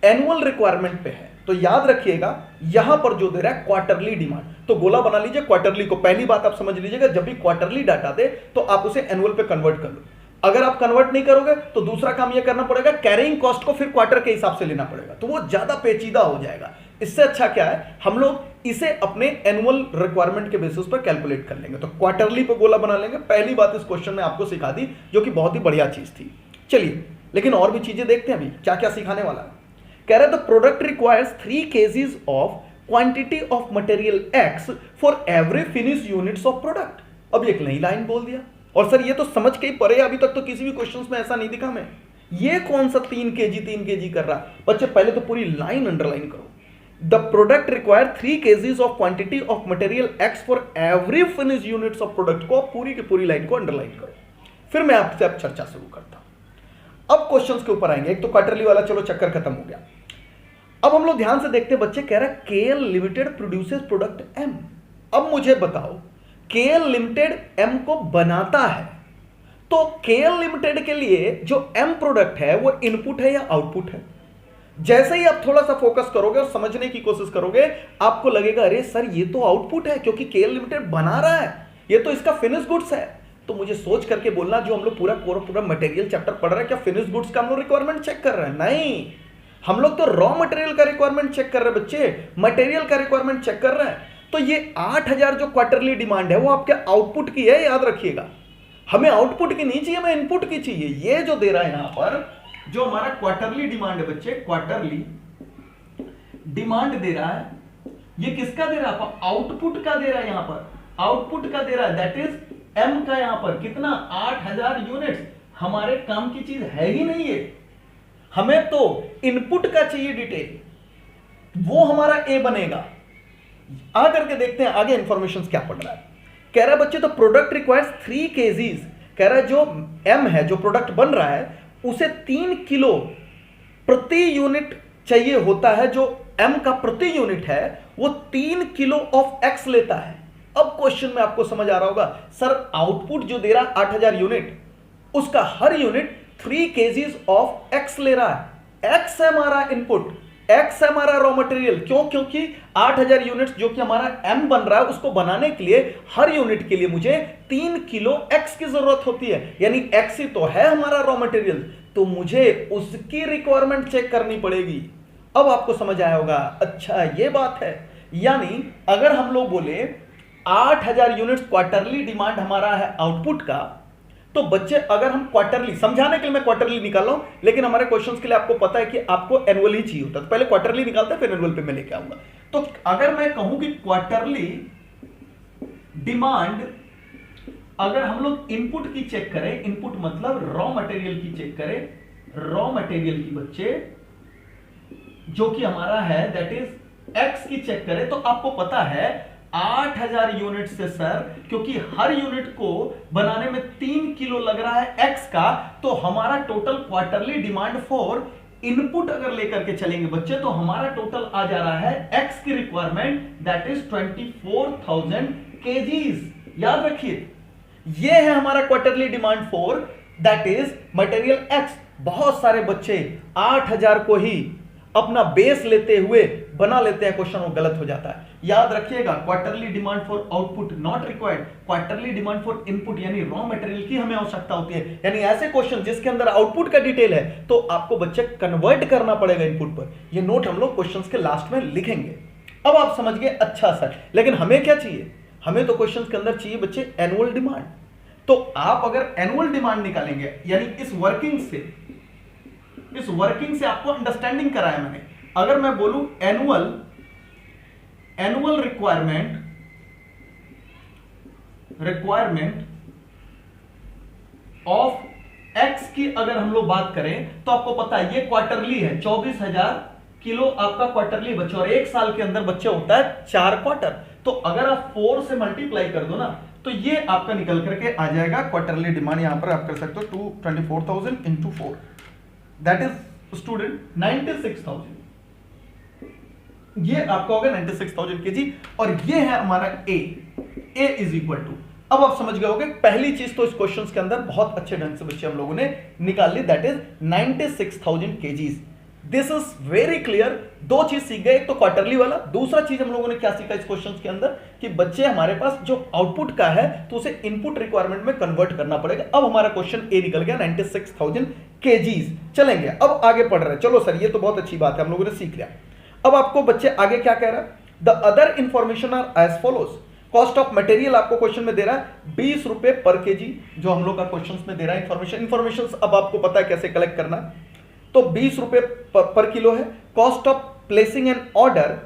एनुअल रिक्वायरमेंट पे है। तो याद रखिएगा यहां पर जो दे रहा है क्वार्टरली डिमांड, तो गोला बना लीजिए क्वार्टरली को। पहली बात आप समझ लीजिएगा, जब भी क्वार्टरली डाटा दे तो आप उसे एनुअल पे कन्वर्ट कर लो। अगर आप कन्वर्ट नहीं करोगे तो दूसरा काम यह करना पड़ेगा, कैरिंग कॉस्ट को फिर क्वार्टर के हिसाब से लेना पड़ेगा, तो वो ज्यादा पेचीदा हो जाएगा। इससे अच्छा क्या है, हम लोग इसे अपने एनुअल रिक्वायरमेंट के बेसिस पर कैलकुलेट कर लेंगे। तो क्वार्टरली पे गोला बना लेंगे। पहली बात इस क्वेश्चन में आपको सिखा दी, जो कि बहुत ही बढ़िया चीज थी। चलिए लेकिन और भी चीजें देखते हैं अभी क्या क्या सिखाने वाला है। कह रहे the product requires 3 kgs of quantity of material X for every finish units of product. अब एक नई लाइन बोल दिया, और सर ये तो समझ के ही परे, अभी तक तो किसी भी क्वेश्चंस में ऐसा नहीं दिखा मैं। ये कौन सा 3 kg कर रहा? बच्चे पहले तो पूरी लाइन अंडरलाइन करो। The product require 3 kgs of quantity of material X for every finish units of product को पूरी की पूरी लाइन को अंडरलाइन करो। फिर मैं आपसे अब चर्चा शुरू करता हूं। अब क्वेश्चंस के ऊपर आएंगे। एक तो क्वार्टरली वाला चलो चक्कर खत्म हो गया। अब हम लोग ध्यान से देखते हैं बच्चे, कह रहा है KL limited produces product M। अब मुझे बताओ KL लिमिटेड M को बनाता है, तो KL लिमिटेड के लिए जो M प्रोडक्ट है वो इनपुट है या आउटपुट है? जैसे ही आप थोड़ा सा फोकस करोगे और समझने की कोशिश करोगे, आपको लगेगा अरे सर ये तो आउटपुट है, क्योंकि KL लिमिटेड बना रहा है, ये तो इसका फिनिश गुड्स है। तो मुझे सोच करके बोलना, जो हम लोग पूरा मटेरियल चैप्टर पढ़ रहे हैं, क्या फिनिश गुड्स का हम लोग रिक्वायरमेंट चेक कर रहे हैं? नहीं, हम लोग तो रॉ मटेरियल का रिक्वायरमेंट चेक कर रहे हैं बच्चे, मटेरियल का रिक्वायरमेंट चेक कर रहे हैं। तो ये 8,000 जो क्वार्टरली डिमांड है वो आपके आउटपुट की है, याद रखिएगा। हमें आउटपुट की नहीं चाहिए, हमें इनपुट की चाहिए। ये जो दे रहा है यहां पर, जो हमारा क्वार्टरली डिमांड है बच्चे, क्वार्टरली डिमांड दे रहा है, ये किसका दे रहा है? आउटपुट का दे रहा है। यहां पर आउटपुट का दे रहा है, दैट इज M का। यहां पर कितना? 8,000 यूनिट्स। हमारे काम की चीज है ही नहीं है, हमें तो इनपुट का चाहिए डिटेल, वो हमारा A बनेगा। आकर के देखते हैं आगे इंफॉर्मेशन क्या पड़ रहा है। कह रहा है बच्चे तो प्रोडक्ट रिक्वायर्स 3 kgs। कह रहा है जो M है, जो प्रोडक्ट बन रहा है, उसे 3 किलो प्रति यूनिट चाहिए होता है। जो M का प्रति यूनिट है वो 3 किलो ऑफ X लेता है। अब क्वेश्चन में आपको समझ आ रहा होगा, सर आउटपुट जो दे रहा है 8,000 यूनिट, उसका हर यूनिट 3 kgs ऑफ X ले रहा है। X है हमारा इनपुट, X है हमारा रॉ मटेरियल। क्यों? क्योंकि 8,000 यूनिट्स जो कि हमारा M बन रहा है, उसको बनाने के लिए हर यूनिट के लिए मुझे 3 किलो X की जरूरत होती है, यानी X ही तो है हमारा रॉ मटेरियल, तो मुझे उसकी रिक्वायरमेंट चेक करनी पड़ेगी। अब आपको समझ आया होगा, अच्छा ये बात है। यानी अगर हम लोग बोले 8,000 यूनिट्स क्वार्टरली डिमांड हमारा है आउटपुट का, तो बच्चे अगर हम क्वार्टरली, समझाने के लिए मैं क्वार्टरली निकाल रहा हूं, लेकिन हमारे क्वेश्चंस के लिए आपको पता है कि आपको एनुअल ही चाहिए होता है, तो पहले क्वार्टरली निकालते हैं फिर एनुअल पे मैं लेके आऊंगा। तो अगर मैं कहूं कि क्वार्टरली डिमांड, अगर हम लोग इनपुट की चेक करें, इनपुट मतलब रॉ मटेरियल की चेक करें, रॉ मटेरियल की बच्चे जो कि हमारा है दैट इज X की चेक करें, तो आपको पता है 8,000 यूनिट से सर, क्योंकि हर यूनिट को बनाने में 3 किलो लग रहा है X का, तो हमारा total quarterly demand for input अगर लेकर के चलेंगे बच्चे, तो हमारा टोटल आ जा रहा है X की रिक्वायरमेंट दैट इज 24,000 kgs। याद रखिए ये है हमारा quarterly demand for that is material X। बहुत सारे बच्चे 8,000 को ही अपना बेस लेते हुए बना लेते हैं क्वेश्चन, वो गलत हो जाता है। याद रखिएगा, quarterly demand for output not required, quarterly demand for input यानी रॉ मटेरियल की हमें आवश्यकता होती है। यानी ऐसे क्वेश्चन जिसके अंदर आउटपुट का डिटेल है तो आपको बच्चे कन्वर्ट करना पड़ेगा इनपुट पर। ये नोट हम लोग क्वेश्चन के लास्ट में लिखेंगे। अब आप समझ गए, अच्छा सर, लेकिन हमें क्या चाहिए? हमें तो क्वेश्चन के अंदर चाहिए बच्चे एनुअल डिमांड। तो आप अगर एनुअल डिमांड निकालेंगे, यानी इस वर्किंग से आपको अंडरस्टैंडिंग कराया मैंने। अगर मैं बोलूं एनुअल रिक्वायरमेंट ऑफ एक्स की अगर हम लोग बात करें तो आपको पता है ये क्वार्टरली है, 24,000 किलो आपका क्वार्टरली बच्चे, और एक साल के अंदर बच्चे होता है 4 क्वार्टर। तो अगर आप 4 से मल्टीप्लाई कर दो ना तो ये आपका निकल करके आ जाएगा क्वार्टरली डिमांड। यहां पर आप कर सकते हो 24,000 इंटू 4, दैट इज स्टूडेंट 96,000। ये आपका होगा 96,000 केजी, और ये है हमारा ए इज इक्वल टू। अब आप समझ गए होंगे, पहली चीज तो इस क्वेश्चन के अंदर बहुत अच्छे ढंग से बच्चे हम लोगों ने निकाल ली, that is 96,000 KGs. This is very clear. दो चीज सीख गए, एक तो क्वार्टरली वाला, दूसरा चीज हम लोगों ने क्या सीखा इस क्वेश्चन के अंदर कि बच्चे हमारे पास जो आउटपुट का है तो उसे इनपुट रिक्वायरमेंट में कन्वर्ट करना पड़ेगा। अब हमारा क्वेश्चन ए निकल गया 96,000 केजीज। चलेंगे अब आगे पढ़ रहे हैं। चलो सर, ये तो बहुत अच्छी बात है, हम लोगों ने सीख लिया। अब आपको बच्चे आगे क्या कह रहा है? The other information are as follows. Cost of material आपको क्वेश्चन में दे रहा है 20 रुपए पर केजी, जो हम लोग का क्वेश्चन में दे रहा है इंफॉर्मेशन अब आपको पता है कैसे कलेक्ट करना है। तो 20 रुपए पर किलो है। Cost of placing an order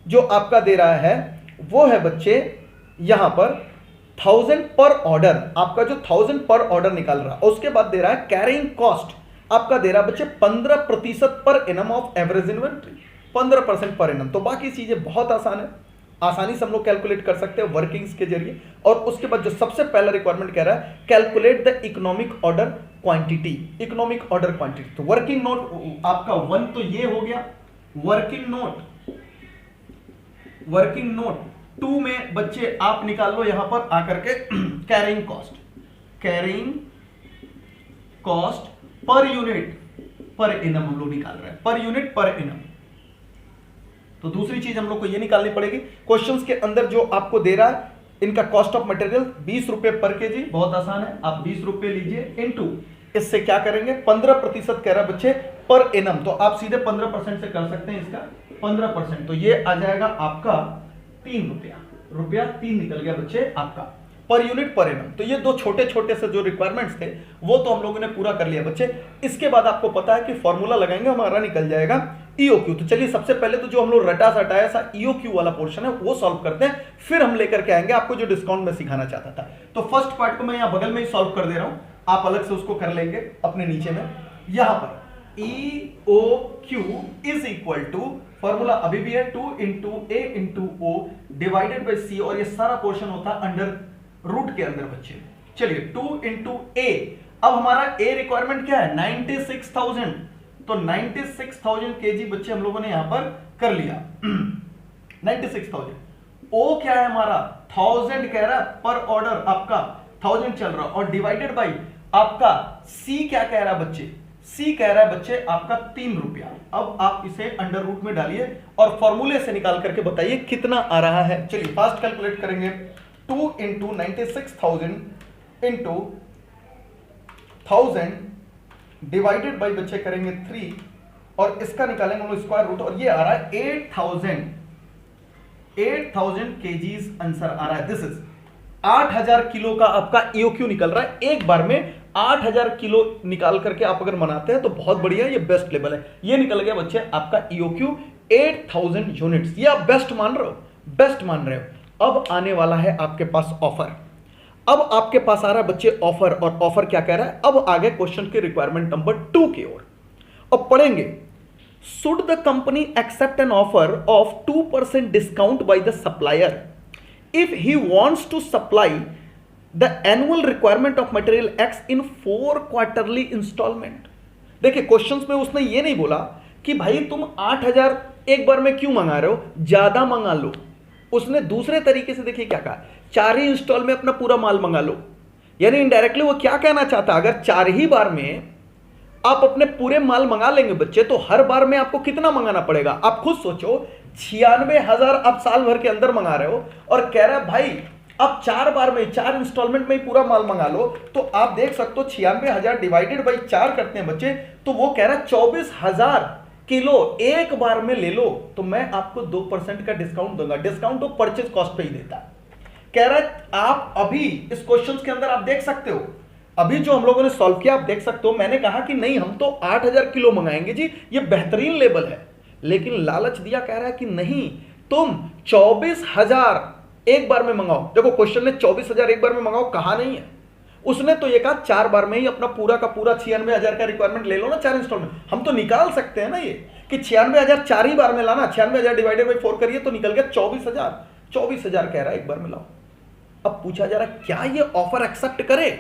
जो आपका दे रहा है वो है बच्चे यहां पर 1000 पर ऑर्डर, आपका जो 1000 पर ऑर्डर निकाल रहा है। उसके बाद दे रहा है कैरिंग कॉस्ट आपका दे रहा है बच्चे 15% per annum of average inventory, 15% per annum. तो बाकी चीजें बहुत आसान है, आसानी से हम लोग कैलकुलेट कर सकते हैं वर्किंग्स के जरिए। और उसके बाद जो सबसे पहला रिक्वायरमेंट कह रहा है calculate the economic order quantity, economic order quantity. तो वर्किंग नोट आपका 1 तो ये हो गया। वर्किंग नोट 2 में बच्चे आप निकाल लो यहां पर आकर के carrying cost per unit per annum हम लोग निकाल रहे हैं, पर यूनिट पर एनम। तो दूसरी चीज हम लोग को ये निकालनी पड़ेगी, क्वेश्चंस के अंदर जो आपको दे रहा है इनका कॉस्ट ऑफ मटेरियल 20 रुपए पर केजी, बहुत आसान है, आप 20 रुपए लीजिए इनटू इससे क्या करेंगे 15% कह रहा है बच्चे पर एनम। तो आप सीधे 15% से कर सकते हैं इसका 15%, तो ये आ जाएगा आपका 3 रुपया 3 निकल गया बच्चे आपका पर यूनिट पर एनम। तो ये दो छोटे छोटे से जो रिक्वायरमेंट्स थे वो तो हम लोगों ने पूरा कर लिया बच्चे। इसके बाद आपको पता है कि फॉर्मूला लगाएंगे, हमारा निकल जाएगा ईओक्यू। तो चलिए सबसे पहले तो जो हम लोग रटा सटाया सा ईओक्यू वाला पोर्शन है वो सॉल्व करते हैं, फिर हम लेकर के आएंगे आपको जो डिस्काउंट में सिखाना चाहता था। तो फर्स्ट पार्ट को मैं यहां बगल में ही सॉल्व कर दे रहा हूं, आप अलग से उसको कर लेंगे अपने नीचे में। यहां पर EOQ is equal to formula अभी भी है 2 into A into O divided by C, और ये सारा पोर्शन होता है अंडर रूट के अंदर बच्चे। चलिए 2 इंटू A, अब हमारा A रिक्वायरमेंट क्या है 96,000, तो 96,000 केजी बच्चे हम लोगों ने यहां पर कर लिया 96,000। O क्या है हमारा 1000 कह रहा है पर ऑर्डर, आपका 1000 चल रहा, और डिवाइडेड बाई आपका C क्या कह रहा है बच्चे, C कह रहा है बच्चे आपका 3 रुपया। अब आप इसे अंडर रूट में डालिए और फॉर्मूले से निकाल करके बताइए कितना आ रहा है। चलिए फास्ट कैलकुलेट करेंगे, 2 इंटू 96,000 इंटू 1000 डिवाइडेड बाई बच्चे करेंगे 3, और इसका निकालेंगे हम लोग स्क्वायर रूट, और ये आ रहा है 8,000 केजीज आंसर आ रहा है। दिस इज 8,000 किलो का आपका ईओक्यू निकल रहा है। एक बार में 8,000 किलो निकाल करके आप अगर बनाते हैं तो बहुत बढ़िया, ये बेस्ट लेवल है। ये निकल गया बच्चे आपका ईओक्यू 8,000 यूनिट्स। ये आप बेस्ट मान रहे हो, बेस्ट मान रहे हो। अब आने वाला है आपके पास ऑफर। अब आपके पास आ रहा है बच्चे ऑफर, और ऑफर क्या कह रहा है। अब आगे क्वेश्चन के रिक्वायरमेंट नंबर 2 की ओर अब पढ़ेंगे। Should the company accept an offer of 2% discount by the supplier if he wants to supply the annual requirement of material X in 4 quarterly installment. देखिए क्वेश्चंस में उसने ये नहीं बोला कि भाई तुम 8,000 एक बार में क्यों मंगा रहे हो, ज्यादा मंगा लो। उसने दूसरे तरीके से देखिए क्या कहा, 4 ही इंस्टॉल में अपना पूरा माल मंगा लो। यानी इनडायरेक्टली वो क्या कहना चाहता, अगर 4 ही बार में आप अपने पूरे माल मंगा लेंगे बच्चे, तो हर बार में आपको कितना मंगाना पड़ेगा? आप खुद सोचो, 96,000 आप साल भर के अंदर मंगा रहे हो और कह रहा है भाई अब 4 बार में, 4 इंस्टॉलमेंट में ही पूरा माल मंगा लो। तो आप देख सकते हो 96,000 डिवाइडेड बाई 4 करते हैं बच्चे, तो वो कह रहा है 24,000 किलो एक बार में ले लो, तो मैं आपको 2% का डिस्काउंट दूंगा। डिस्काउंट तो परचेज कॉस्ट पे ही देता है। कह रहा है आप अभी इस क्वेश्चन के अंदर आप देख सकते हो, अभी जो हम लोगों ने सॉल्व किया आप देख सकते हो, मैंने कहा कि नहीं हम तो 8,000 किलो मंगाएंगे जी, ये बेहतरीन लेवल है, लेकिन लालच दिया, कह रहा है कि नहीं तुम 24,000 एक बार में मंगाओ। देखो क्वेश्चन ने 24,000 एक बार में मंगाओ कहा नहीं है, उसने तो ये कहा 4 बार में ही अपना पूरा का पूरा 96,000 का रिक्वायरमेंट ले लो ना, 4 इंस्टॉलमेंट। हम तो निकाल सकते हैं ना ये कि 96,000 4 ही बार में लाना, 96,000 डिवाइडेड बाई 4 करिए तो निकल गया 24,000। 24,000 कह रहा है एक बार में लाओ। अब पूछा जा रहा है क्या ये ऑफर एक्सेप्ट करे?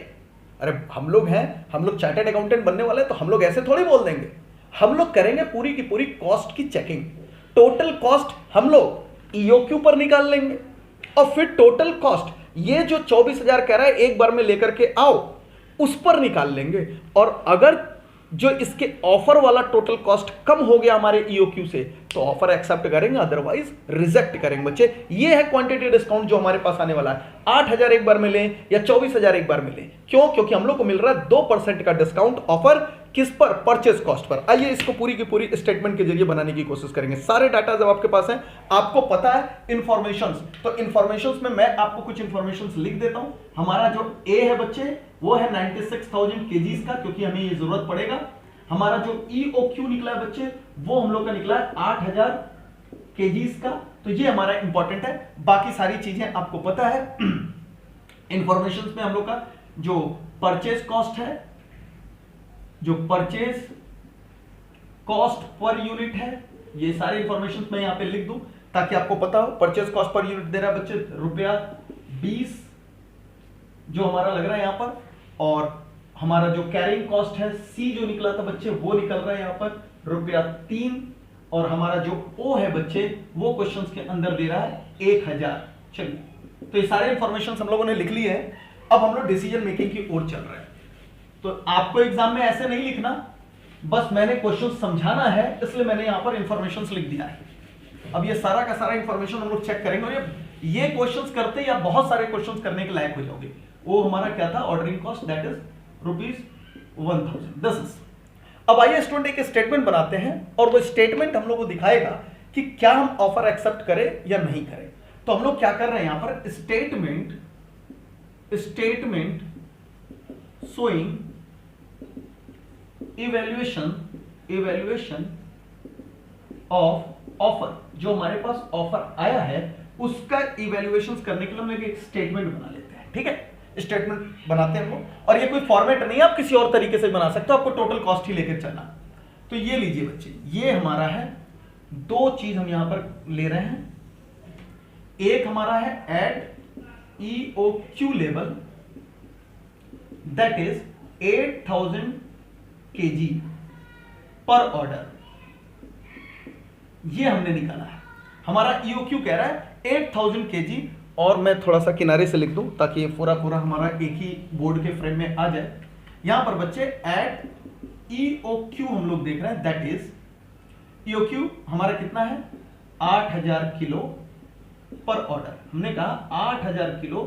अरे हम लोग हैं, हम लोग चार्टर्ड अकाउंटेंट बनने वाले, तो हम लोग ऐसे थोड़ी बोल देंगे। हम लोग करेंगे पूरी की पूरी कॉस्ट की चेकिंग, टोटल कॉस्ट हम लोग ईओक्यू पर निकाल लेंगे और फिर टोटल कॉस्ट ये जो 24,000 कह रहा है एक बार में लेकर के आओ उस पर निकाल लेंगे, और अगर जो इसके ऑफर वाला टोटल कॉस्ट कम हो गया हमारे ईओक्यू से तो ऑफर एक्सेप्ट करेंगे, अदरवाइज रिजेक्ट करेंगे बच्चे। ये है क्वांटिटी डिस्काउंट जो हमारे पास आने वाला है। 8,000 एक बार में लें या 24,000 एक बार में लें, क्यों? क्योंकि हम लोग को मिल रहा है 2% का डिस्काउंट ऑफर, किस पर? परचेज कॉस्ट पर। आइए इसको पूरी की पूरी स्टेटमेंट के जरिए बनाने की कोशिश करेंगे। सारे डाटा जब आपके पास है, आपको पता है इंफॉर्मेशंस, तो इंफॉर्मेशंस में मैं आपको कुछ इंफॉर्मेशंस लिख देता हूं। हमारा जो ए है बच्चे वो है 96,000 केजीज का, क्योंकि हमें ये जरूरत पड़ेगा। हमारा जो ईओक्यू निकला है बच्चे वो हम लोग का निकला है 8,000 केजीज का, तो ये हमारा इंपॉर्टेंट है। बाकी सारी चीजें आपको पता है। इंफॉर्मेशंस में हम लोग का जो परचेज कॉस्ट है, जो परचेज कॉस्ट पर यूनिट है, ये सारे इंफॉर्मेशन मैं यहां पे लिख दूं ताकि आपको पता हो। परचेज कॉस्ट पर यूनिट दे रहा है बच्चे ₹20 जो हमारा लग रहा है यहां पर, और हमारा जो कैरिंग कॉस्ट है सी जो निकला था बच्चे वो निकल रहा है यहां पर ₹3, और हमारा जो ओ है बच्चे वो क्वेश्चंस के अंदर दे रहा है 1,000। चलिए तो ये सारे इंफॉर्मेशन हम लोगों ने लिख ली है। अब हम लोग डिसीजन मेकिंग की ओर चल रहे हैं। तो आपको एग्जाम में ऐसे नहीं लिखना, बस मैंने क्वेश्चन समझाना है इसलिए मैंने यहां पर इंफॉर्मेशंस लिख दिया है। अब ये सारा का सारा इंफॉर्मेशन हम लोग चेक करेंगे, और ये क्वेश्चंस करते या बहुत सारे क्वेश्चंस करने के लायक हो जाओगे। वो हमारा क्या था? Ordering cost that is ₹1,000। अब आइए स्टूडेंट एक स्टेटमेंट बनाते हैं, और वो स्टेटमेंट हम लोग को दिखाएगा कि क्या हम ऑफर एक्सेप्ट करें या नहीं करें। तो हम लोग क्या कर रहे हैं यहां पर? Statement showing evaluation of offer. जो हमारे पास ऑफर आया है उसका इवैल्यूएशन करने के लिए हम एक स्टेटमेंट बना लेते हैं। ठीक है, स्टेटमेंट बनाते हैं हम लोग, और ये कोई फॉर्मेट नहीं है, आप किसी और तरीके से बना सकते हो, आपको टोटल कॉस्ट ही लेकर चलना। तो ये लीजिए बच्चे, ये हमारा है, 2 चीज हम यहां पर ले रहे हैं। एक हमारा है eight EOQ level that is 8,000 KG पर ऑर्डर, ये हमने निकाला है। हमारा ईओक्यू कह रहा है 8,000 केजी, और मैं थोड़ा सा किनारे से लिख दूं ताकि ये पूरा हमारा एक ही बोर्ड के फ्रेम में आ जाए। यहां पर बच्चे एट ईओक्यू हम लोग देख रहे हैं दैट इज, ईओक्यू हमारा कितना है? 8,000 किलो पर ऑर्डर। हमने कहा 8,000 किलो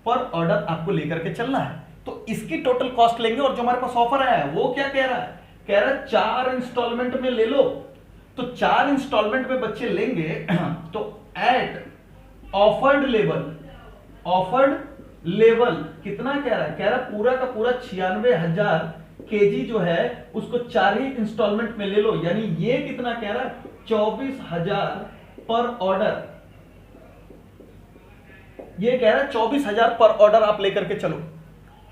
पर ऑर्डर आपको लेकर के चलना है, तो इसकी टोटल कॉस्ट लेंगे। और जो हमारे पास ऑफर आया है वो क्या कह रहा है? कह रहा है 4 इंस्टॉलमेंट में ले लो। तो 4 इंस्टॉलमेंट में बच्चे लेंगे तो एट ऑफर्ड लेवल कितना कह रहा है? कह रहा है पूरा का पूरा 96,000 केजी जो है उसको 4 ही इंस्टॉलमेंट में ले लो, यानी ये कितना कह रहा है? 24,000 पर ऑर्डर। ये कह रहा है 24,000 पर ऑर्डर आप लेकर के चलो।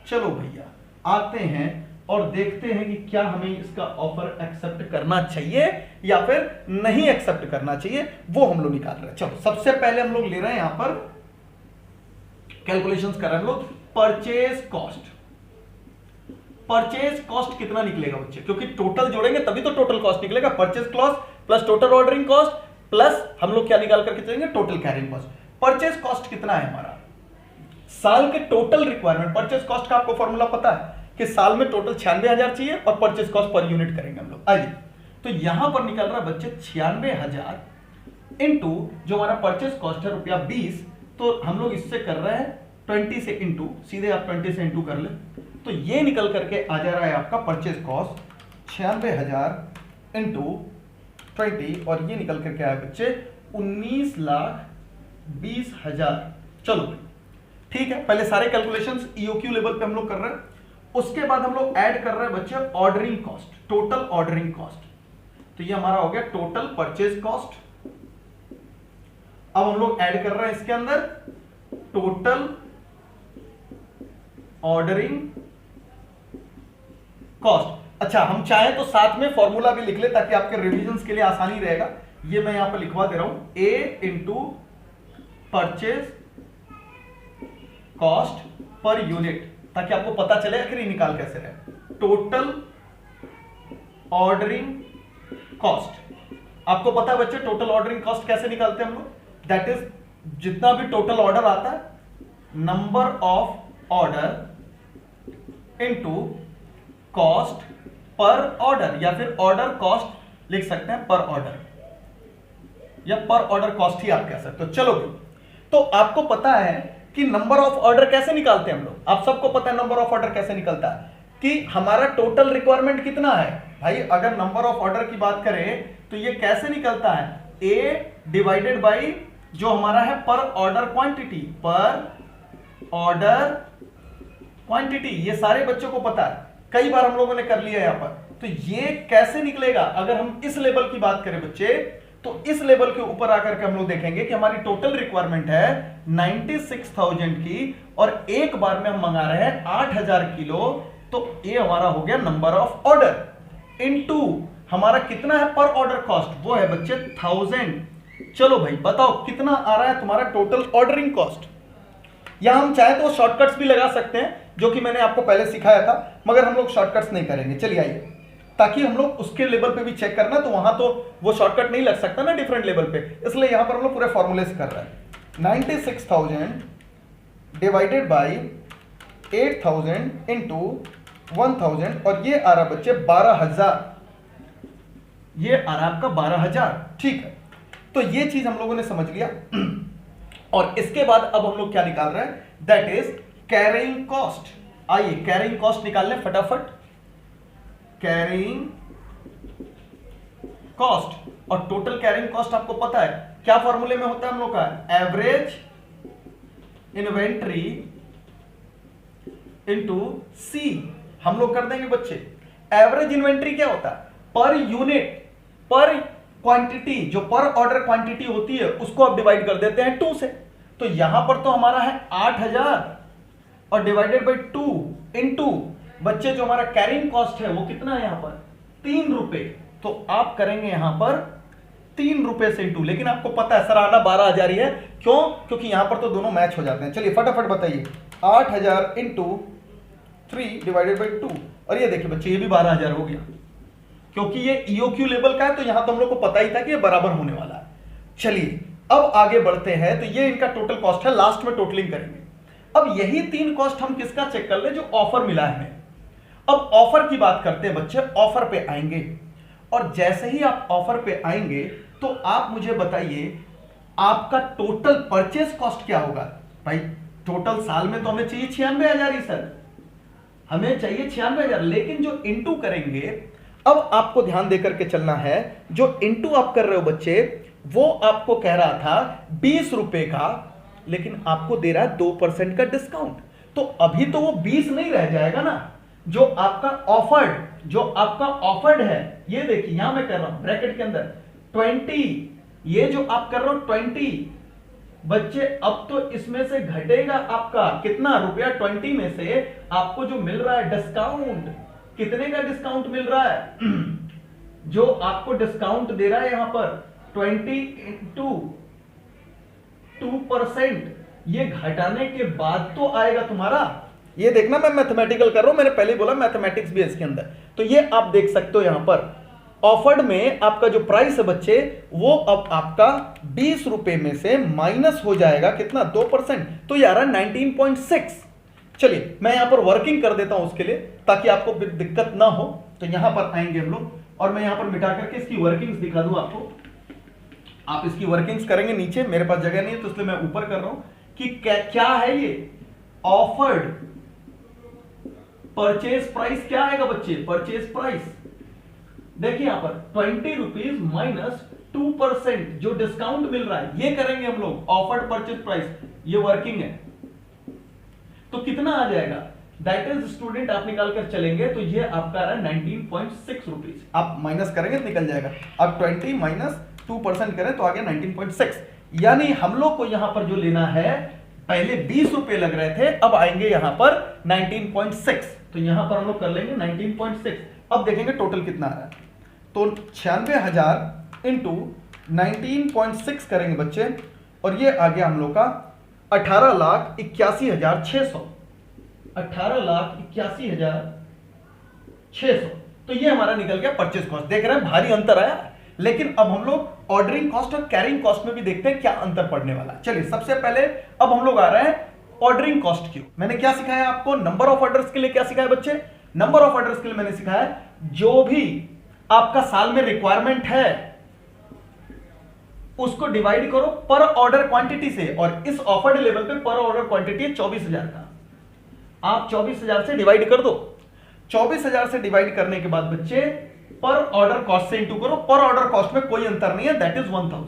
चलो भैया आते हैं और देखते हैं कि क्या हमें इसका ऑफर एक्सेप्ट करना चाहिए या फिर नहीं एक्सेप्ट करना चाहिए, वो हम लोग निकाल रहे हैं। चलो सबसे पहले हम लोग ले रहे हैं यहां पर कैलकुलेशंस कर रहे हैं हम लोग परचेज कॉस्ट। परचेज कॉस्ट कितना निकलेगा बच्चे? क्योंकि टोटल जोड़ेंगे तभी तो टोटल कॉस्ट निकलेगा। Purchase cost plus total ordering cost plus हम लोग क्या निकाल करके चलेंगे? Total carrying cost. Purchase cost कितना है हमारा? साल के टोटल रिक्वायरमेंट। परचेज कॉस्ट का आपको फॉर्मूला पता है, कि साल में टोटल 96,000 चाहिए और परचेज कॉस्ट पर यूनिट करेंगे हम लोग। आइए, तो यहां पर निकल रहा है बच्चे 96,000 इंटू जो हमारा परचेज कॉस्ट है ₹20, तो हम लोग इससे कर रहे हैं 20 से इंटू, सीधे आप 20 से इंटू कर ले, तो ये निकल करके आ जा रहा है आपका परचेज कॉस्ट 96,000 इंटू 20, और ये निकल करके आया बच्चे 19,20,000। चलो ठीक है, पहले सारे कैलकुलेशंस ईओक्यू लेवल पे हम लोग कर रहे हैं, उसके बाद हम लोग ऐड कर रहे हैं बच्चे ordering cost, total ordering cost. तो ये हमारा हो गया टोटल परचेज कॉस्ट। अब हम लोग ऐड कर रहे हैं इसके अंदर टोटल ऑर्डरिंग कॉस्ट। अच्छा, हम चाहें तो साथ में फॉर्मूला भी लिख ले ताकि आपके रिविजन्स के लिए आसानी रहेगा। ये मैं यहां पर लिखवा दे रहा हूं, A into purchase cost per unit, ताकि आपको पता चले आखिर ये निकाल कैसे रहे। टोटल ऑर्डरिंग कॉस्ट, आपको पता है बच्चे टोटल ऑर्डरिंग कॉस्ट कैसे निकालते हैं हम लोग, दैट इज जितना भी टोटल ऑर्डर आता है, number of order into cost per order, या फिर ऑर्डर कॉस्ट लिख सकते हैं पर ऑर्डर, या पर ऑर्डर कॉस्ट ही आप कह सकते हो। चलो, तो आपको पता है कि नंबर ऑफ ऑर्डर कैसे निकालते हैं हम लोग, आप सबको पता है नंबर ऑफ ऑर्डर कैसे निकलता है, कि हमारा टोटल रिक्वायरमेंट कितना है भाई। अगर नंबर ऑफ ऑर्डर की बात करें तो ये कैसे निकलता है, ए डिवाइडेड बाई जो हमारा है पर ऑर्डर क्वांटिटी, पर ऑर्डर क्वांटिटी, ये सारे बच्चों को पता है, कई बार हम लोगों ने कर लिया यहां पर। तो ये कैसे निकलेगा, अगर हम इस लेवल की बात करें बच्चे, तो इस लेवल के ऊपर आकर के हम लोग देखेंगे कि हमारी टोटल रिक्वायरमेंट है 96,000 की, और एक बार में हम मंगा रहे हैं 8,000 किलो, तो ये हमारा हो गया नंबर ऑफ ऑर्डर इनटू हमारा कितना है पर ऑर्डर कॉस्ट, वो है बच्चे 1000। चलो भाई बताओ कितना आ रहा है तुम्हारा टोटल ऑर्डरिंग कॉस्ट। यहां हम चाहे तो शॉर्टकट्स भी लगा सकते हैं, जो कि मैंने आपको पहले सिखाया था, मगर हम लोग शॉर्टकट्स नहीं करेंगे। चलिए आइए, ताकि हम लोग उसके लेवल पे भी चेक करना, तो वहां तो वो शॉर्टकट नहीं लग सकता ना डिफरेंट लेवल पे, इसलिए यहां पर हम लोग पूरे फॉर्मूले से कर रहे हैं। 96,000 डिवाइडेड बाई 8,000 इंटू 1,000, और ये आ रहा बच्चे 12,000, ये आ रहा आपका 12,000। ठीक है, तो ये चीज हम लोगों ने समझ लिया, और इसके बाद अब हम लोग क्या निकाल रहे हैं, दैट इज कैरिंग कॉस्ट। आइए कैरिंग कॉस्ट निकाल लें फटाफट। कैरिंग कॉस्ट, और टोटल कैरिंग कॉस्ट आपको पता है क्या फॉर्मूले में होता है हम लोग का, एवरेज इन्वेंट्री इंटू सी। हम लोग कर देंगे बच्चे, एवरेज इन्वेंट्री क्या होता है, पर यूनिट, पर क्वांटिटी, जो पर ऑर्डर क्वांटिटी होती है उसको आप डिवाइड कर देते हैं 2 से। तो यहां पर तो हमारा है 8,000 और डिवाइडेड बाई 2 इंटू बच्चे जो हमारा कैरिंग कॉस्ट है वो कितना है यहां पर 3 रुपए, तो आप करेंगे यहां पर 3 रुपए से इंटू। लेकिन आपको पता है सर आना 12,000 ही है, क्यों, क्योंकि यहां पर तो दोनों मैच हो जाते हैं। चलिए फटाफट बताइए, 8,000 इंटू 3 डिवाइडेड बाई 2, और ये देखिए बच्चे ये भी 12,000 हो गया, क्योंकि ये ईओक्यू लेवल का है, तो यहां तो हम लोग को पता ही था कि ये बराबर होने वाला है। चलिए अब आगे बढ़ते हैं, तो ये इनका टोटल कॉस्ट है, लास्ट में टोटलिंग करेंगे। अब यही 3 कॉस्ट हम किसका चेक कर ले, जो ऑफर मिला है हमें। अब ऑफर की बात करते हैं बच्चे, ऑफर पे आएंगे, और जैसे ही आप ऑफर पे आएंगे तो आप मुझे बताइए आपका टोटल परचेस कॉस्ट क्या होगा। भाई टोटल साल में तो हमें चाहिए 96,000 ही सर, हमें चाहिए 96,000, लेकिन जो इंटू करेंगे, अब आपको ध्यान देकर के चलना है, जो इंटू आप कर रहे हो बच्चे, वो आपको कह रहा था 20 रुपए का, लेकिन आपको दे रहा है 2% का डिस्काउंट, तो अभी तो वो 20 नहीं रह जाएगा ना। जो आपका ऑफर्ड है, ये देखिए यहां मैं कर रहा हूं ब्रैकेट के अंदर 20, ये जो आप कर रहे हो 20 बच्चे, अब तो इसमें से घटेगा आपका कितना रुपया, 20 में से आपको जो मिल रहा है डिस्काउंट, कितने का डिस्काउंट मिल रहा है, जो आपको डिस्काउंट दे रहा है यहां पर 20 इंटू 2%, ये घटाने के बाद तो आएगा तुम्हारा, ये देखना मैं मैथमेटिकल कर रहा हूं, मैंने पहले बोला मैथमेटिक्स भी है इसके अंदर। तो ये आप देख सकते हो यहां पर ऑफर्ड में आपका जो प्राइस है बच्चे, वो अब आपका 20 रुपए में से माइनस हो जाएगा कितना, 2%, तो यार 19.6। चलिए मैं यहां पर वर्किंग कर देता हूं उसके लिए, ताकि आपको दिक्कत ना हो। तो यहां पर आएंगे हम लोग, और मैं यहां पर मिटा करके इसकी वर्किंग्स दिखा दूं आपको। आप इसकी वर्किंग्स करेंगे नीचे, मेरे पास जगह नहीं है तो इसलिए मैं ऊपर कर रहा हूं कि क्या है ये ऑफर्ड परचेज प्राइस। क्या आएगा बच्चे? Purchase price. देखिए यहां पर 20 रुपीज माइनस 2% जो डिस्काउंट मिल रहा है, ये करेंगे हम लोग ऑफर्ड परचेज प्राइस। ये वर्किंग है तो कितना आ जाएगा? दैट इज स्टूडेंट, आप निकाल कर चलेंगे तो ये आपका आ रहा है 19.6 रुपीज। आप माइनस करेंगे तो निकल जाएगा। अब 20 माइनस 2% करें तो आ गया 19.6। यानी हम लोग को यहां पर जो लेना है, पहले 20 रुपए लग रहे थे, अब आएंगे यहां पर 19.6। तो यहां पर हम लोग कर लेंगे 19.6। अब देखेंगे टोटल कितना आ रहा है। तो 96,000 इंटू 19.6 करेंगे बच्चे, और ये आ गया हम लोग का 18,81,600। 18,81,600। तो ये हमारा निकल गया परचेज कॉस्ट। देख रहे हैं भारी अंतर आया, लेकिन अब हम लोग ऑर्डरिंग कॉस्ट और कैरिंग कॉस्ट में भी देखते हैं क्या अंतर पड़ने वाला है। चलिए सबसे पहले अब हम लोग आ रहे हैं ऑर्डरिंग कॉस्ट क्यों। मैंने क्या सिखाया आपको? नंबर ऑफ ऑर्डर्स के लिए क्या सिखाया बच्चे? नंबर ऑफ ऑर्डर्स के लिए मैंने सिखाया जो भी आपका साल में रिक्वायरमेंट है उसको डिवाइड करो पर ऑर्डर क्वांटिटी से, और इस ऑफर्ड लेवल पे पर ऑर्डर क्वांटिटी है 24,000 का। आप 24,000 से डिवाइड कर दो। 24,000 से डिवाइड करने के बाद बच्चे पर ऑर्डर कॉस्ट से इंटू करो। पर ऑर्डर कॉस्ट में कोई अंतर नहीं है, दैट इज 1000।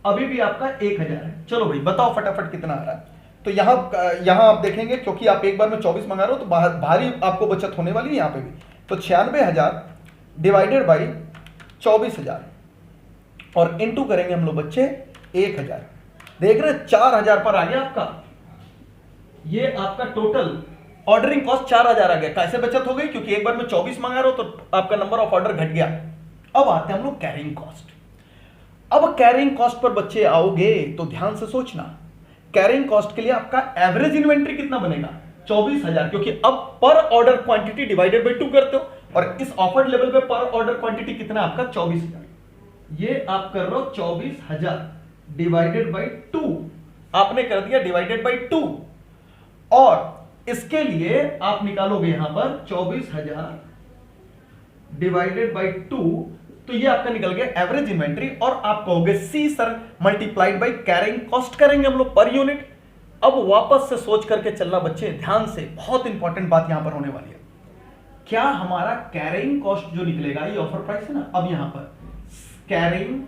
अभी भी आपका 1000 है। चलो भाई बताओ फटाफट कितना आ रहा है। तो यहां आप देखेंगे, क्योंकि आप एक बार में 24 मंगा रहे हो तो भारी आपको बचत होने वाली है यहां पे भी। तो 96,000 डिवाइडेड बाई 24,000 और इनटू करेंगे हम लोग बच्चे 1000। देख रहे हैं 4000 पर आ गया आपका। ये आपका टोटल ऑर्डरिंग कॉस्ट 4000 आ गया। कैसे बचत हो गई? क्योंकि एक बार में 24 मंगा रहे हो तो आपका नंबर ऑफ ऑर्डर घट गया। अब आते हैं हम लोग कैरिंग कॉस्ट। अब कैरिंग कॉस्ट पर बच्चे आओगे तो ध्यान से सोचना, कैरिंग कॉस्ट के लिए आपका एवरेज इन्वेंट्री कितना बनेगा? 24,000, क्योंकि अब पर ऑर्डर क्वांटिटी डिवाइडेड बाई 2 करते हो, और इस ऑफर्ड लेवल पे पर ऑर्डर क्वांटिटी कितना आपका? 24,000। ये आप कर रहे हो 24,000 डिवाइडेड बाई 2, आपने कर दिया डिवाइडेड बाई 2, और इसके लिए आप निकालोगे यहां पर 24,000 डिवाइडेड बाई 2, तो ये आपका निकल गया एवरेज इन्वेंट्री। और आप कहोगे C sir multiplied by carrying cost करेंगे हम लोग पर यूनिट। अब वापस से सोच करके चलना बच्चे, ध्यान से, बहुत इंपॉर्टेंट बात यहां पर होने वाली है। क्या हमारा कैरिंग कॉस्ट जो निकलेगा, ये ऑफर प्राइस है ना, अब यहां पर carrying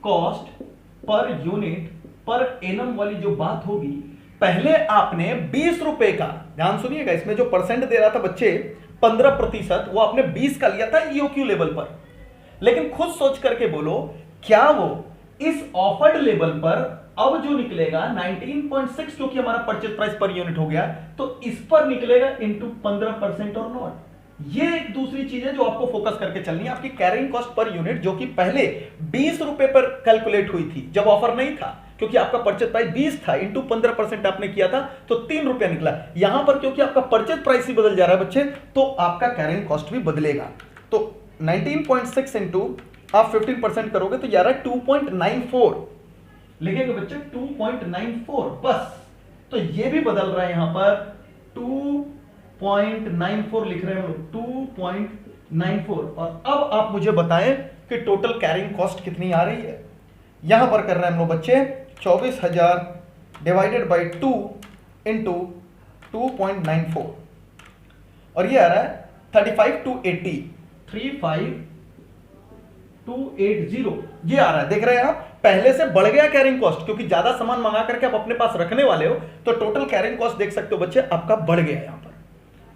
cost per unit per annum वाली जो बात होगी, पहले आपने 20 रुपए का, ध्यान सुनिएगा, इसमें जो परसेंट दे रहा था बच्चे 15%, वो आपने 20 का लिया था ईओक्यू लेवल पर। लेकिन खुद सोच करके बोलो, क्या वो इस ऑफर्ड लेवल पर अब जो निकलेगा 19.6, क्योंकि हमारा परचेज प्राइस पर यूनिट हो गया, तो इस पर निकलेगा इंटू 15% और नॉट। ये एक दूसरी चीज है जो आपको फोकस करके चलनी है। आपकी कैरिंग कॉस्ट पर यूनिट जो कि पहले 20 रुपए पर कैलकुलेट हुई थी जब ऑफर नहीं था, क्योंकि आपका परचेज प्राइस 20 था, इंटू 15% आपने किया था तो 3 रुपया निकला। यहां पर क्योंकि आपका परचेज प्राइस ही बदल जा रहा है बच्चे, तो आपका कैरिंग कॉस्ट भी बदलेगा। तो 19.6 इंटू आप 15% करोगे तो यार 2.94 लिखेंगे बच्चे, 2.94 बस। तो ये भी बदल रहा है, यहां पर 2.94 लिख रहे हैं हम लोग, 2.94। और अब आप मुझे बताएं कि टोटल कैरिंग कॉस्ट कितनी आ रही है। यहां पर कर रहे हैं हम लोग बच्चे 24,000 डिवाइडेड बाई 2 इंटू 2.94, और ये आ रहा है 35,280, 35,280 ये आ रहा है। देख रहे हैं आप, पहले से बढ़ गया कैरिंग कॉस्ट, क्योंकि ज्यादा सामान मंगा करके आप अपने पास रखने वाले हो, तो टोटल कैरिंग कॉस्ट देख सकते हो बच्चे आपका बढ़ गया यहां पर।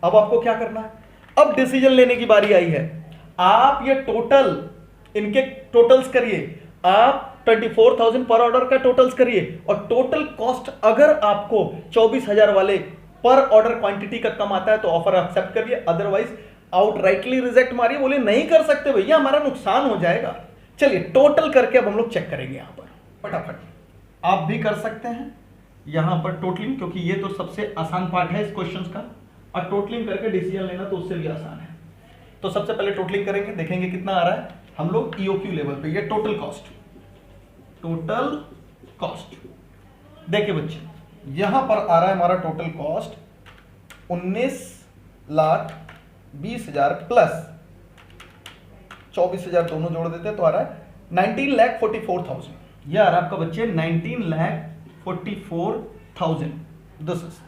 अब आपको क्या करना है? अब डिसीजन लेने की बारी आई है। आप ये टोटल, इनके टोटल्स करिए, आप 24,000 पर ऑर्डर का टोटल्स करिए, और टोटल कॉस्ट अगर आपको 24,000 वाले पर ऑर्डर क्वांटिटी का कम आता है तो ऑफर एक्सेप्ट करिए, अदरवाइज आउटराइटली रिजेक्ट मारिए, बोले नहीं कर सकते भैया हमारा नुकसान हो जाएगा। चलिए टोटल करके अब हम लोग चेक करेंगे यहां पर फटाफट। आप भी कर सकते हैं यहां पर टोटलिंग, क्योंकि ये तो सबसे आसान पार्ट है इस क्वेश्चन का, और टोटलिंग करके डिसीजन लेना तो उससे भी आसान है। तो सबसे पहले टोटलिंग करेंगे, देखेंगे कितना आ रहा है। हम लोग ईओक्यू लेवल पे, ये टोटल कॉस्ट, टोटल कॉस्ट देखिए बच्चे, यहां पर आ रहा है हमारा टोटल कॉस्ट 19,20,000 प्लस 24,000, दोनों जोड़ देते हैं तो आ रहा है 19,44,000। ये आ रहा है आपका बच्चे 19,44,000। This is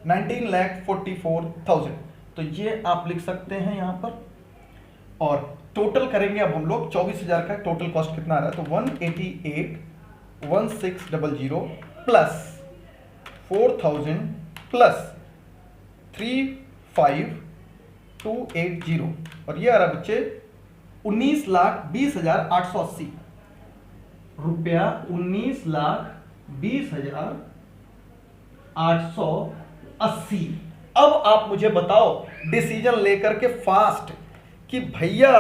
19,44,000। तो ये आप लिख सकते हैं यहां पर। और टोटल करेंगे अब हम लोग 24,000 का टोटल कॉस्ट कितना आ रहा है, तो 188,1600 प्लस 4,000 प्लस 35,280 और ये आ रहा बच्चे 19,20,880 रुपया। 19,20,880। अब आप मुझे बताओ डिसीजन लेकर के फास्ट कि भैया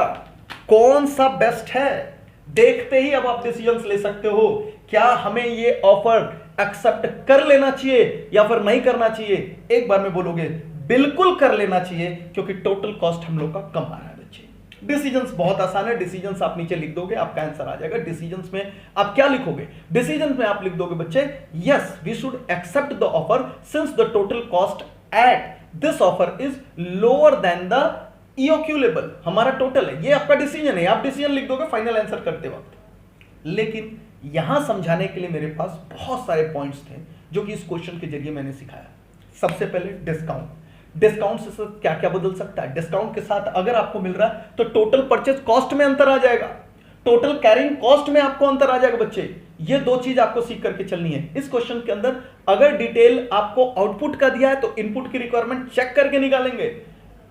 कौन सा बेस्ट है। देखते ही अब आप डिसीजंस ले सकते हो, क्या हमें ये ऑफर एक्सेप्ट कर लेना चाहिए या फिर नहीं करना चाहिए। एक बार में बोलोगे बिल्कुल कर लेना चाहिए, क्योंकि टोटल कॉस्ट हम लोग का कम आ रहा है बच्चे। डिसीजंस बहुत आसान है, डिसीजंस आप नीचे लिख दोगे, आपका आंसर आ जाएगा। डिसीजंस में आप क्या लिखोगे, डिसीजंस में आप लिख दोगे बच्चे, yes we should accept the offer since the total cost at this offer is lower than the EOQ level. हमारा टोटल है, ये आपका डिसीजन है, आप डिसीजन लिख दोगे फाइनल आंसर करते वक्त। लेकिन यहां समझाने के लिए मेरे पास बहुत सारे पॉइंट्स थे जो कि इस क्वेश्चन के जरिए मैंने सिखाया। सबसे पहले डिस्काउंट। डिस्काउंट से क्या क्या बदल सकता है। डिस्काउंट के साथ अगर आपको मिल रहा है तो टोटल परचेज कॉस्ट में अंतर आ जाएगा, टोटल कैरिंग कॉस्ट में आपको अंतर आ जाएगा बच्चे। ये दो चीज आपको सीख करके चलनी है। इस क्वेश्चन के अंदर अगर डिटेल आपको आउटपुट का दिया है तो इनपुट की रिक्वायरमेंट चेक करके निकालेंगे।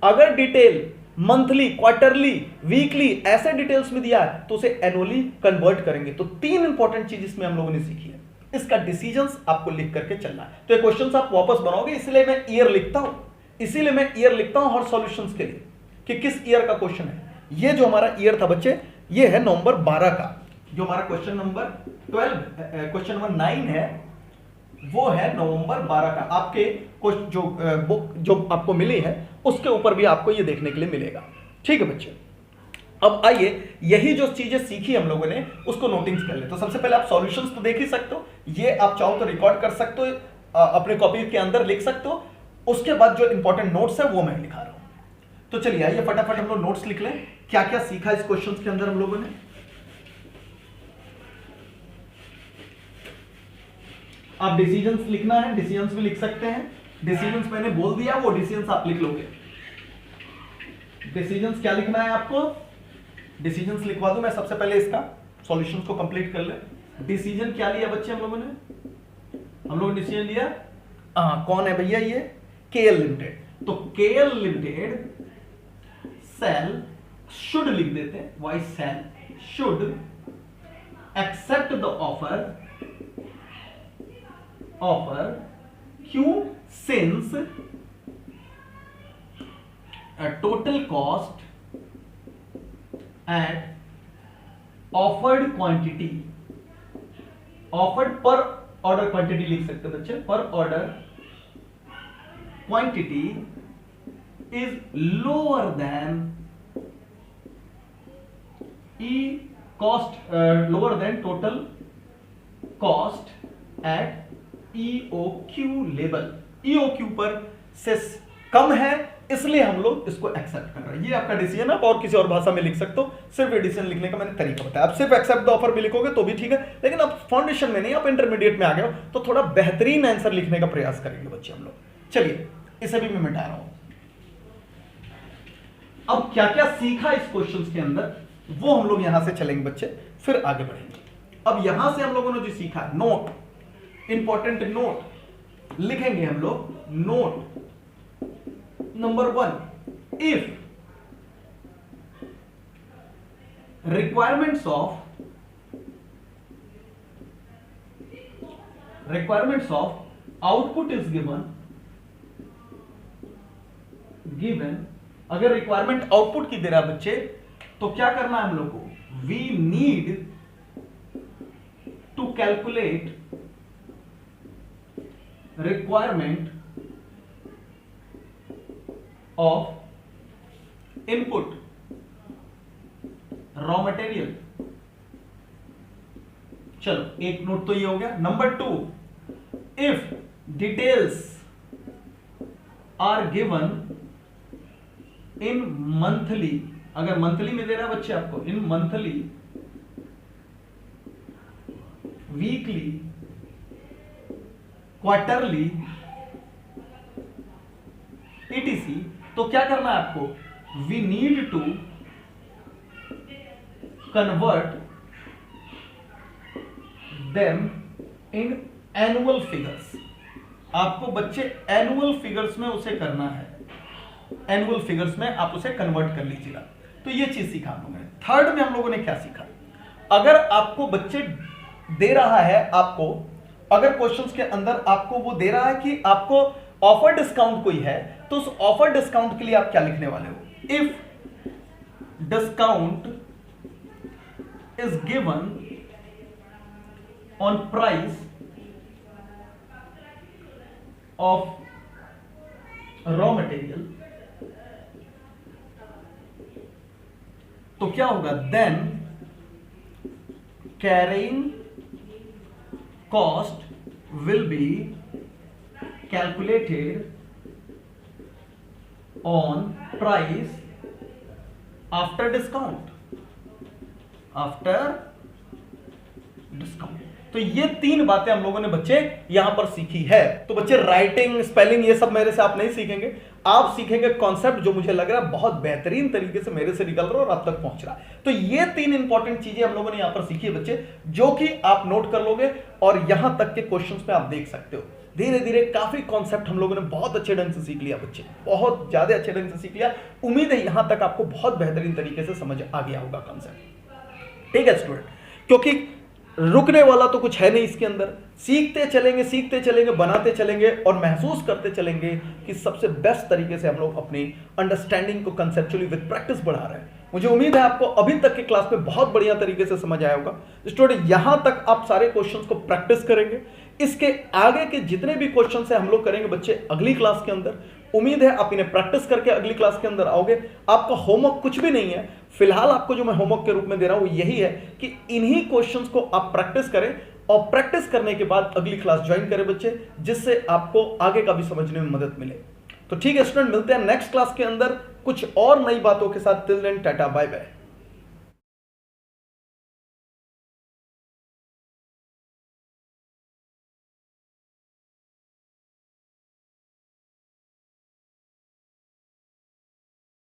अगर डिटेल मंथली, क्वार्टरली, वीकली ऐसे डिटेल्स में दिया है तो उसे एनुअली कन्वर्ट करेंगे। तो तीन इंपॉर्टेंट चीज इसमें हम लोगों ने सीखी है। इसका डिसीजंस आपको लिख करके चलना है। तो ये क्वेश्चंस आप वापस बनाओगे, इसलिए मैं ईयर लिखता हूं, इसीलिए मैं ईयर लिखता हूं हर सॉल्यूशंस के लिए कि किस ईयर का क्वेश्चन है। ये जो हमारा ईयर था बच्चे, ये है नवंबर 12 का। जो हमारा क्वेश्चन नंबर 12, क्वेश्चन नंबर 9 है, वो है नवंबर 12 का। आपके जो बुक जो आपको मिली है उसके ऊपर भी आपको ये देखने के लिए मिलेगा। ठीक है बच्चे, अब आइए यही जो चीजें सीखी हम लोगों ने उसको नोटिंग्स कर ले। तो सबसे पहले आप सॉल्यूशंस तो देख ही सकते हो, ये आप चाहो तो रिकॉर्ड कर सकते हो, अपने कॉपी के अंदर लिख सकते हो। उसके बाद जो इंपॉर्टेंट नोट्स है वो मैं लिखा रहा हूं। तो चलिए आइए फटाफट हम लोग नोट्स लिख लें, क्या क्या सीखा इस क्वेश्चन के अंदर हम लोगों ने। आप डिसीजंस लिखना है, डिसीजंस भी लिख सकते हैं। डिसीजंस मैंने बोल दिया, वो डिसीजंस आप लिख लोगे। डिसीजंस क्या लिखना है आपको, डिसीजंस लिखवा दूं मैं। सबसे पहले इसका सॉल्यूशंस को कंप्लीट कर ले। डिसीजन क्या लिया बच्चे हम लोगों ने, हम लोगों ने डिसीजन लिया, कौन है भैया ये, केएल लिमिटेड। तो केएल लिमिटेड सेल शुड लिख देते हैं, why sell should accept the offer क्यों, since total cost at offered quantity, offered per order quantity लिख सकते हैं बच्चे, per order quantity is lower than E cost, lower than total cost at EOQ level. EOQ पर से कम है, इसलिए हम लोग इसको एक्सेप्ट कर रहे हैं। ये आपका डिसीजन, आप और किसी और भाषा में लिख सकते हो, सिर्फ ये डिसीजन लिखने का मैंने तरीका बताया। आप सिर्फ एक्सेप्ट द ऑफर भी लिखोगे तो भी ठीक है, लेकिन आप फाउंडेशन में नहीं, आप इंटरमीडिएट में आ गए हो तो थोड़ा बेहतरीन आंसर लिखने का प्रयास करेंगे बच्चे हम लोग। चलिए इसे भी मैं मिटा रहा हूं। अब क्या क्या सीखा इस क्वेश्चन के अंदर वो हम लोग यहां से चलेंगे बच्चे, फिर आगे बढ़ेंगे। अब यहां से हम लोगों ने जो सीखा, नोट, इंपॉर्टेंट नोट लिखेंगे हम लोग। Note number 1, if requirements of output is given, अगर रिक्वायरमेंट आउटपुट की दे रहा है बच्चे तो क्या करना है हम लोग को, we need to calculate requirement of input raw material चलो एक नोट तो ये हो गया। Number 2, if details are given in monthly, अगर मंथली में दे रहा है बच्चे आपको, in monthly, weekly, quarterly, etc, तो क्या करना है आपको, we need to convert them in annual figures. आपको बच्चे एनुअल फिगर्स में उसे करना है, एनुअल फिगर्स में आप उसे कन्वर्ट कर लीजिएगा। तो ये चीज सीखा हम लोगों ने। थर्ड में हम लोगों ने क्या सीखा, अगर आपको बच्चे दे रहा है, आपको अगर क्वेश्चंस के अंदर आपको वो दे रहा है कि आपको ऑफर डिस्काउंट कोई है, तो उस ऑफर डिस्काउंट के लिए आप क्या लिखने वाले हो, if discount is given on price of raw material, तो क्या होगा, then carrying cost will be calculated on price after discount, after discount. तो ये 3 बातें हम लोगों ने बच्चे यहां पर सीखी है। तो बच्चे राइटिंग, स्पेलिंग, ये सब मेरे से आप नहीं सीखेंगे, आप सीखेंगे कॉन्सेप्ट जो मुझे लग रहा है बहुत बेहतरीन तरीके से मेरे से निकल रहा है और आप तक पहुंच रहा है। तो ये 3 इंपॉर्टेंट चीजें हम लोगों ने यहां पर सीखी है बच्चे, जो कि आप नोट कर लोगे और यहां तक के क्वेश्चंस में आप देख सकते हो। धीरे धीरे काफी कॉन्सेप्ट हम लोगों ने बहुत अच्छे ढंग से सीख लिया बच्चे, बहुत ज्यादा अच्छे ढंग से सीख लिया। उम्मीद है यहां तक आपको बहुत बेहतरीन तरीके से समझ आ गया होगा कॉन्सेप्ट। ठीक है स्टूडेंट, क्योंकि रुकने वाला तो कुछ है नहीं इसके अंदर, सीखते चलेंगे, बनाते चलेंगे और महसूस करते चलेंगे कि सबसे बेस्ट तरीके से हम लोग अपनी अंडरस्टैंडिंग को कंसेप्चुअली विद प्रैक्टिस बढ़ा रहे हैं। मुझे उम्मीद है आपको अभी तक के क्लास में बहुत बढ़िया तरीके से समझ आया होगा। स्टूडेंट यहां तक आप सारे क्वेश्चंस को प्रैक्टिस करेंगे, इसके आगे के जितने भी क्वेश्चन है हम लोग करेंगे बच्चे अगली क्लास के अंदर। उम्मीद है आप इन्हें प्रैक्टिस करके अगली क्लास के अंदर आओगे। आपका होमवर्क कुछ भी नहीं है, फिलहाल आपको जो मैं होमवर्क के रूप में दे रहा हूं वो यही है कि इन्हीं क्वेश्चंस को आप प्रैक्टिस करें और प्रैक्टिस करने के बाद अगली क्लास ज्वाइन करें बच्चे, जिससे आपको आगे का भी समझने में मदद मिले। तो ठीक है स्टूडेंट, मिलते हैं नेक्स्ट क्लास के अंदर कुछ और नई बातों के साथ। Till then tata bye bye.